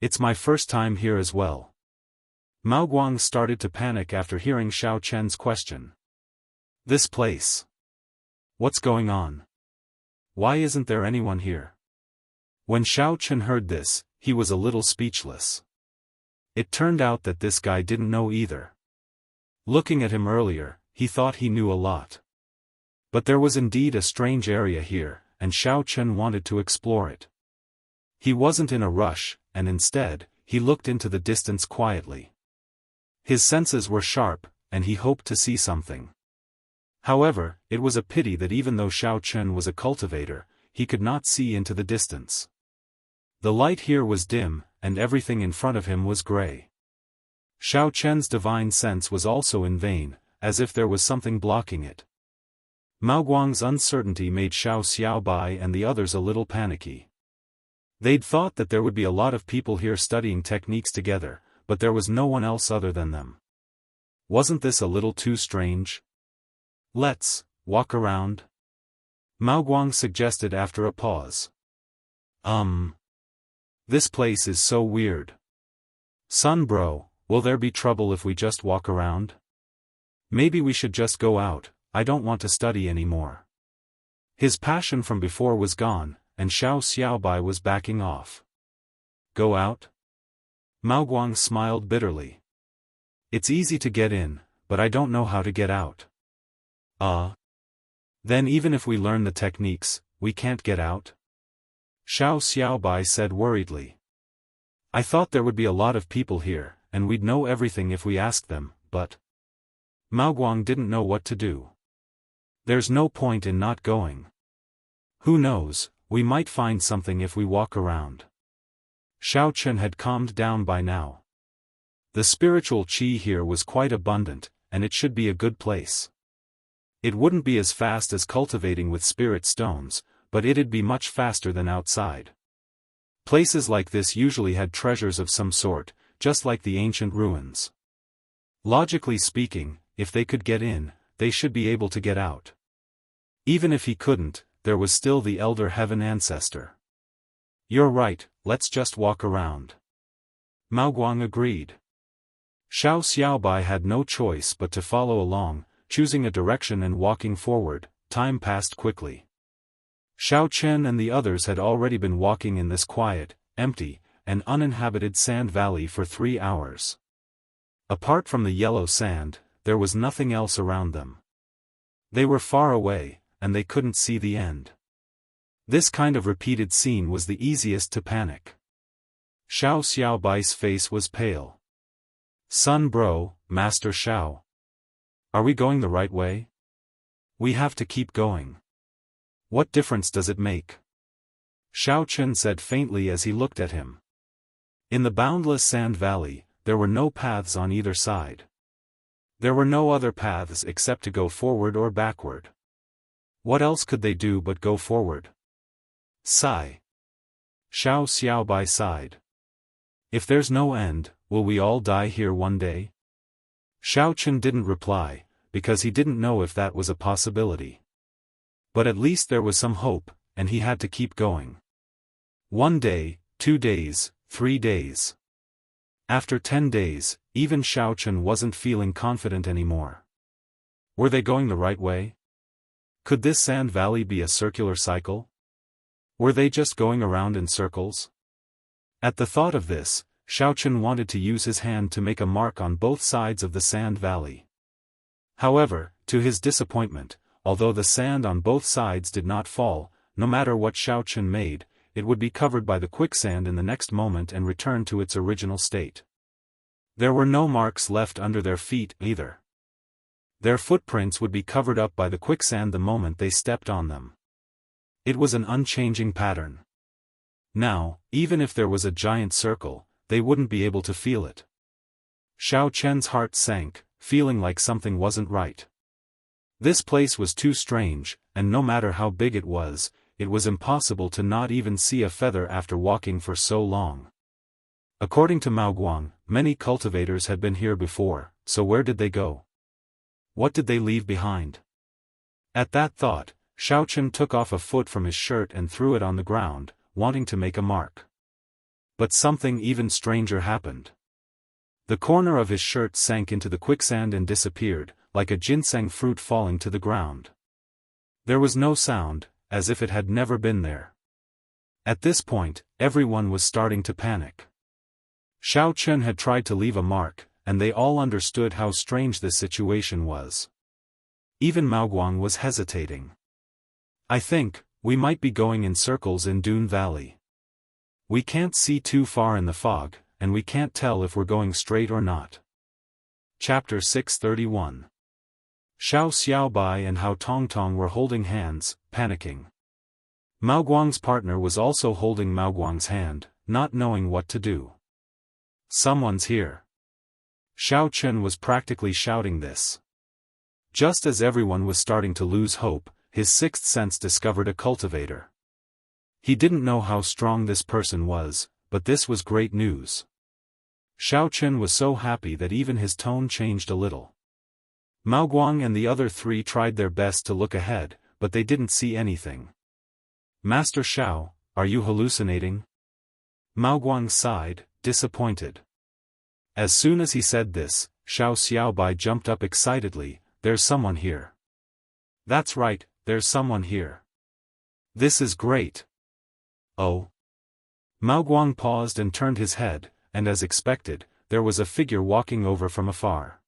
S1: It's my first time here as well. Mao Guang started to panic after hearing Xiaofan's question. "This place. What's going on? Why isn't there anyone here?" When Xiaofan heard this, he was a little speechless. It turned out that this guy didn't know either. Looking at him earlier, he thought he knew a lot. But there was indeed a strange area here, and Xiaofan wanted to explore it. He wasn't in a rush, and instead, he looked into the distance quietly. His senses were sharp, and he hoped to see something. However, it was a pity that even though Xiaofan was a cultivator, he could not see into the distance. The light here was dim, and everything in front of him was gray. Xiaofan's divine sense was also in vain, as if there was something blocking it. Mao Guang's uncertainty made Xiaobai and the others a little panicky. They'd thought that there would be a lot of people here studying techniques together, but there was no one else other than them. Wasn't this a little too strange? "Let's walk around," Mao Guang suggested after a pause. This place is so weird. Son bro, will there be trouble if we just walk around? Maybe we should just go out, I don't want to study anymore." His passion from before was gone, and Xiaobai was backing off. "Go out?" Mao Guang smiled bitterly. "It's easy to get in, but I don't know how to get out." Then even if we learn the techniques, we can't get out?" Xiaobai said worriedly. "I thought there would be a lot of people here, and we'd know everything if we asked them, but..." Mao Guang didn't know what to do. "There's no point in not going. Who knows, we might find something if we walk around." Xiaofan had calmed down by now. The spiritual qi here was quite abundant, and it should be a good place. It wouldn't be as fast as cultivating with spirit stones, but it'd be much faster than outside. Places like this usually had treasures of some sort, just like the ancient ruins. Logically speaking, if they could get in, they should be able to get out. Even if he couldn't, there was still the Elder Heaven Ancestor. "You're right, let's just walk around." Mao Guang agreed. Xiaobai had no choice but to follow along, choosing a direction and walking forward. Time passed quickly. Xiaofan and the others had already been walking in this quiet, empty, and uninhabited sand valley for 3 hours. Apart from the yellow sand, there was nothing else around them. They were far away, and they couldn't see the end. This kind of repeated scene was the easiest to panic. Xiaobai's face was pale. "Son bro, Master Xiao. Are we going the right way? We have to keep going. What difference does it make?" Xiaofan said faintly as he looked at him. In the boundless sand valley, there were no paths on either side. There were no other paths except to go forward or backward. What else could they do but go forward? Sigh. Xiaobai sighed. "If there's no end, will we all die here one day?" Xiaofan didn't reply, because he didn't know if that was a possibility. But at least there was some hope, and he had to keep going. 1 day, 2 days, 3 days. After 10 days, even Xiaofan wasn't feeling confident anymore. Were they going the right way? Could this sand valley be a circular cycle? Were they just going around in circles? At the thought of this, Xiaofan wanted to use his hand to make a mark on both sides of the sand valley. However, To his disappointment, although the sand on both sides did not fall, no matter what Xiaofan made, it would be covered by the quicksand in the next moment and return to its original state. There were no marks left under their feet either. Their footprints would be covered up by the quicksand the moment they stepped on them. It was an unchanging pattern. Now, even if there was a giant circle, they wouldn't be able to feel it. Xiao Chen's heart sank, feeling like something wasn't right. This place was too strange, and no matter how big it was impossible to not even see a feather after walking for so long. According to Mao Guang, many cultivators had been here before, so where did they go? What did they leave behind? At that thought, Xiao Chen took off a foot from his shirt and threw it on the ground, wanting to make a mark. But something even stranger happened. The corner of his shirt sank into the quicksand and disappeared, like a ginseng fruit falling to the ground. There was no sound, as if it had never been there. At this point, everyone was starting to panic. Xiao Chen had tried to leave a mark, and they all understood how strange this situation was. Even Mao Guang was hesitating. I think, we might be going in circles in Dune Valley. We can't see too far in the fog, and we can't tell if we're going straight or not. Chapter 631. Xiao Xiaobai and Hao Tongtong were holding hands, panicking. Mao Guang's partner was also holding Mao Guang's hand, not knowing what to do. Someone's here. Xiao Chen was practically shouting this. Just as everyone was starting to lose hope, his sixth sense discovered a cultivator. He didn't know how strong this person was, but this was great news. Xiao Chen was so happy that even his tone changed a little. Mao Guang and the other three tried their best to look ahead, but they didn't see anything. Master Xiao, are you hallucinating? Mao Guang sighed, disappointed. As soon as he said this, Xiao Xiaobai jumped up excitedly. There's someone here. That's right, there's someone here. This is great. Oh. Mao Guang paused and turned his head, and as expected, there was a figure walking over from afar.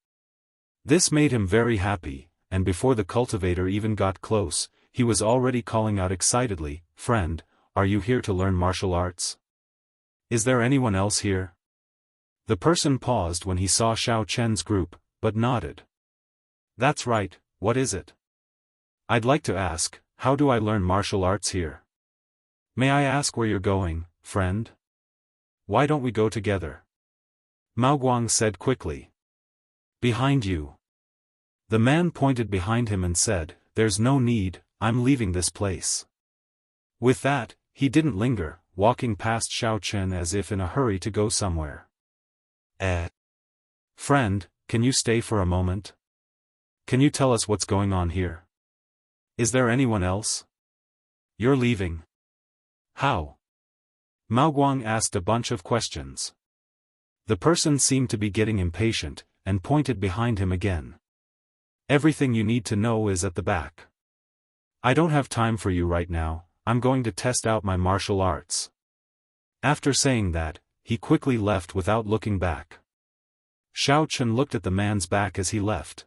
S1: This made him very happy, and before the cultivator even got close, he was already calling out excitedly, "Friend, are you here to learn martial arts? Is there anyone else here?" The person paused when he saw Xiao Chen's group, but nodded. That's right, what is it? I'd like to ask, how do I learn martial arts here? May I ask where you're going, friend? Why don't we go together? Mao Guang said quickly. Behind you. The man pointed behind him and said, There's no need, I'm leaving this place. With that, he didn't linger, walking past Xiao Chen as if in a hurry to go somewhere. Friend, can you stay for a moment? Can you tell us what's going on here? Is there anyone else? You're leaving. How? Mao Guang asked a bunch of questions. The person seemed to be getting impatient, and pointed behind him again. Everything you need to know is at the back. I don't have time for you right now, I'm going to test out my martial arts. After saying that, he quickly left without looking back. Xiao Chen looked at the man's back as he left.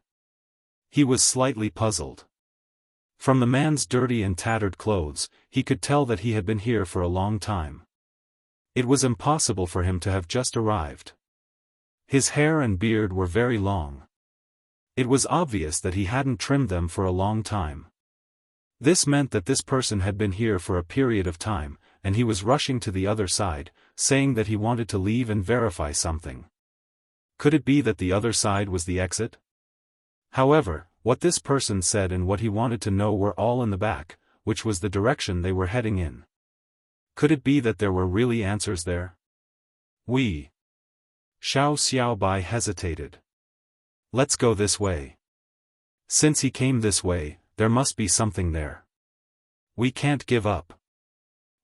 S1: He was slightly puzzled. From the man's dirty and tattered clothes, he could tell that he had been here for a long time. It was impossible for him to have just arrived. His hair and beard were very long. It was obvious that he hadn't trimmed them for a long time. This meant that this person had been here for a period of time, and he was rushing to the other side, saying that he wanted to leave and verify something. Could it be that the other side was the exit? However, what this person said and what he wanted to know were all in the back, which was the direction they were heading in. Could it be that there were really answers there? Xiao Xiaobai hesitated. Let's go this way. Since he came this way, there must be something there. We can't give up.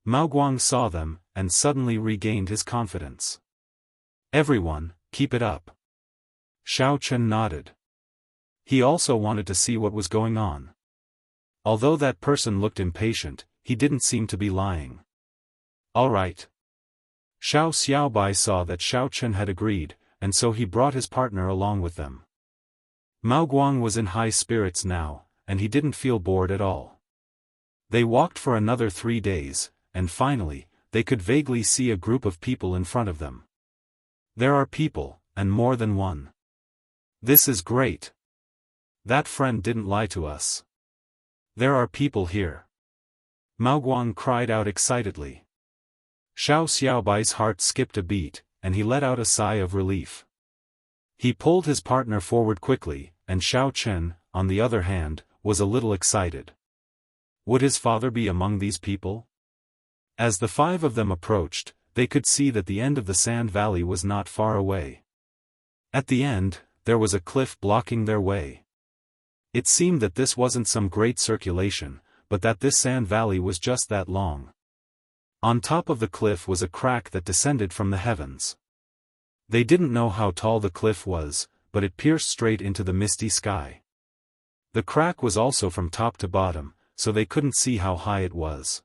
S1: Mao Guang saw them, and suddenly regained his confidence. Everyone, keep it up. Xiao Chen nodded. He also wanted to see what was going on. Although that person looked impatient, he didn't seem to be lying. All right. Xiao Xiaobai saw that Xiao Chen had agreed, and so he brought his partner along with them. Mao Guang was in high spirits now, and he didn't feel bored at all. They walked for another 3 days, and finally, they could vaguely see a group of people in front of them. There are people, and more than one. This is great. That friend didn't lie to us. There are people here. Mao Guang cried out excitedly. Xiao Xiaobai's heart skipped a beat, and he let out a sigh of relief. He pulled his partner forward quickly, and Xiao Chen, on the other hand, was a little excited. Would his father be among these people? As the 5 of them approached, they could see that the end of the sand valley was not far away. At the end, there was a cliff blocking their way. It seemed that this wasn't some great circulation, but that this sand valley was just that long. On top of the cliff was a crack that descended from the heavens. They didn't know how tall the cliff was, but it pierced straight into the misty sky. The crack was also from top to bottom, so they couldn't see how high it was.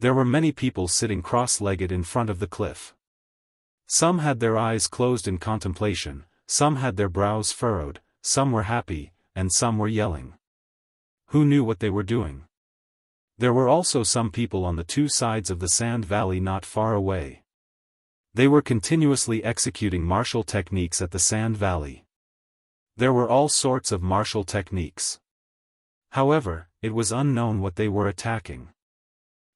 S1: There were many people sitting cross-legged in front of the cliff. Some had their eyes closed in contemplation, some had their brows furrowed, some were happy, and some were yelling. Who knew what they were doing? There were also some people on the 2 sides of the sand valley not far away. They were continuously executing martial techniques at the sand valley. There were all sorts of martial techniques. However, it was unknown what they were attacking.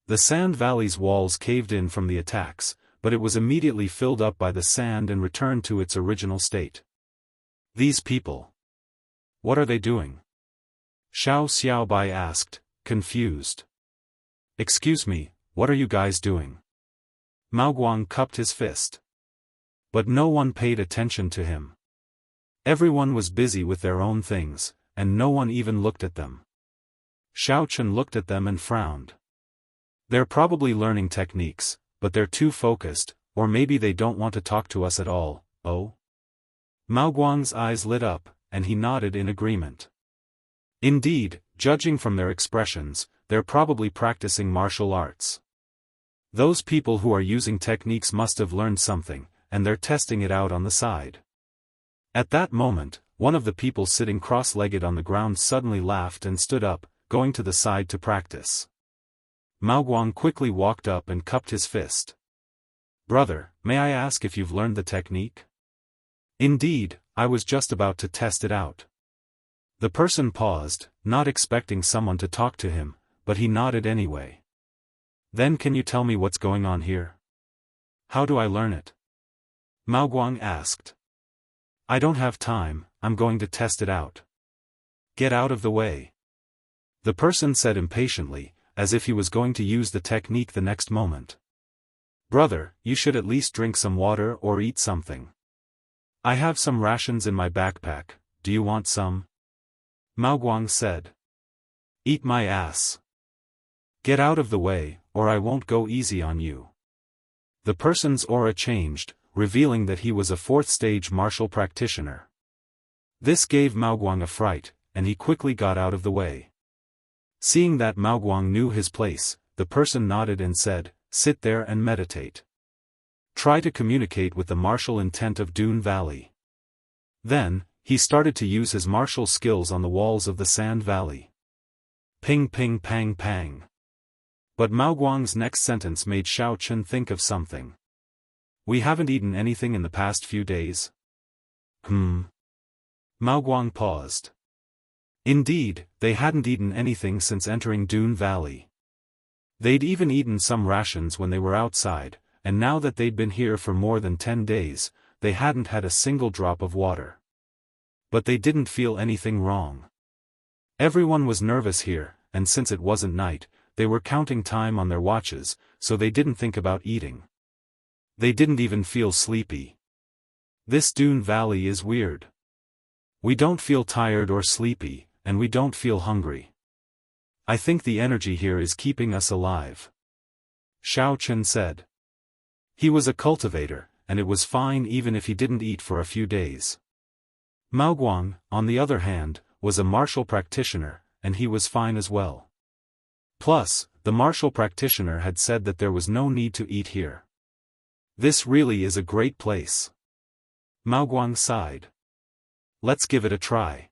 S1: The sand valley's walls caved in from the attacks, but it was immediately filled up by the sand and returned to its original state. These people. What are they doing? Xiao Xiaobai asked, confused. Excuse me, what are you guys doing? Mao Guang cupped his fist. But no one paid attention to him. Everyone was busy with their own things, and no one even looked at them. Xiao Chen looked at them and frowned. They're probably learning techniques, but they're too focused, or maybe they don't want to talk to us at all, oh? Mao Guang's eyes lit up, and he nodded in agreement. Indeed, judging from their expressions, they're probably practicing martial arts. Those people who are using techniques must have learned something, and they're testing it out on the side. At that moment, one of the people sitting cross-legged on the ground suddenly laughed and stood up, going to the side to practice. Mao Guang quickly walked up and cupped his fist. Brother, may I ask if you've learned the technique? Indeed, I was just about to test it out. The person paused, not expecting someone to talk to him, but he nodded anyway. Then can you tell me what's going on here? How do I learn it? Mao Guang asked. I don't have time, I'm going to test it out. Get out of the way. The person said impatiently, as if he was going to use the technique the next moment. Brother, you should at least drink some water or eat something. I have some rations in my backpack, do you want some? Mao Guang said. Eat my ass. Get out of the way, or I won't go easy on you. The person's aura changed, revealing that he was a 4th-stage martial practitioner. This gave Mao Guang a fright, and he quickly got out of the way. Seeing that Mao Guang knew his place, the person nodded and said, sit there and meditate. Try to communicate with the martial intent of Dune Valley. Then, he started to use his martial skills on the walls of the sand valley. Ping ping pang pang. But Mao Guang's next sentence made Xiao Chen think of something. We haven't eaten anything in the past few days. Mao Guang paused. Indeed, they hadn't eaten anything since entering Dune Valley. They'd even eaten some rations when they were outside, and now that they'd been here for more than 10 days, they hadn't had a single drop of water. But they didn't feel anything wrong. Everyone was nervous here, and since it wasn't night, they were counting time on their watches, so they didn't think about eating. They didn't even feel sleepy. This Dune Valley is weird. We don't feel tired or sleepy, and we don't feel hungry. I think the energy here is keeping us alive. Xiao Chen said. He was a cultivator, and it was fine even if he didn't eat for a few days. Mao Guang, on the other hand, was a martial practitioner, and he was fine as well. Plus, the martial practitioner had said that there was no need to eat here. This really is a great place. Mao Guang sighed. let's give it a try.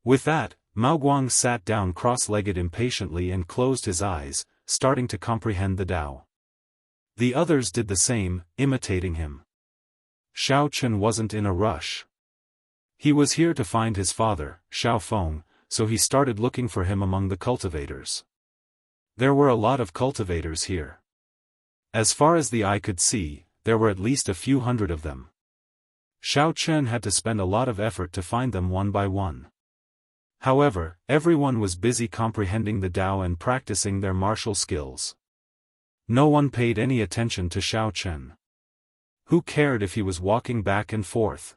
S1: With that, Mao Guang sat down cross-legged impatiently and closed his eyes, starting to comprehend the Tao. The others did the same, imitating him. Xiaofan wasn't in a rush. He was here to find his father, Xiaofan, so he started looking for him among the cultivators. There were a lot of cultivators here. As far as the eye could see, there were at least a few hundred of them. Xiaofan had to spend a lot of effort to find them one by one. However, everyone was busy comprehending the Tao and practicing their martial skills. No one paid any attention to Xiaofan. Who cared if he was walking back and forth?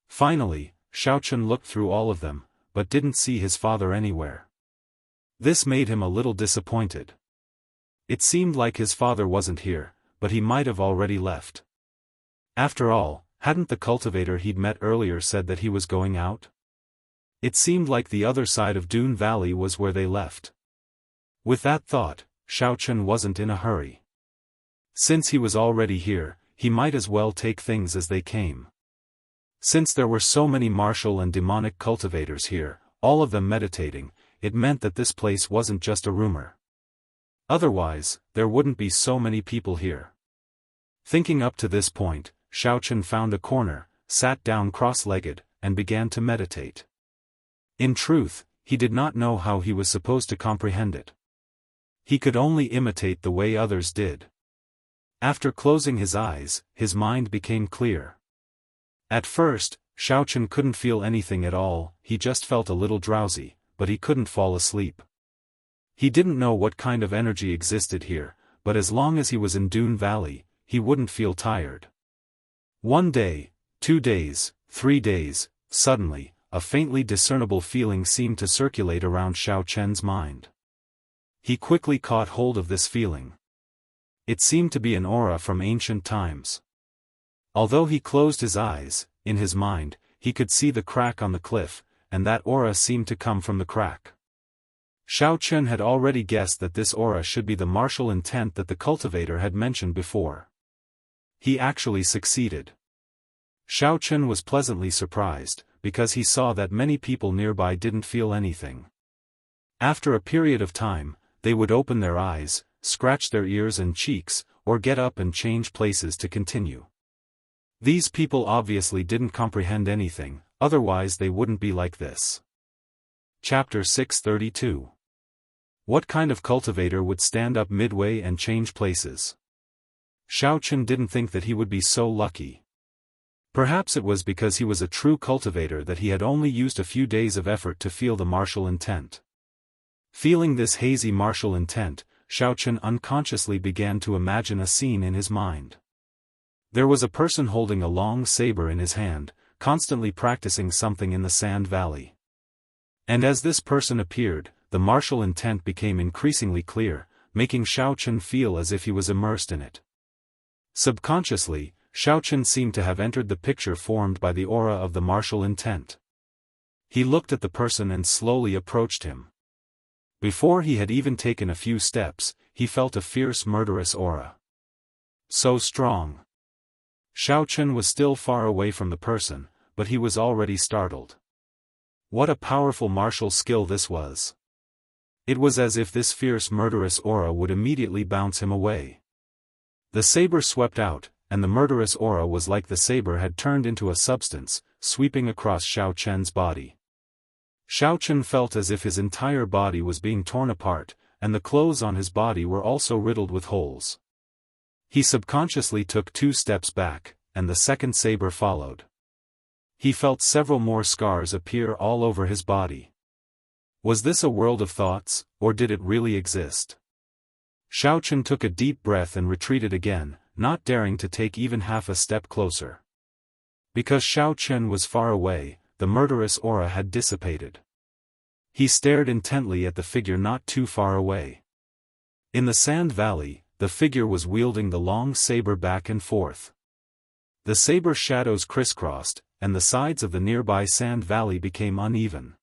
S1: Finally, Xiaofan looked through all of them, but didn't see his father anywhere. This made him a little disappointed. It seemed like his father wasn't here, but he might have already left. After all, hadn't the cultivator he'd met earlier said that he was going out? It seemed like the other side of Dune Valley was where they left. With that thought, Xiaofan wasn't in a hurry. Since he was already here, he might as well take things as they came. Since there were so many martial and demonic cultivators here, all of them meditating, it meant that this place wasn't just a rumor. Otherwise, there wouldn't be so many people here. Thinking up to this point, Xiaofan found a corner, sat down cross-legged, and began to meditate. In truth, he did not know how he was supposed to comprehend it. He could only imitate the way others did. After closing his eyes, his mind became clear. At first, Xiaofan couldn't feel anything at all, he just felt a little drowsy, but he couldn't fall asleep. He didn't know what kind of energy existed here, but as long as he was in Dune Valley, he wouldn't feel tired. 1 day, 2 days, 3 days, suddenly, a faintly discernible feeling seemed to circulate around Xiaofan's mind. He quickly caught hold of this feeling. It seemed to be an aura from ancient times. Although he closed his eyes, in his mind, he could see the crack on the cliff, and that aura seemed to come from the crack. Xiaofan had already guessed that this aura should be the martial intent that the cultivator had mentioned before. He actually succeeded. Xiaofan was pleasantly surprised, because he saw that many people nearby didn't feel anything. After a period of time, they would open their eyes, scratch their ears and cheeks, or get up and change places to continue. These people obviously didn't comprehend anything, otherwise they wouldn't be like this. Chapter 632. What kind of cultivator would stand up midway and change places? Xiaofan didn't think that he would be so lucky. Perhaps it was because he was a true cultivator that he had only used a few days of effort to feel the martial intent. Feeling this hazy martial intent, Xiaofan unconsciously began to imagine a scene in his mind. There was a person holding a long saber in his hand, constantly practicing something in the Sand Valley. And as this person appeared, the martial intent became increasingly clear, making Xiaofan feel as if he was immersed in it. Subconsciously, Xiaofan seemed to have entered the picture formed by the aura of the martial intent. He looked at the person and slowly approached him. Before he had even taken a few steps, he felt a fierce murderous aura. So strong. Xiaofan was still far away from the person, but he was already startled. What a powerful martial skill this was. It was as if this fierce murderous aura would immediately bounce him away. The saber swept out, and the murderous aura was like the saber had turned into a substance, sweeping across Xiaofan's body. Xiaofan felt as if his entire body was being torn apart, and the clothes on his body were also riddled with holes. He subconsciously took 2 steps back, and the second saber followed. He felt several more scars appear all over his body. Was this a world of thoughts, or did it really exist? Xiaofan took a deep breath and retreated again, not daring to take even half a step closer. Because Xiaofan was far away, the murderous aura had dissipated. He stared intently at the figure not too far away. In the Sand Valley, the figure was wielding the long saber back and forth. The saber shadows crisscrossed, and the sides of the nearby Sand Valley became uneven.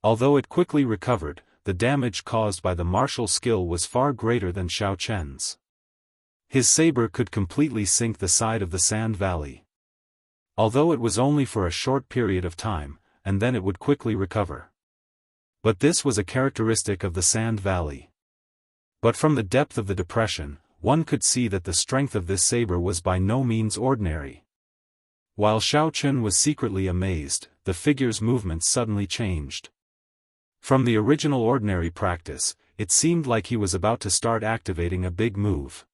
S1: Although it quickly recovered, the damage caused by the martial skill was far greater than Xiaofan's. His saber could completely sink the side of the Sand Valley. although it was only for a short period of time, and then it would quickly recover. But this was a characteristic of the Sand Valley. But from the depth of the depression, one could see that the strength of this saber was by no means ordinary. While Xiaofan was secretly amazed, the figure's movements suddenly changed. From the original ordinary practice, it seemed like he was about to start activating a big move.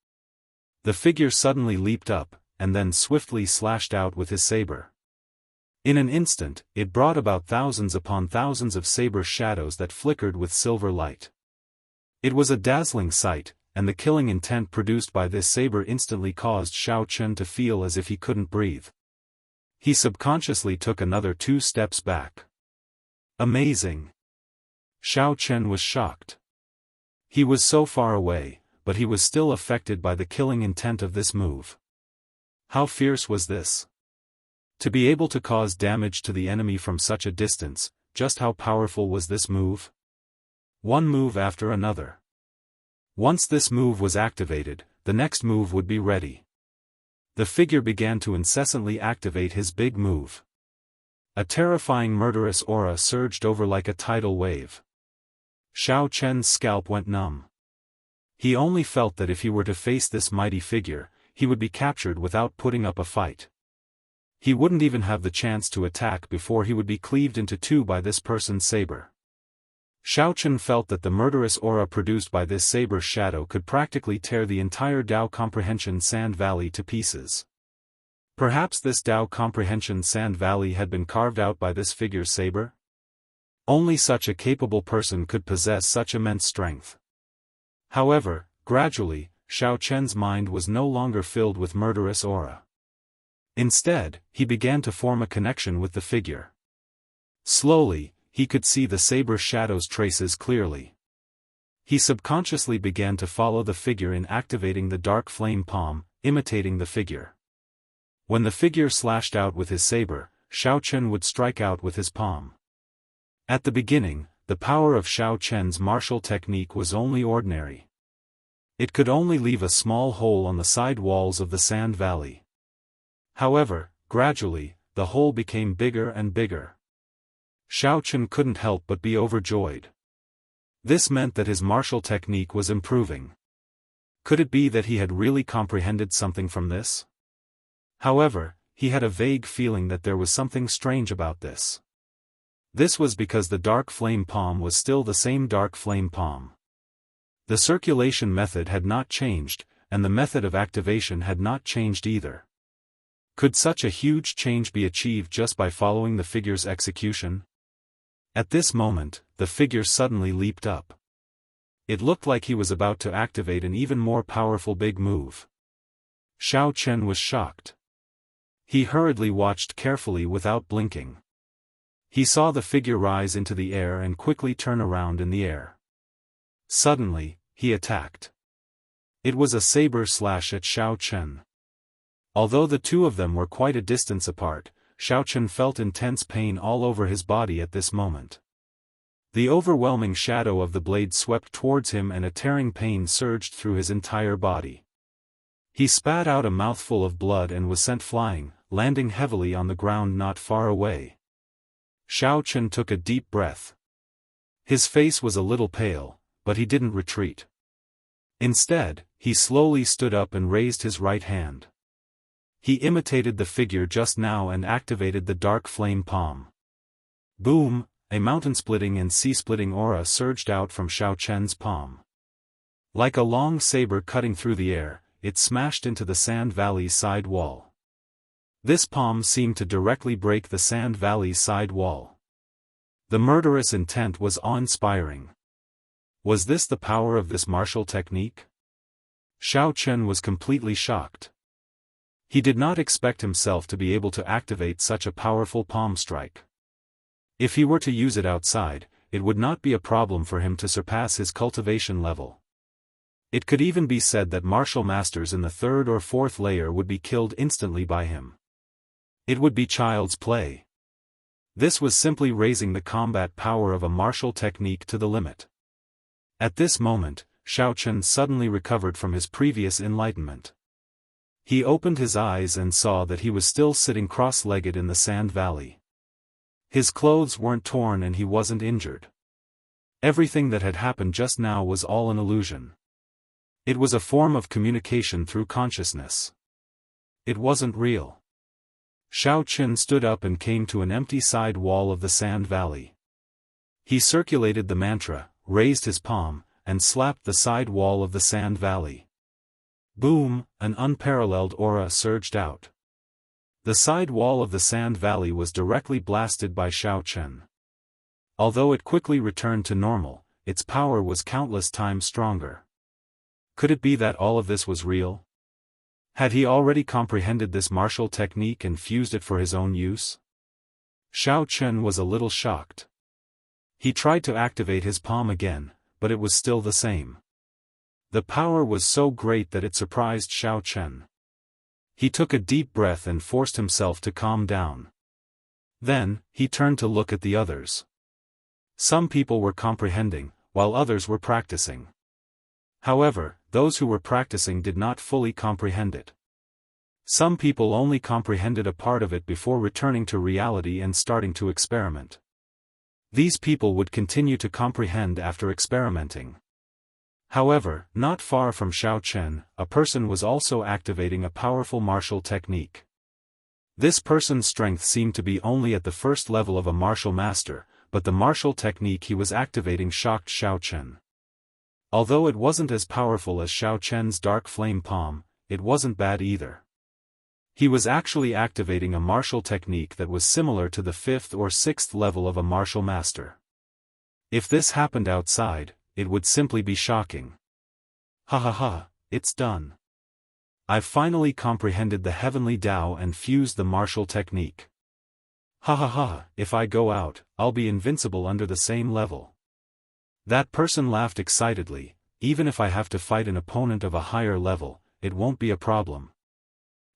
S1: The figure suddenly leaped up, and then swiftly slashed out with his saber. In an instant, it brought about thousands upon thousands of saber shadows that flickered with silver light. It was a dazzling sight, and the killing intent produced by this saber instantly caused Xiaofan to feel as if he couldn't breathe. He subconsciously took another 2 steps back. Amazing! Xiaofan was shocked. He was so far away, but he was still affected by the killing intent of this move. How fierce was this? To be able to cause damage to the enemy from such a distance, just how powerful was this move? One move after another. Once this move was activated, the next move would be ready. The figure began to incessantly activate his big move. A terrifying murderous aura surged over like a tidal wave. Xiaofan's scalp went numb. He only felt that if he were to face this mighty figure, he would be captured without putting up a fight. He wouldn't even have the chance to attack before he would be cleaved into 2 by this person's saber. Xiaofan felt that the murderous aura produced by this saber's shadow could practically tear the entire Dao Comprehension Sand Valley to pieces. Perhaps this Dao Comprehension Sand Valley had been carved out by this figure's saber? Only such a capable person could possess such immense strength. However, gradually, Xiaofan's mind was no longer filled with murderous aura. Instead, he began to form a connection with the figure. Slowly, he could see the saber shadow's traces clearly. He subconsciously began to follow the figure in activating the dark flame palm, imitating the figure. When the figure slashed out with his saber, Xiaofan would strike out with his palm. At the beginning, the power of Xiaofan's martial technique was only ordinary. It could only leave a small hole on the side walls of the Sand Valley. However, gradually, the hole became bigger and bigger. Xiaofan couldn't help but be overjoyed. This meant that his martial technique was improving. Could it be that he had really comprehended something from this? However, he had a vague feeling that there was something strange about this. This was because the dark flame palm was still the same dark flame palm. The circulation method had not changed, and the method of activation had not changed either. Could such a huge change be achieved just by following the figure's execution? At this moment, the figure suddenly leaped up. It looked like he was about to activate an even more powerful big move. Xiaofan was shocked. He hurriedly watched carefully without blinking. He saw the figure rise into the air and quickly turn around in the air. Suddenly, he attacked. It was a saber slash at Xiaofan. Although the 2 of them were quite a distance apart, Xiaofan felt intense pain all over his body at this moment. The overwhelming shadow of the blade swept towards him and a tearing pain surged through his entire body. He spat out a mouthful of blood and was sent flying, landing heavily on the ground not far away. Xiaofan took a deep breath. His face was a little pale, but he didn't retreat. Instead, he slowly stood up and raised his right hand. He imitated the figure just now and activated the dark flame palm. Boom! A mountain-splitting and sea-splitting aura surged out from Xiaofan's palm. Like a long saber cutting through the air, it smashed into the Sand Valley's side wall. This palm seemed to directly break the Sand Valley's side wall. The murderous intent was awe-inspiring. Was this the power of this martial technique? Xiaofan was completely shocked. He did not expect himself to be able to activate such a powerful palm strike. If he were to use it outside, it would not be a problem for him to surpass his cultivation level. It could even be said that martial masters in the 3rd or 4th layer would be killed instantly by him. It would be child's play. This was simply raising the combat power of a martial technique to the limit. At this moment, Xiaofan suddenly recovered from his previous enlightenment. He opened his eyes and saw that he was still sitting cross-legged in the sand valley. His clothes weren't torn and he wasn't injured. Everything that had happened just now was all an illusion. It was a form of communication through consciousness. It wasn't real. Xiaofan stood up and came to an empty side wall of the sand valley. He circulated the mantra, raised his palm, and slapped the side wall of the sand valley. Boom, an unparalleled aura surged out. The side wall of the sand valley was directly blasted by Xiaofan. Although it quickly returned to normal, its power was countless times stronger. Could it be that all of this was real? Had he already comprehended this martial technique and fused it for his own use? Xiaofan was a little shocked. He tried to activate his palm again, but it was still the same. The power was so great that it surprised Xiaofan. He took a deep breath and forced himself to calm down. Then, he turned to look at the others. Some people were comprehending, while others were practicing. However, those who were practicing did not fully comprehend it. Some people only comprehended a part of it before returning to reality and starting to experiment. These people would continue to comprehend after experimenting. However, not far from Xiaofan, a person was also activating a powerful martial technique. This person's strength seemed to be only at the first level of a martial master, but the martial technique he was activating shocked Xiaofan. Although it wasn't as powerful as Xiaofan's dark flame palm, it wasn't bad either. He was actually activating a martial technique that was similar to the 5th or 6th level of a martial master. If this happened outside, it would simply be shocking. Ha ha ha, it's done. I've finally comprehended the heavenly Tao and fused the martial technique. Ha ha ha, if I go out, I'll be invincible under the same level. That person laughed excitedly. Even if I have to fight an opponent of a higher level, it won't be a problem.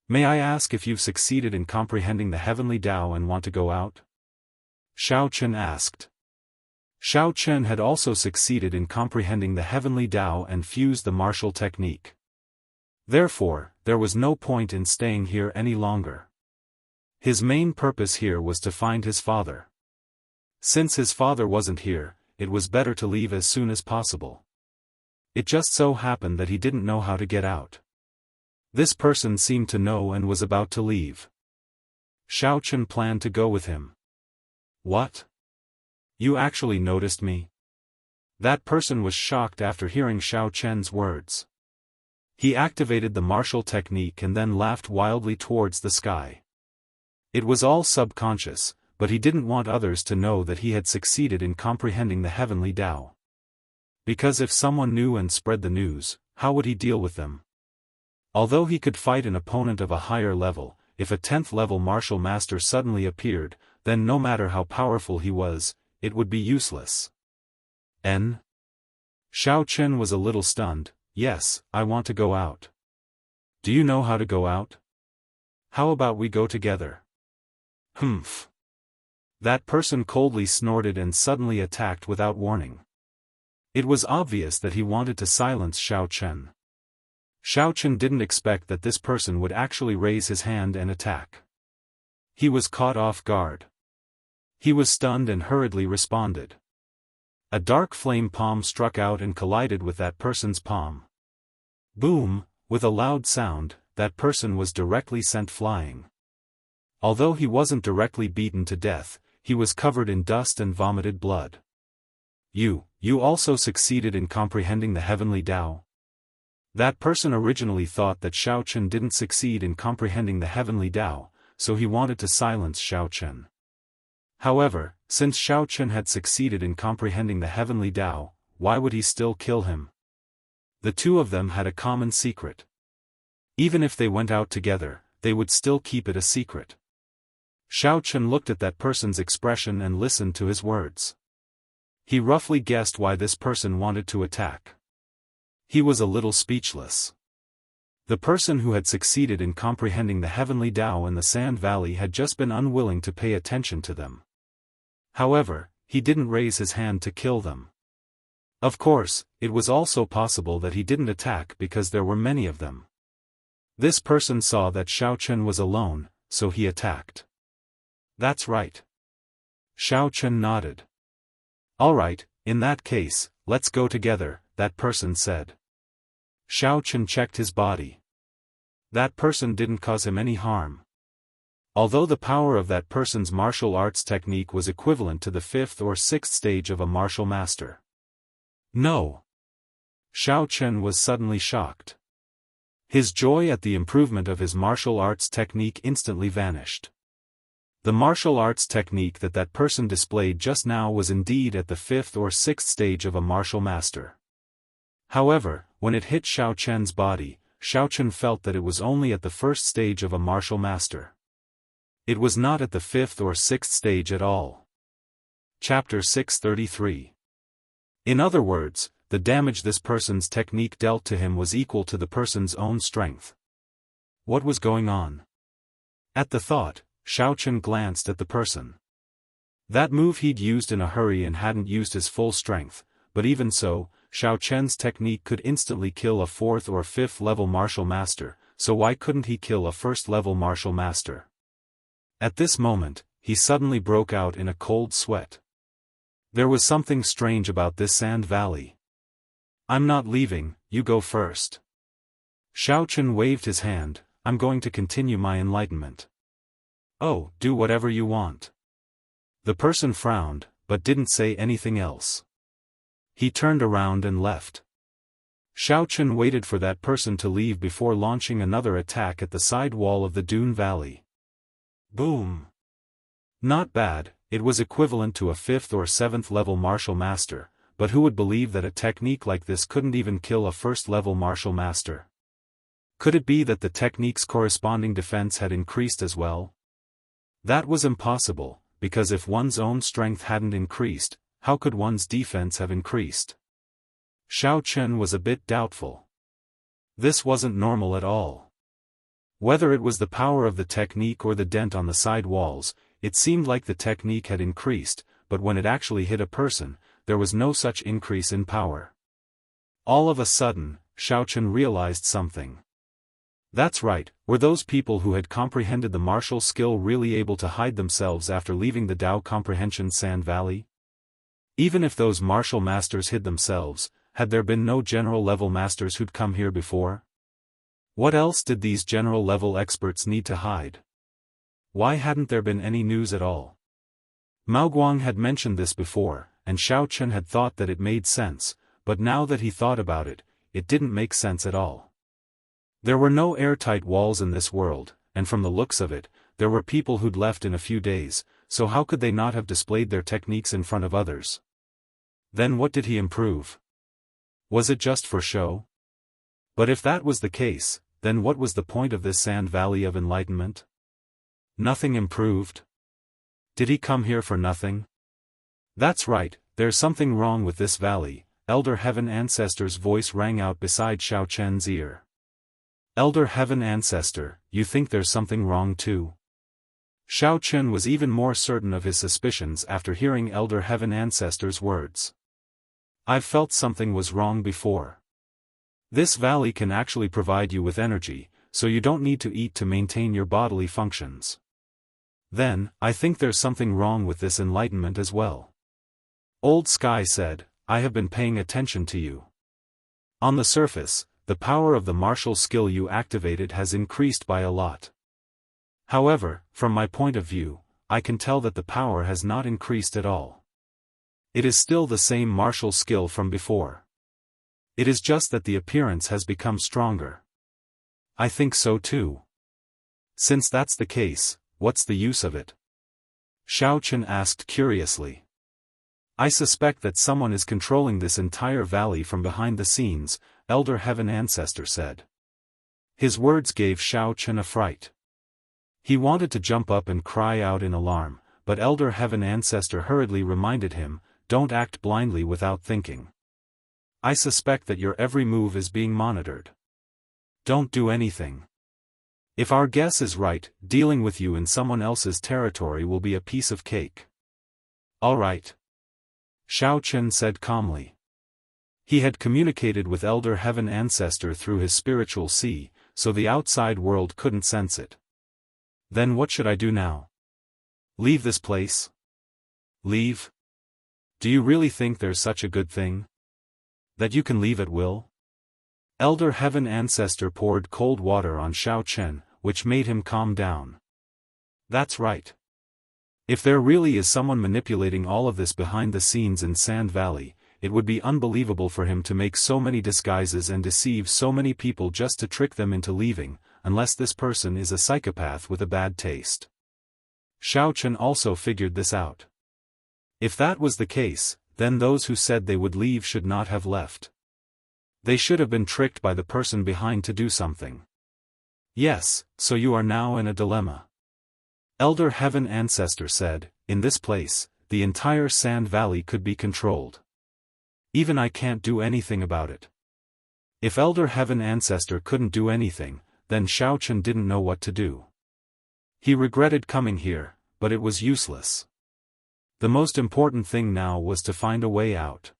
S1: May I ask if you've succeeded in comprehending the heavenly Tao and want to go out? Xiaofan asked. Xiaofan had also succeeded in comprehending the heavenly Tao and fused the martial technique. Therefore, there was no point in staying here any longer. His main purpose here was to find his father. Since his father wasn't here, it was better to leave as soon as possible. It just so happened that he didn't know how to get out. This person seemed to know and was about to leave. Xiaofan planned to go with him. What? You actually noticed me? That person was shocked after hearing Xiaofan's words. He activated the martial technique and then laughed wildly towards the sky. It was all subconscious, but he didn't want others to know that he had succeeded in comprehending the heavenly Tao. Because if someone knew and spread the news, how would he deal with them? Although he could fight an opponent of a higher level, if a 10th level martial master suddenly appeared, then no matter how powerful he was, it would be useless. Xiaofan was a little stunned. Yes, I want to go out. Do you know how to go out? How about we go together? Humph. That person coldly snorted and suddenly attacked without warning. It was obvious that he wanted to silence Xiaofan. Xiaofan didn't expect that this person would actually raise his hand and attack. He was caught off guard. He was stunned and hurriedly responded. A dark flame palm struck out and collided with that person's palm. Boom, with a loud sound, that person was directly sent flying. Although he wasn't directly beaten to death, he was covered in dust and vomited blood. You also succeeded in comprehending the heavenly Tao? That person originally thought that Xiaofan didn't succeed in comprehending the heavenly Tao, so he wanted to silence Xiaofan. However, since Xiaofan had succeeded in comprehending the heavenly Tao, why would he still kill him? The two of them had a common secret. Even if they went out together, they would still keep it a secret. Xiaofan looked at that person's expression and listened to his words. He roughly guessed why this person wanted to attack. He was a little speechless. The person who had succeeded in comprehending the heavenly Tao in the Sand Valley had just been unwilling to pay attention to them. However, he didn't raise his hand to kill them. Of course, it was also possible that he didn't attack because there were many of them. This person saw that Xiaochen was alone, so he attacked. That's right. Xiaochen nodded. All right, in that case, let's go together, that person said. Xiaochen checked his body. That person didn't cause him any harm. Although the power of that person's martial arts technique was equivalent to the 5th or 6th stage of a martial master. No. Xiaochen was suddenly shocked. His joy at the improvement of his martial arts technique instantly vanished. The martial arts technique that person displayed just now was indeed at the 5th or 6th stage of a martial master. However, when it hit Xiaochen's body, Xiaochen felt that it was only at the 1st stage of a martial master. It was not at the 5th or 6th stage at all. Chapter 633. In other words, the damage this person's technique dealt to him was equal to the person's own strength. What was going on? At the thought, Xiaochen glanced at the person. That move he'd used in a hurry and hadn't used his full strength, but even so, Xiaochen's technique could instantly kill a 4th or 5th level martial master, so why couldn't he kill a 1st level martial master? At this moment, he suddenly broke out in a cold sweat. There was something strange about this sand valley. I'm not leaving, you go first. Xiaochen waved his hand, I'm going to continue my enlightenment. Oh, do whatever you want. The person frowned, but didn't say anything else. He turned around and left. Xiaochen waited for that person to leave before launching another attack at the side wall of the dune valley. Boom! Not bad, it was equivalent to a 5th or 7th level martial master, but who would believe that a technique like this couldn't even kill a 1st level martial master? Could it be that the technique's corresponding defense had increased as well? That was impossible, because if one's own strength hadn't increased, how could one's defense have increased? Xiaochen was a bit doubtful. This wasn't normal at all. Whether it was the power of the technique or the dent on the side walls, it seemed like the technique had increased, but when it actually hit a person, there was no such increase in power. All of a sudden, Xiaochen realized something. That's right, were those people who had comprehended the martial skill really able to hide themselves after leaving the Tao Comprehension Sand Valley? Even if those martial masters hid themselves, had there been no general-level masters who'd come here before? What else did these general-level experts need to hide? Why hadn't there been any news at all? Maoguang had mentioned this before, and Xiaochen had thought that it made sense, but now that he thought about it, it didn't make sense at all. There were no airtight walls in this world, and from the looks of it, there were people who'd left in a few days, so how could they not have displayed their techniques in front of others? Then what did he improve? Was it just for show? But if that was the case, then what was the point of this sand valley of enlightenment? Nothing improved? Did he come here for nothing? That's right, there's something wrong with this valley, Elder Heaven Ancestor's voice rang out beside Xiaochen's ear. Elder Heaven Ancestor, you think there's something wrong too? Xiaochen was even more certain of his suspicions after hearing Elder Heaven Ancestor's words. I've felt something was wrong before. This valley can actually provide you with energy, so you don't need to eat to maintain your bodily functions. Then, I think there's something wrong with this enlightenment as well. Old Sky said, I have been paying attention to you. On the surface, the power of the martial skill you activated has increased by a lot. However, from my point of view, I can tell that the power has not increased at all. It is still the same martial skill from before. It is just that the appearance has become stronger. I think so too. Since that's the case, what's the use of it? Xiaochen asked curiously. I suspect that someone is controlling this entire valley from behind the scenes, Elder Heaven Ancestor said. His words gave Xiaochen a fright. He wanted to jump up and cry out in alarm, but Elder Heaven Ancestor hurriedly reminded him, don't act blindly without thinking. I suspect that your every move is being monitored. Don't do anything. If our guess is right, dealing with you in someone else's territory will be a piece of cake. All right. Xiaochen said calmly. He had communicated with Elder Heaven Ancestor through his spiritual sea, so the outside world couldn't sense it. Then what should I do now? Leave this place? Leave? Do you really think there's such a good thing? That you can leave at will? Elder Heaven Ancestor poured cold water on Xiaochen, which made him calm down. That's right. If there really is someone manipulating all of this behind the scenes in Sand Valley, it would be unbelievable for him to make so many disguises and deceive so many people just to trick them into leaving, unless this person is a psychopath with a bad taste. Xiaochen also figured this out. If that was the case, then those who said they would leave should not have left. They should have been tricked by the person behind to do something. Yes, so you are now in a dilemma. Elder Heaven Ancestor said, in this place, the entire Sand Valley could be controlled. Even I can't do anything about it. If Elder Heaven Ancestor couldn't do anything, then Xiaochen didn't know what to do. He regretted coming here, but it was useless. The most important thing now was to find a way out.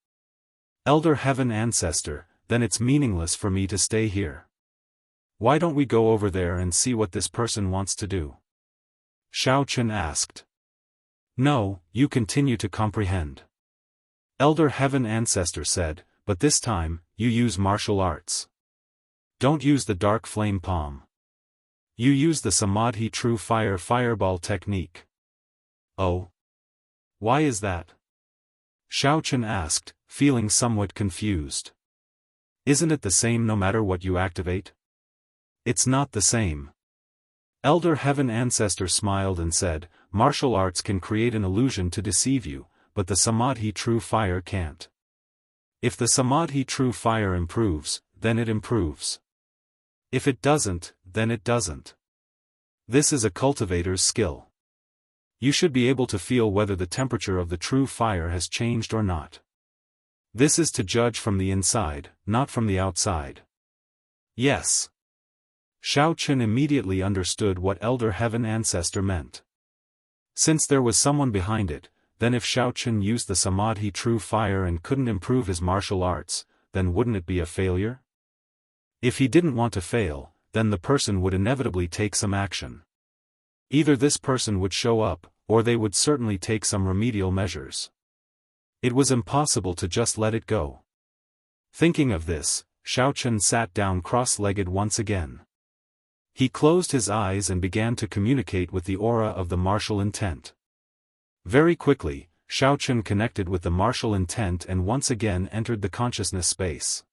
S1: Elder Heaven Ancestor, then it's meaningless for me to stay here. Why don't we go over there and see what this person wants to do? Xiaochen asked. No, you continue to comprehend. Elder Heaven Ancestor said, but this time, you use martial arts. Don't use the dark flame palm. You use the Samadhi True Fire Fireball technique. Oh? Why is that? Xiaochen asked, feeling somewhat confused. Isn't it the same no matter what you activate? It's not the same. Elder Heaven Ancestor smiled and said, martial arts can create an illusion to deceive you, but the Samadhi True Fire can't. If the Samadhi True Fire improves, then it improves. If it doesn't, then it doesn't. This is a cultivator's skill. You should be able to feel whether the temperature of the true fire has changed or not. This is to judge from the inside, not from the outside. Yes. Xiaochen immediately understood what Elder Heaven Ancestor meant. Since there was someone behind it, then if Xiaochen used the Samadhi True Fire and couldn't improve his martial arts, then wouldn't it be a failure? If he didn't want to fail, then the person would inevitably take some action. Either this person would show up, or they would certainly take some remedial measures. It was impossible to just let it go. Thinking of this, Xiaochen sat down cross-legged once again. He closed his eyes and began to communicate with the aura of the martial intent. Very quickly, Xiaochen connected with the martial intent and once again entered the consciousness space.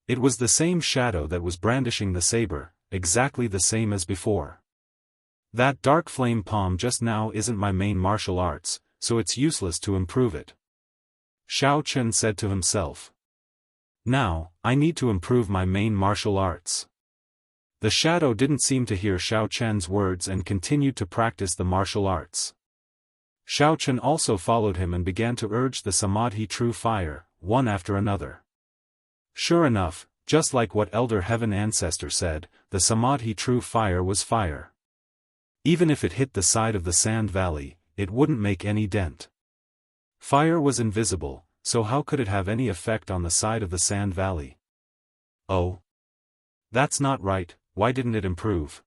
S1: It was the same shadow that was brandishing the saber, exactly the same as before. That dark flame palm just now isn't my main martial arts, so it's useless to improve it. Xiaochen said to himself. Now, I need to improve my main martial arts. The shadow didn't seem to hear Xiaochen's words and continued to practice the martial arts. Xiaochen also followed him and began to urge the Samadhi True Fire, one after another. Sure enough, just like what Elder Heaven Ancestor said, the Samadhi True Fire was fire. Even if it hit the side of the Sand Valley, it wouldn't make any dent. Fire was invisible, so how could it have any effect on the side of the Sand Valley? Oh. That's not right, why didn't it improve?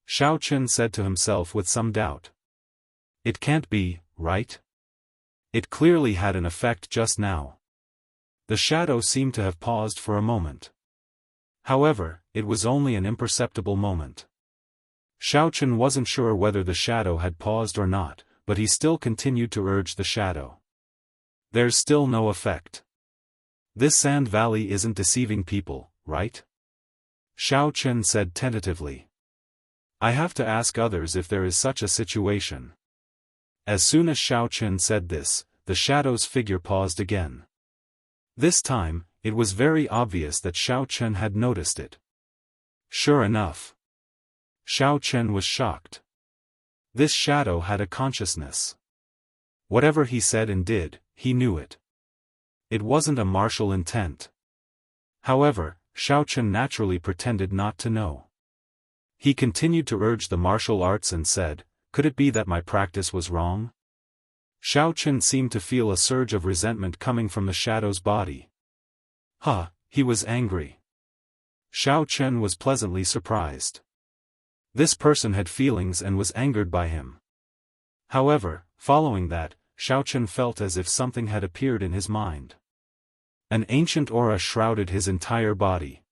S1: Xiaochen said to himself with some doubt. It can't be, right? It clearly had an effect just now. The shadow seemed to have paused for a moment. However, it was only an imperceptible moment. Xiaochen wasn't sure whether the shadow had paused or not, but he still continued to urge the shadow. There's still no effect. This Sand Valley isn't deceiving people, right? Xiaochen said tentatively. I have to ask others if there is such a situation. As soon as Xiaochen said this, the shadow's figure paused again. This time, it was very obvious that Xiaochen had noticed it. Sure enough. Xiaochen was shocked. This shadow had a consciousness. Whatever he said and did, he knew it. It wasn't a martial intent. However, Xiaochen naturally pretended not to know. He continued to urge the martial arts and said, could it be that my practice was wrong? Xiaochen seemed to feel a surge of resentment coming from the shadow's body. He was angry. Xiao Chen was pleasantly surprised. This person had feelings and was angered by him. However, following that, Xiao Chen felt as if something had appeared in his mind. An ancient aura shrouded his entire body.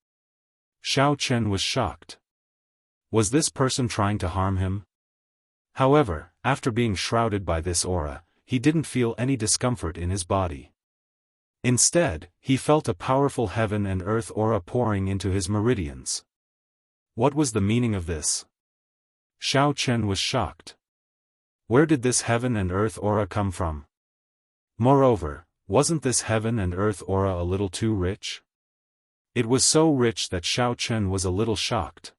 S1: Xiao Chen was shocked. Was this person trying to harm him? However, after being shrouded by this aura, he didn't feel any discomfort in his body. Instead, he felt a powerful heaven and earth aura pouring into his meridians. What was the meaning of this? Xiao Chen was shocked. Where did this heaven and earth aura come from? Moreover, wasn't this heaven and earth aura a little too rich? It was so rich that Xiao Chen was a little shocked.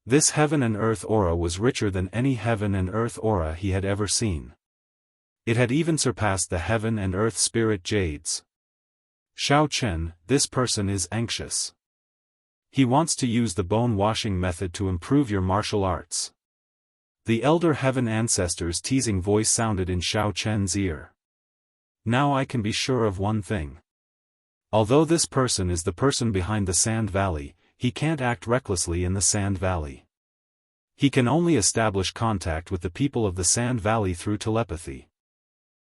S1: This heaven and earth aura was richer than any heaven and earth aura he had ever seen. It had even surpassed the heaven and earth spirit jades. Xiao Chen, this person is anxious. He wants to use the bone washing method to improve your martial arts. The elder heaven ancestor's teasing voice sounded in Xiao Chen's ear. Now I can be sure of one thing. Although this person is the person behind the Sand Valley, he can't act recklessly in the Sand Valley. He can only establish contact with the people of the Sand Valley through telepathy.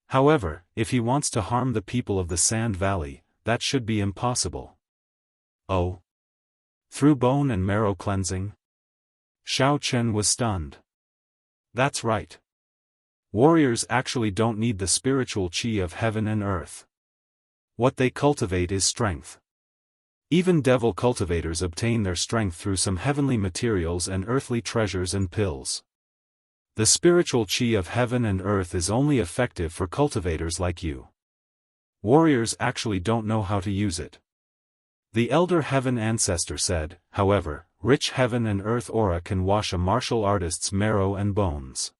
S1: However, if he wants to harm the people of the Sand Valley, that should be impossible. Oh? Through bone and marrow cleansing? Xiao Chen was stunned. That's right. Warriors actually don't need the spiritual qi of heaven and earth. What they cultivate is strength. Even devil cultivators obtain their strength through some heavenly materials and earthly treasures and pills. The spiritual qi of heaven and earth is only effective for cultivators like you. Warriors actually don't know how to use it. The elder heaven ancestor said, however, rich heaven and earth aura can wash a martial artist's marrow and bones.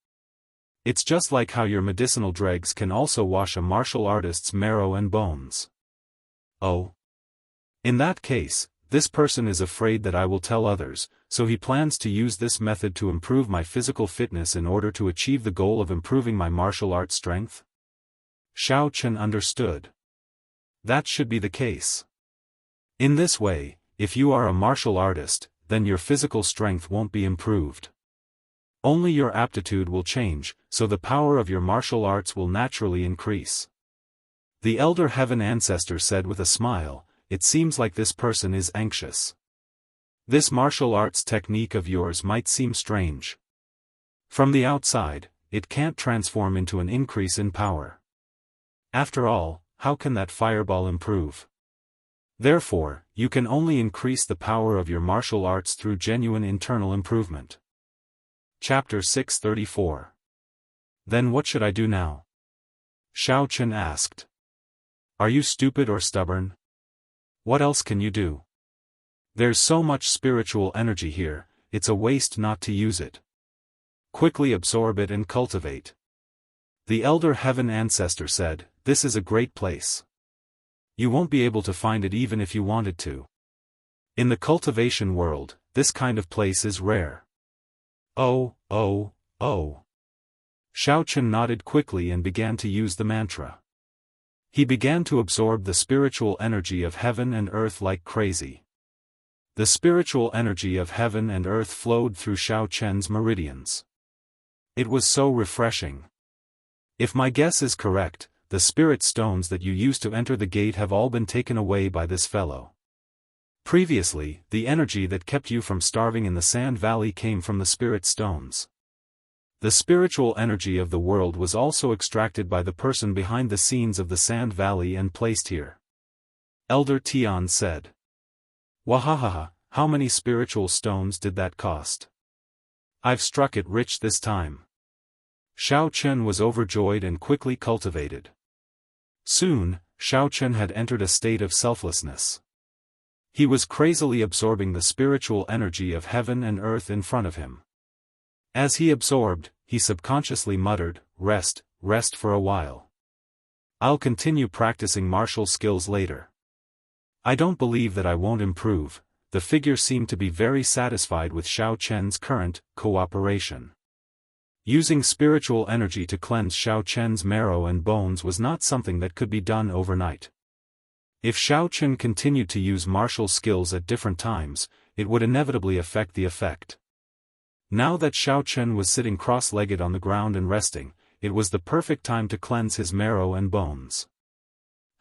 S1: It's just like how your medicinal dregs can also wash a martial artist's marrow and bones. Oh? In that case, this person is afraid that I will tell others, so he plans to use this method to improve my physical fitness in order to achieve the goal of improving my martial arts strength? Xiao Chen understood. That should be the case. In this way, if you are a martial artist, then your physical strength won't be improved. Only your aptitude will change, so the power of your martial arts will naturally increase. The elder heaven ancestor said with a smile, it seems like this person is anxious. This martial arts technique of yours might seem strange. From the outside, it can't transform into an increase in power. After all, how can that fireball improve? Therefore, you can only increase the power of your martial arts through genuine internal improvement. Chapter 634. Then what should I do now? Xiao Chen asked. Are you stupid or stubborn? What else can you do? There's so much spiritual energy here, it's a waste not to use it. Quickly absorb it and cultivate. The elder heaven ancestor said, this is a great place. You won't be able to find it even if you wanted to. In the cultivation world, this kind of place is rare. Oh. Xiao Chen nodded quickly and began to use the mantra. He began to absorb the spiritual energy of heaven and earth like crazy. The spiritual energy of heaven and earth flowed through Xiao Chen's meridians. It was so refreshing. If my guess is correct, the spirit stones that you used to enter the gate have all been taken away by this fellow. Previously, the energy that kept you from starving in the Sand Valley came from the spirit stones. The spiritual energy of the world was also extracted by the person behind the scenes of the Sand Valley and placed here. Elder Tian said. Wahahaha, how many spiritual stones did that cost? I've struck it rich this time. Xiao Chen was overjoyed and quickly cultivated. Soon, Xiao Chen had entered a state of selflessness. He was crazily absorbing the spiritual energy of heaven and earth in front of him. As he absorbed, he subconsciously muttered, rest for a while. I'll continue practicing martial skills later. I don't believe that I won't improve. The figure seemed to be very satisfied with Xiao Chen's current cooperation. Using spiritual energy to cleanse Xiao Chen's marrow and bones was not something that could be done overnight. If Xiaochen continued to use martial skills at different times, it would inevitably affect the effect. Now that Xiaochen was sitting cross-legged on the ground and resting, it was the perfect time to cleanse his marrow and bones.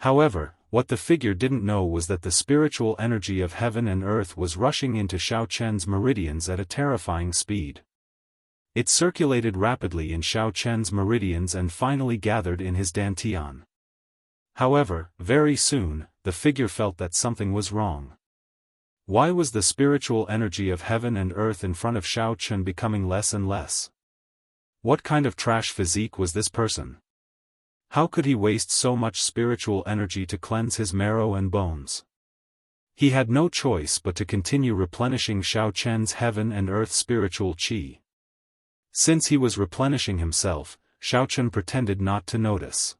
S1: However, what the figure didn't know was that the spiritual energy of heaven and earth was rushing into Xiaochen's meridians at a terrifying speed. It circulated rapidly in Xiaochen's meridians and finally gathered in his dantian. However, very soon, the figure felt that something was wrong. Why was the spiritual energy of heaven and earth in front of Xiaochen becoming less and less? What kind of trash physique was this person? How could he waste so much spiritual energy to cleanse his marrow and bones? He had no choice but to continue replenishing Xiaochen's heaven and earth spiritual qi. Since he was replenishing himself, Xiaochen pretended not to notice.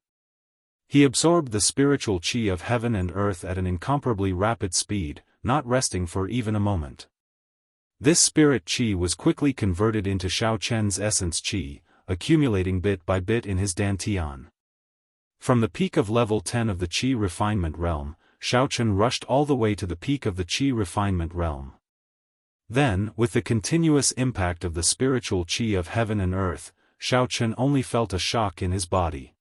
S1: He absorbed the spiritual qi of heaven and earth at an incomparably rapid speed, not resting for even a moment. This spirit qi was quickly converted into Xiaochen's essence qi, accumulating bit by bit in his dantian. From the peak of level 10 of the qi refinement realm, Xiaochen rushed all the way to the peak of the qi refinement realm. Then, with the continuous impact of the spiritual qi of heaven and earth, Xiaochen only felt a shock in his body.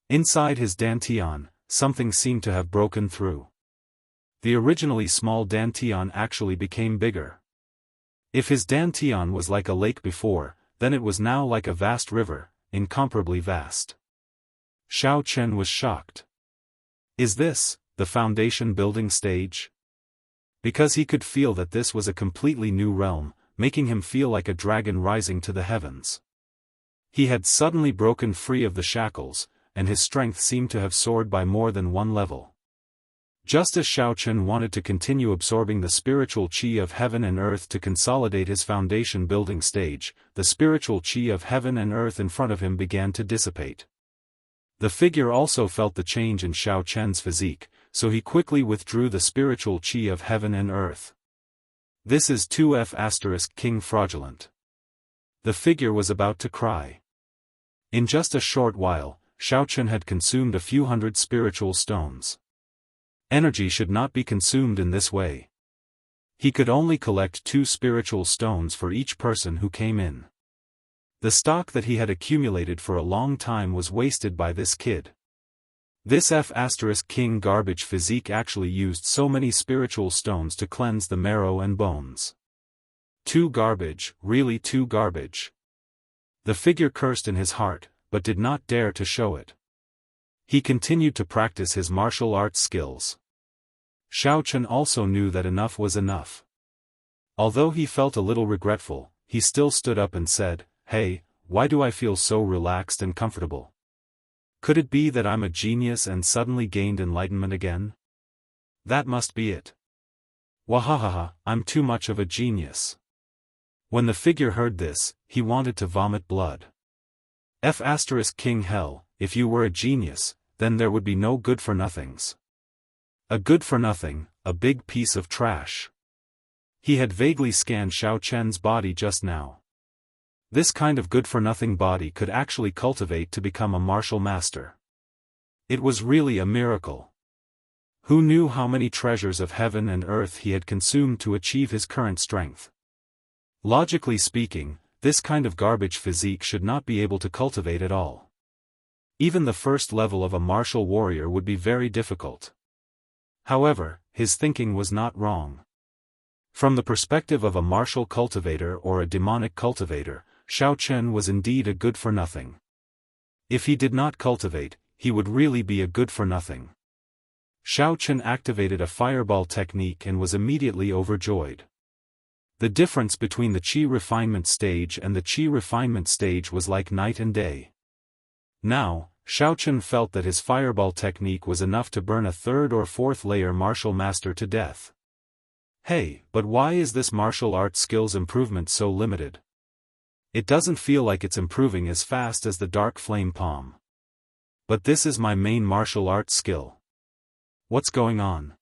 S1: Inside his dantian, something seemed to have broken through. The originally small dantian actually became bigger. If his dantian was like a lake before, then it was now like a vast river, incomparably vast. Xiaochen was shocked. Is this the foundation building stage? Because he could feel that this was a completely new realm, making him feel like a dragon rising to the heavens. He had suddenly broken free of the shackles, and his strength seemed to have soared by more than one level. Just as Xiaochen wanted to continue absorbing the spiritual qi of heaven and earth to consolidate his foundation building stage, the spiritual qi of heaven and earth in front of him began to dissipate. The figure also felt the change in Xiaochen's physique, so he quickly withdrew the spiritual qi of heaven and earth. This is 2F** King fraudulent. The figure was about to cry. In just a short while, Xiaochen had consumed a few hundred spiritual stones. Energy should not be consumed in this way. He could only collect 2 spiritual stones for each person who came in. The stock that he had accumulated for a long time was wasted by this kid. This F** King garbage physique actually used so many spiritual stones to cleanse the marrow and bones. 2 garbage, really 2 garbage. The figure cursed in his heart, but did not dare to show it. He continued to practice his martial arts skills. Xiaochen also knew that enough was enough. Although he felt a little regretful, he still stood up and said, "Hey, why do I feel so relaxed and comfortable? Could it be that I'm a genius and suddenly gained enlightenment again? That must be it. Wahahaha, I'm too much of a genius." When the figure heard this, he wanted to vomit blood. F** King Hell, if you were a genius, then there would be no good-for-nothings. A good-for-nothing, a big piece of trash. He had vaguely scanned Xiaochen's body just now. This kind of good-for-nothing body could actually cultivate to become a martial master. It was really a miracle. Who knew how many treasures of heaven and earth he had consumed to achieve his current strength? Logically speaking, this kind of garbage physique should not be able to cultivate at all. Even the first level of a martial warrior would be very difficult. However, his thinking was not wrong. From the perspective of a martial cultivator or a demonic cultivator, Xiaochen was indeed a good-for-nothing. If he did not cultivate, he would really be a good-for-nothing. Xiaochen activated a fireball technique and was immediately overjoyed. The difference between the qi refinement stage and the qi refinement stage was like night and day. Now, Xiaochen felt that his fireball technique was enough to burn a 3rd or 4th layer martial master to death. Hey, but why is this martial arts skills improvement so limited? It doesn't feel like it's improving as fast as the dark flame palm. But this is my main martial arts skill. What's going on?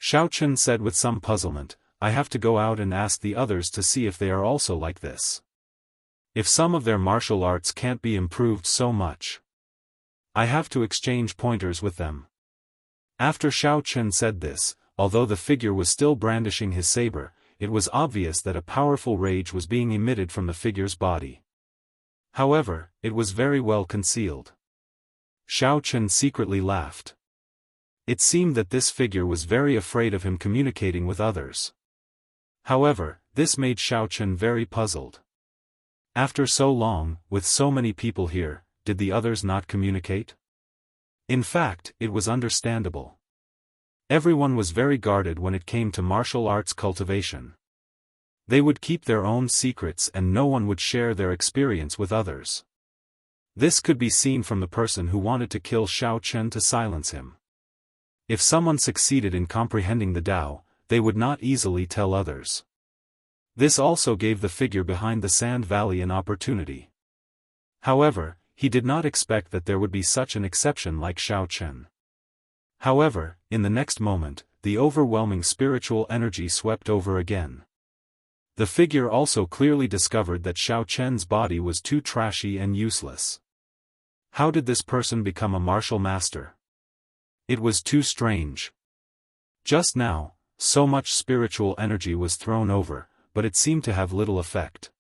S1: Xiaochen said with some puzzlement, I have to go out and ask the others to see if they are also like this. If some of their martial arts can't be improved so much, I have to exchange pointers with them. After Xiaofan said this, although the figure was still brandishing his saber, it was obvious that a powerful rage was being emitted from the figure's body. However, it was very well concealed. Xiaofan secretly laughed. It seemed that this figure was very afraid of him communicating with others. However, this made Xiaofan very puzzled. After so long, with so many people here, did the others not communicate? In fact, it was understandable. Everyone was very guarded when it came to martial arts cultivation. They would keep their own secrets and no one would share their experience with others. This could be seen from the person who wanted to kill Xiaofan to silence him. If someone succeeded in comprehending the Tao, they would not easily tell others. This also gave the figure behind the sand valley an opportunity. However, he did not expect that there would be such an exception like Xiaofan. However, in the next moment, the overwhelming spiritual energy swept over again. The figure also clearly discovered that Xiaofan's body was too trashy and useless. How did this person become a martial master? It was too strange. Just now, so much spiritual energy was thrown over, but it seemed to have little effect.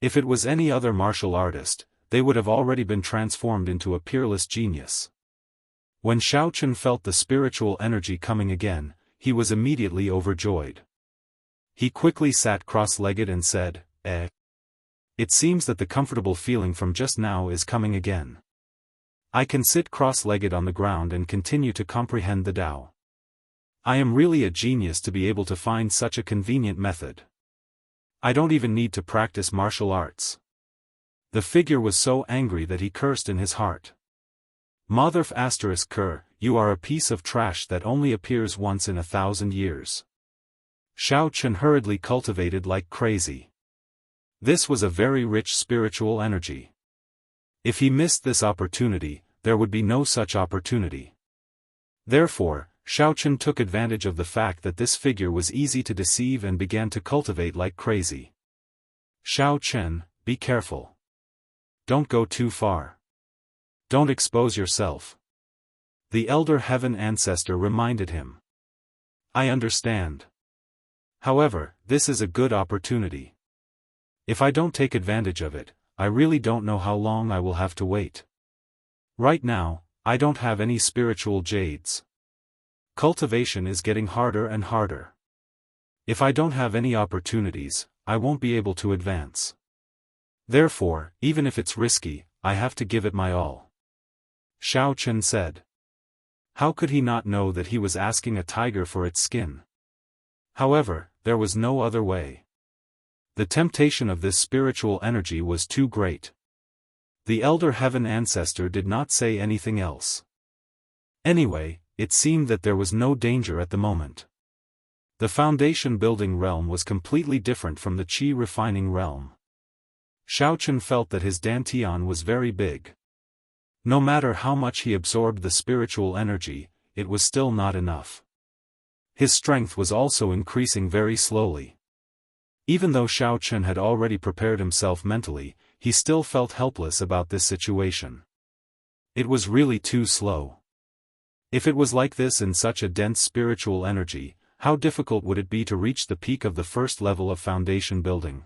S1: If it was any other martial artist, they would have already been transformed into a peerless genius. When Xiaofan felt the spiritual energy coming again, he was immediately overjoyed. He quickly sat cross-legged and said, It seems that the comfortable feeling from just now is coming again. I can sit cross-legged on the ground and continue to comprehend the Tao. I am really a genius to be able to find such a convenient method. I don't even need to practice martial arts. The figure was so angry that he cursed in his heart. Motherf **Ker, you are a piece of trash that only appears once in 1,000 years. Xiaofan hurriedly cultivated like crazy. This was a very rich spiritual energy. If he missed this opportunity, there would be no such opportunity. Therefore, Xiaofan took advantage of the fact that this figure was easy to deceive and began to cultivate like crazy. Xiaofan, be careful. Don't go too far. Don't expose yourself. The elder heaven ancestor reminded him. I understand. However, this is a good opportunity. If I don't take advantage of it, I really don't know how long I will have to wait. Right now, I don't have any spiritual jades. Cultivation is getting harder and harder. If I don't have any opportunities, I won't be able to advance. Therefore, even if it's risky, I have to give it my all. Xiaofan said. How could he not know that he was asking a tiger for its skin? However, there was no other way. The temptation of this spiritual energy was too great. The elder heaven ancestor did not say anything else. Anyway, it seemed that there was no danger at the moment. The foundation building realm was completely different from the qi refining realm. Xiaofan felt that his dantian was very big. No matter how much he absorbed the spiritual energy, it was still not enough. His strength was also increasing very slowly. Even though Xiaofan had already prepared himself mentally, he still felt helpless about this situation. It was really too slow. If it was like this in such a dense spiritual energy, how difficult would it be to reach the peak of the first level of foundation building?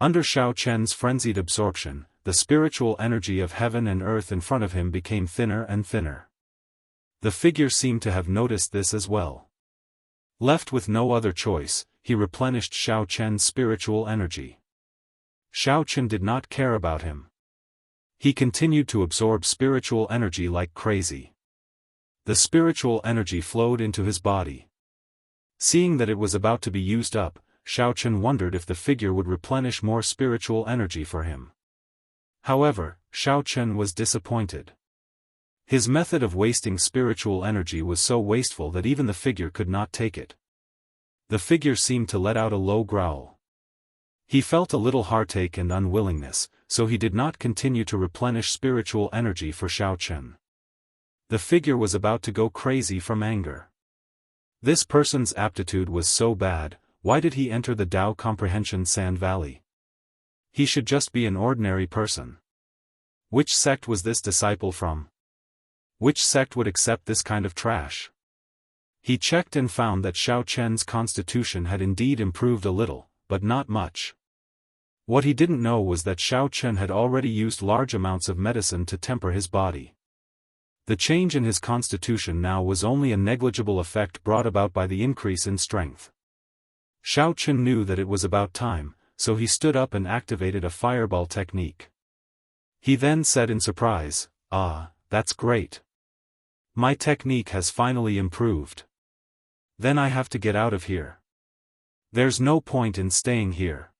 S1: Under Xiaofan's frenzied absorption, the spiritual energy of heaven and earth in front of him became thinner and thinner. The figure seemed to have noticed this as well. Left with no other choice, he replenished Xiaofan's spiritual energy. Xiaofan did not care about him. He continued to absorb spiritual energy like crazy. The spiritual energy flowed into his body. Seeing that it was about to be used up, Xiaofan wondered if the figure would replenish more spiritual energy for him. However, Xiaofan was disappointed. His method of wasting spiritual energy was so wasteful that even the figure could not take it. The figure seemed to let out a low growl. He felt a little heartache and unwillingness, so he did not continue to replenish spiritual energy for Xiaofan. The figure was about to go crazy from anger. This person's aptitude was so bad, why did he enter the Tao Comprehension Sand Valley? He should just be an ordinary person. Which sect was this disciple from? Which sect would accept this kind of trash? He checked and found that Xiao Chen's constitution had indeed improved a little, but not much. What he didn't know was that Xiao Chen had already used large amounts of medicine to temper his body. The change in his constitution now was only a negligible effect brought about by the increase in strength. Xiao Chen knew that it was about time, so he stood up and activated a fireball technique. He then said in surprise, "Ah, that's great. My technique has finally improved. Then I have to get out of here. There's no point in staying here."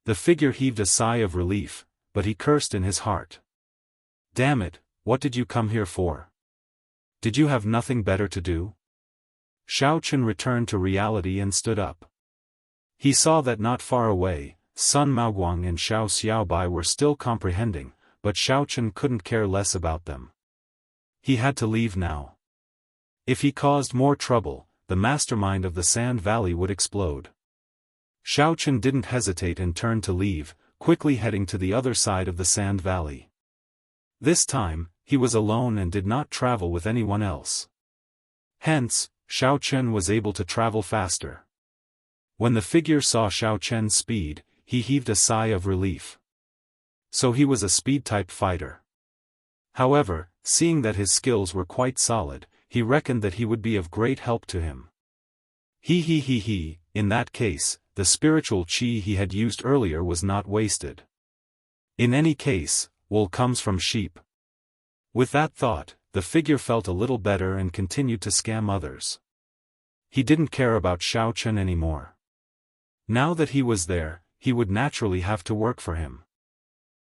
S1: The figure heaved a sigh of relief, but he cursed in his heart. "Damn it, what did you come here for? Did you have nothing better to do?" Xiao Chen returned to reality and stood up. He saw that not far away, Sun Maoguang and Xiao Xiaobai were still comprehending, but Xiao Chen couldn't care less about them. He had to leave now. If he caused more trouble, the mastermind of the Sand Valley would explode. Xiao Chen didn't hesitate and turned to leave, quickly heading to the other side of the Sand Valley. This time, he was alone and did not travel with anyone else. Hence, Xiao Chen was able to travel faster. When the figure saw Xiao Chen's speed, he heaved a sigh of relief. So he was a speed-type fighter. However, seeing that his skills were quite solid, he reckoned that he would be of great help to him. In that case, the spiritual qi he had used earlier was not wasted. In any case, wool comes from sheep. With that thought, the figure felt a little better and continued to scam others. He didn't care about Xiao Chen anymore. Now that he was there, he would naturally have to work for him.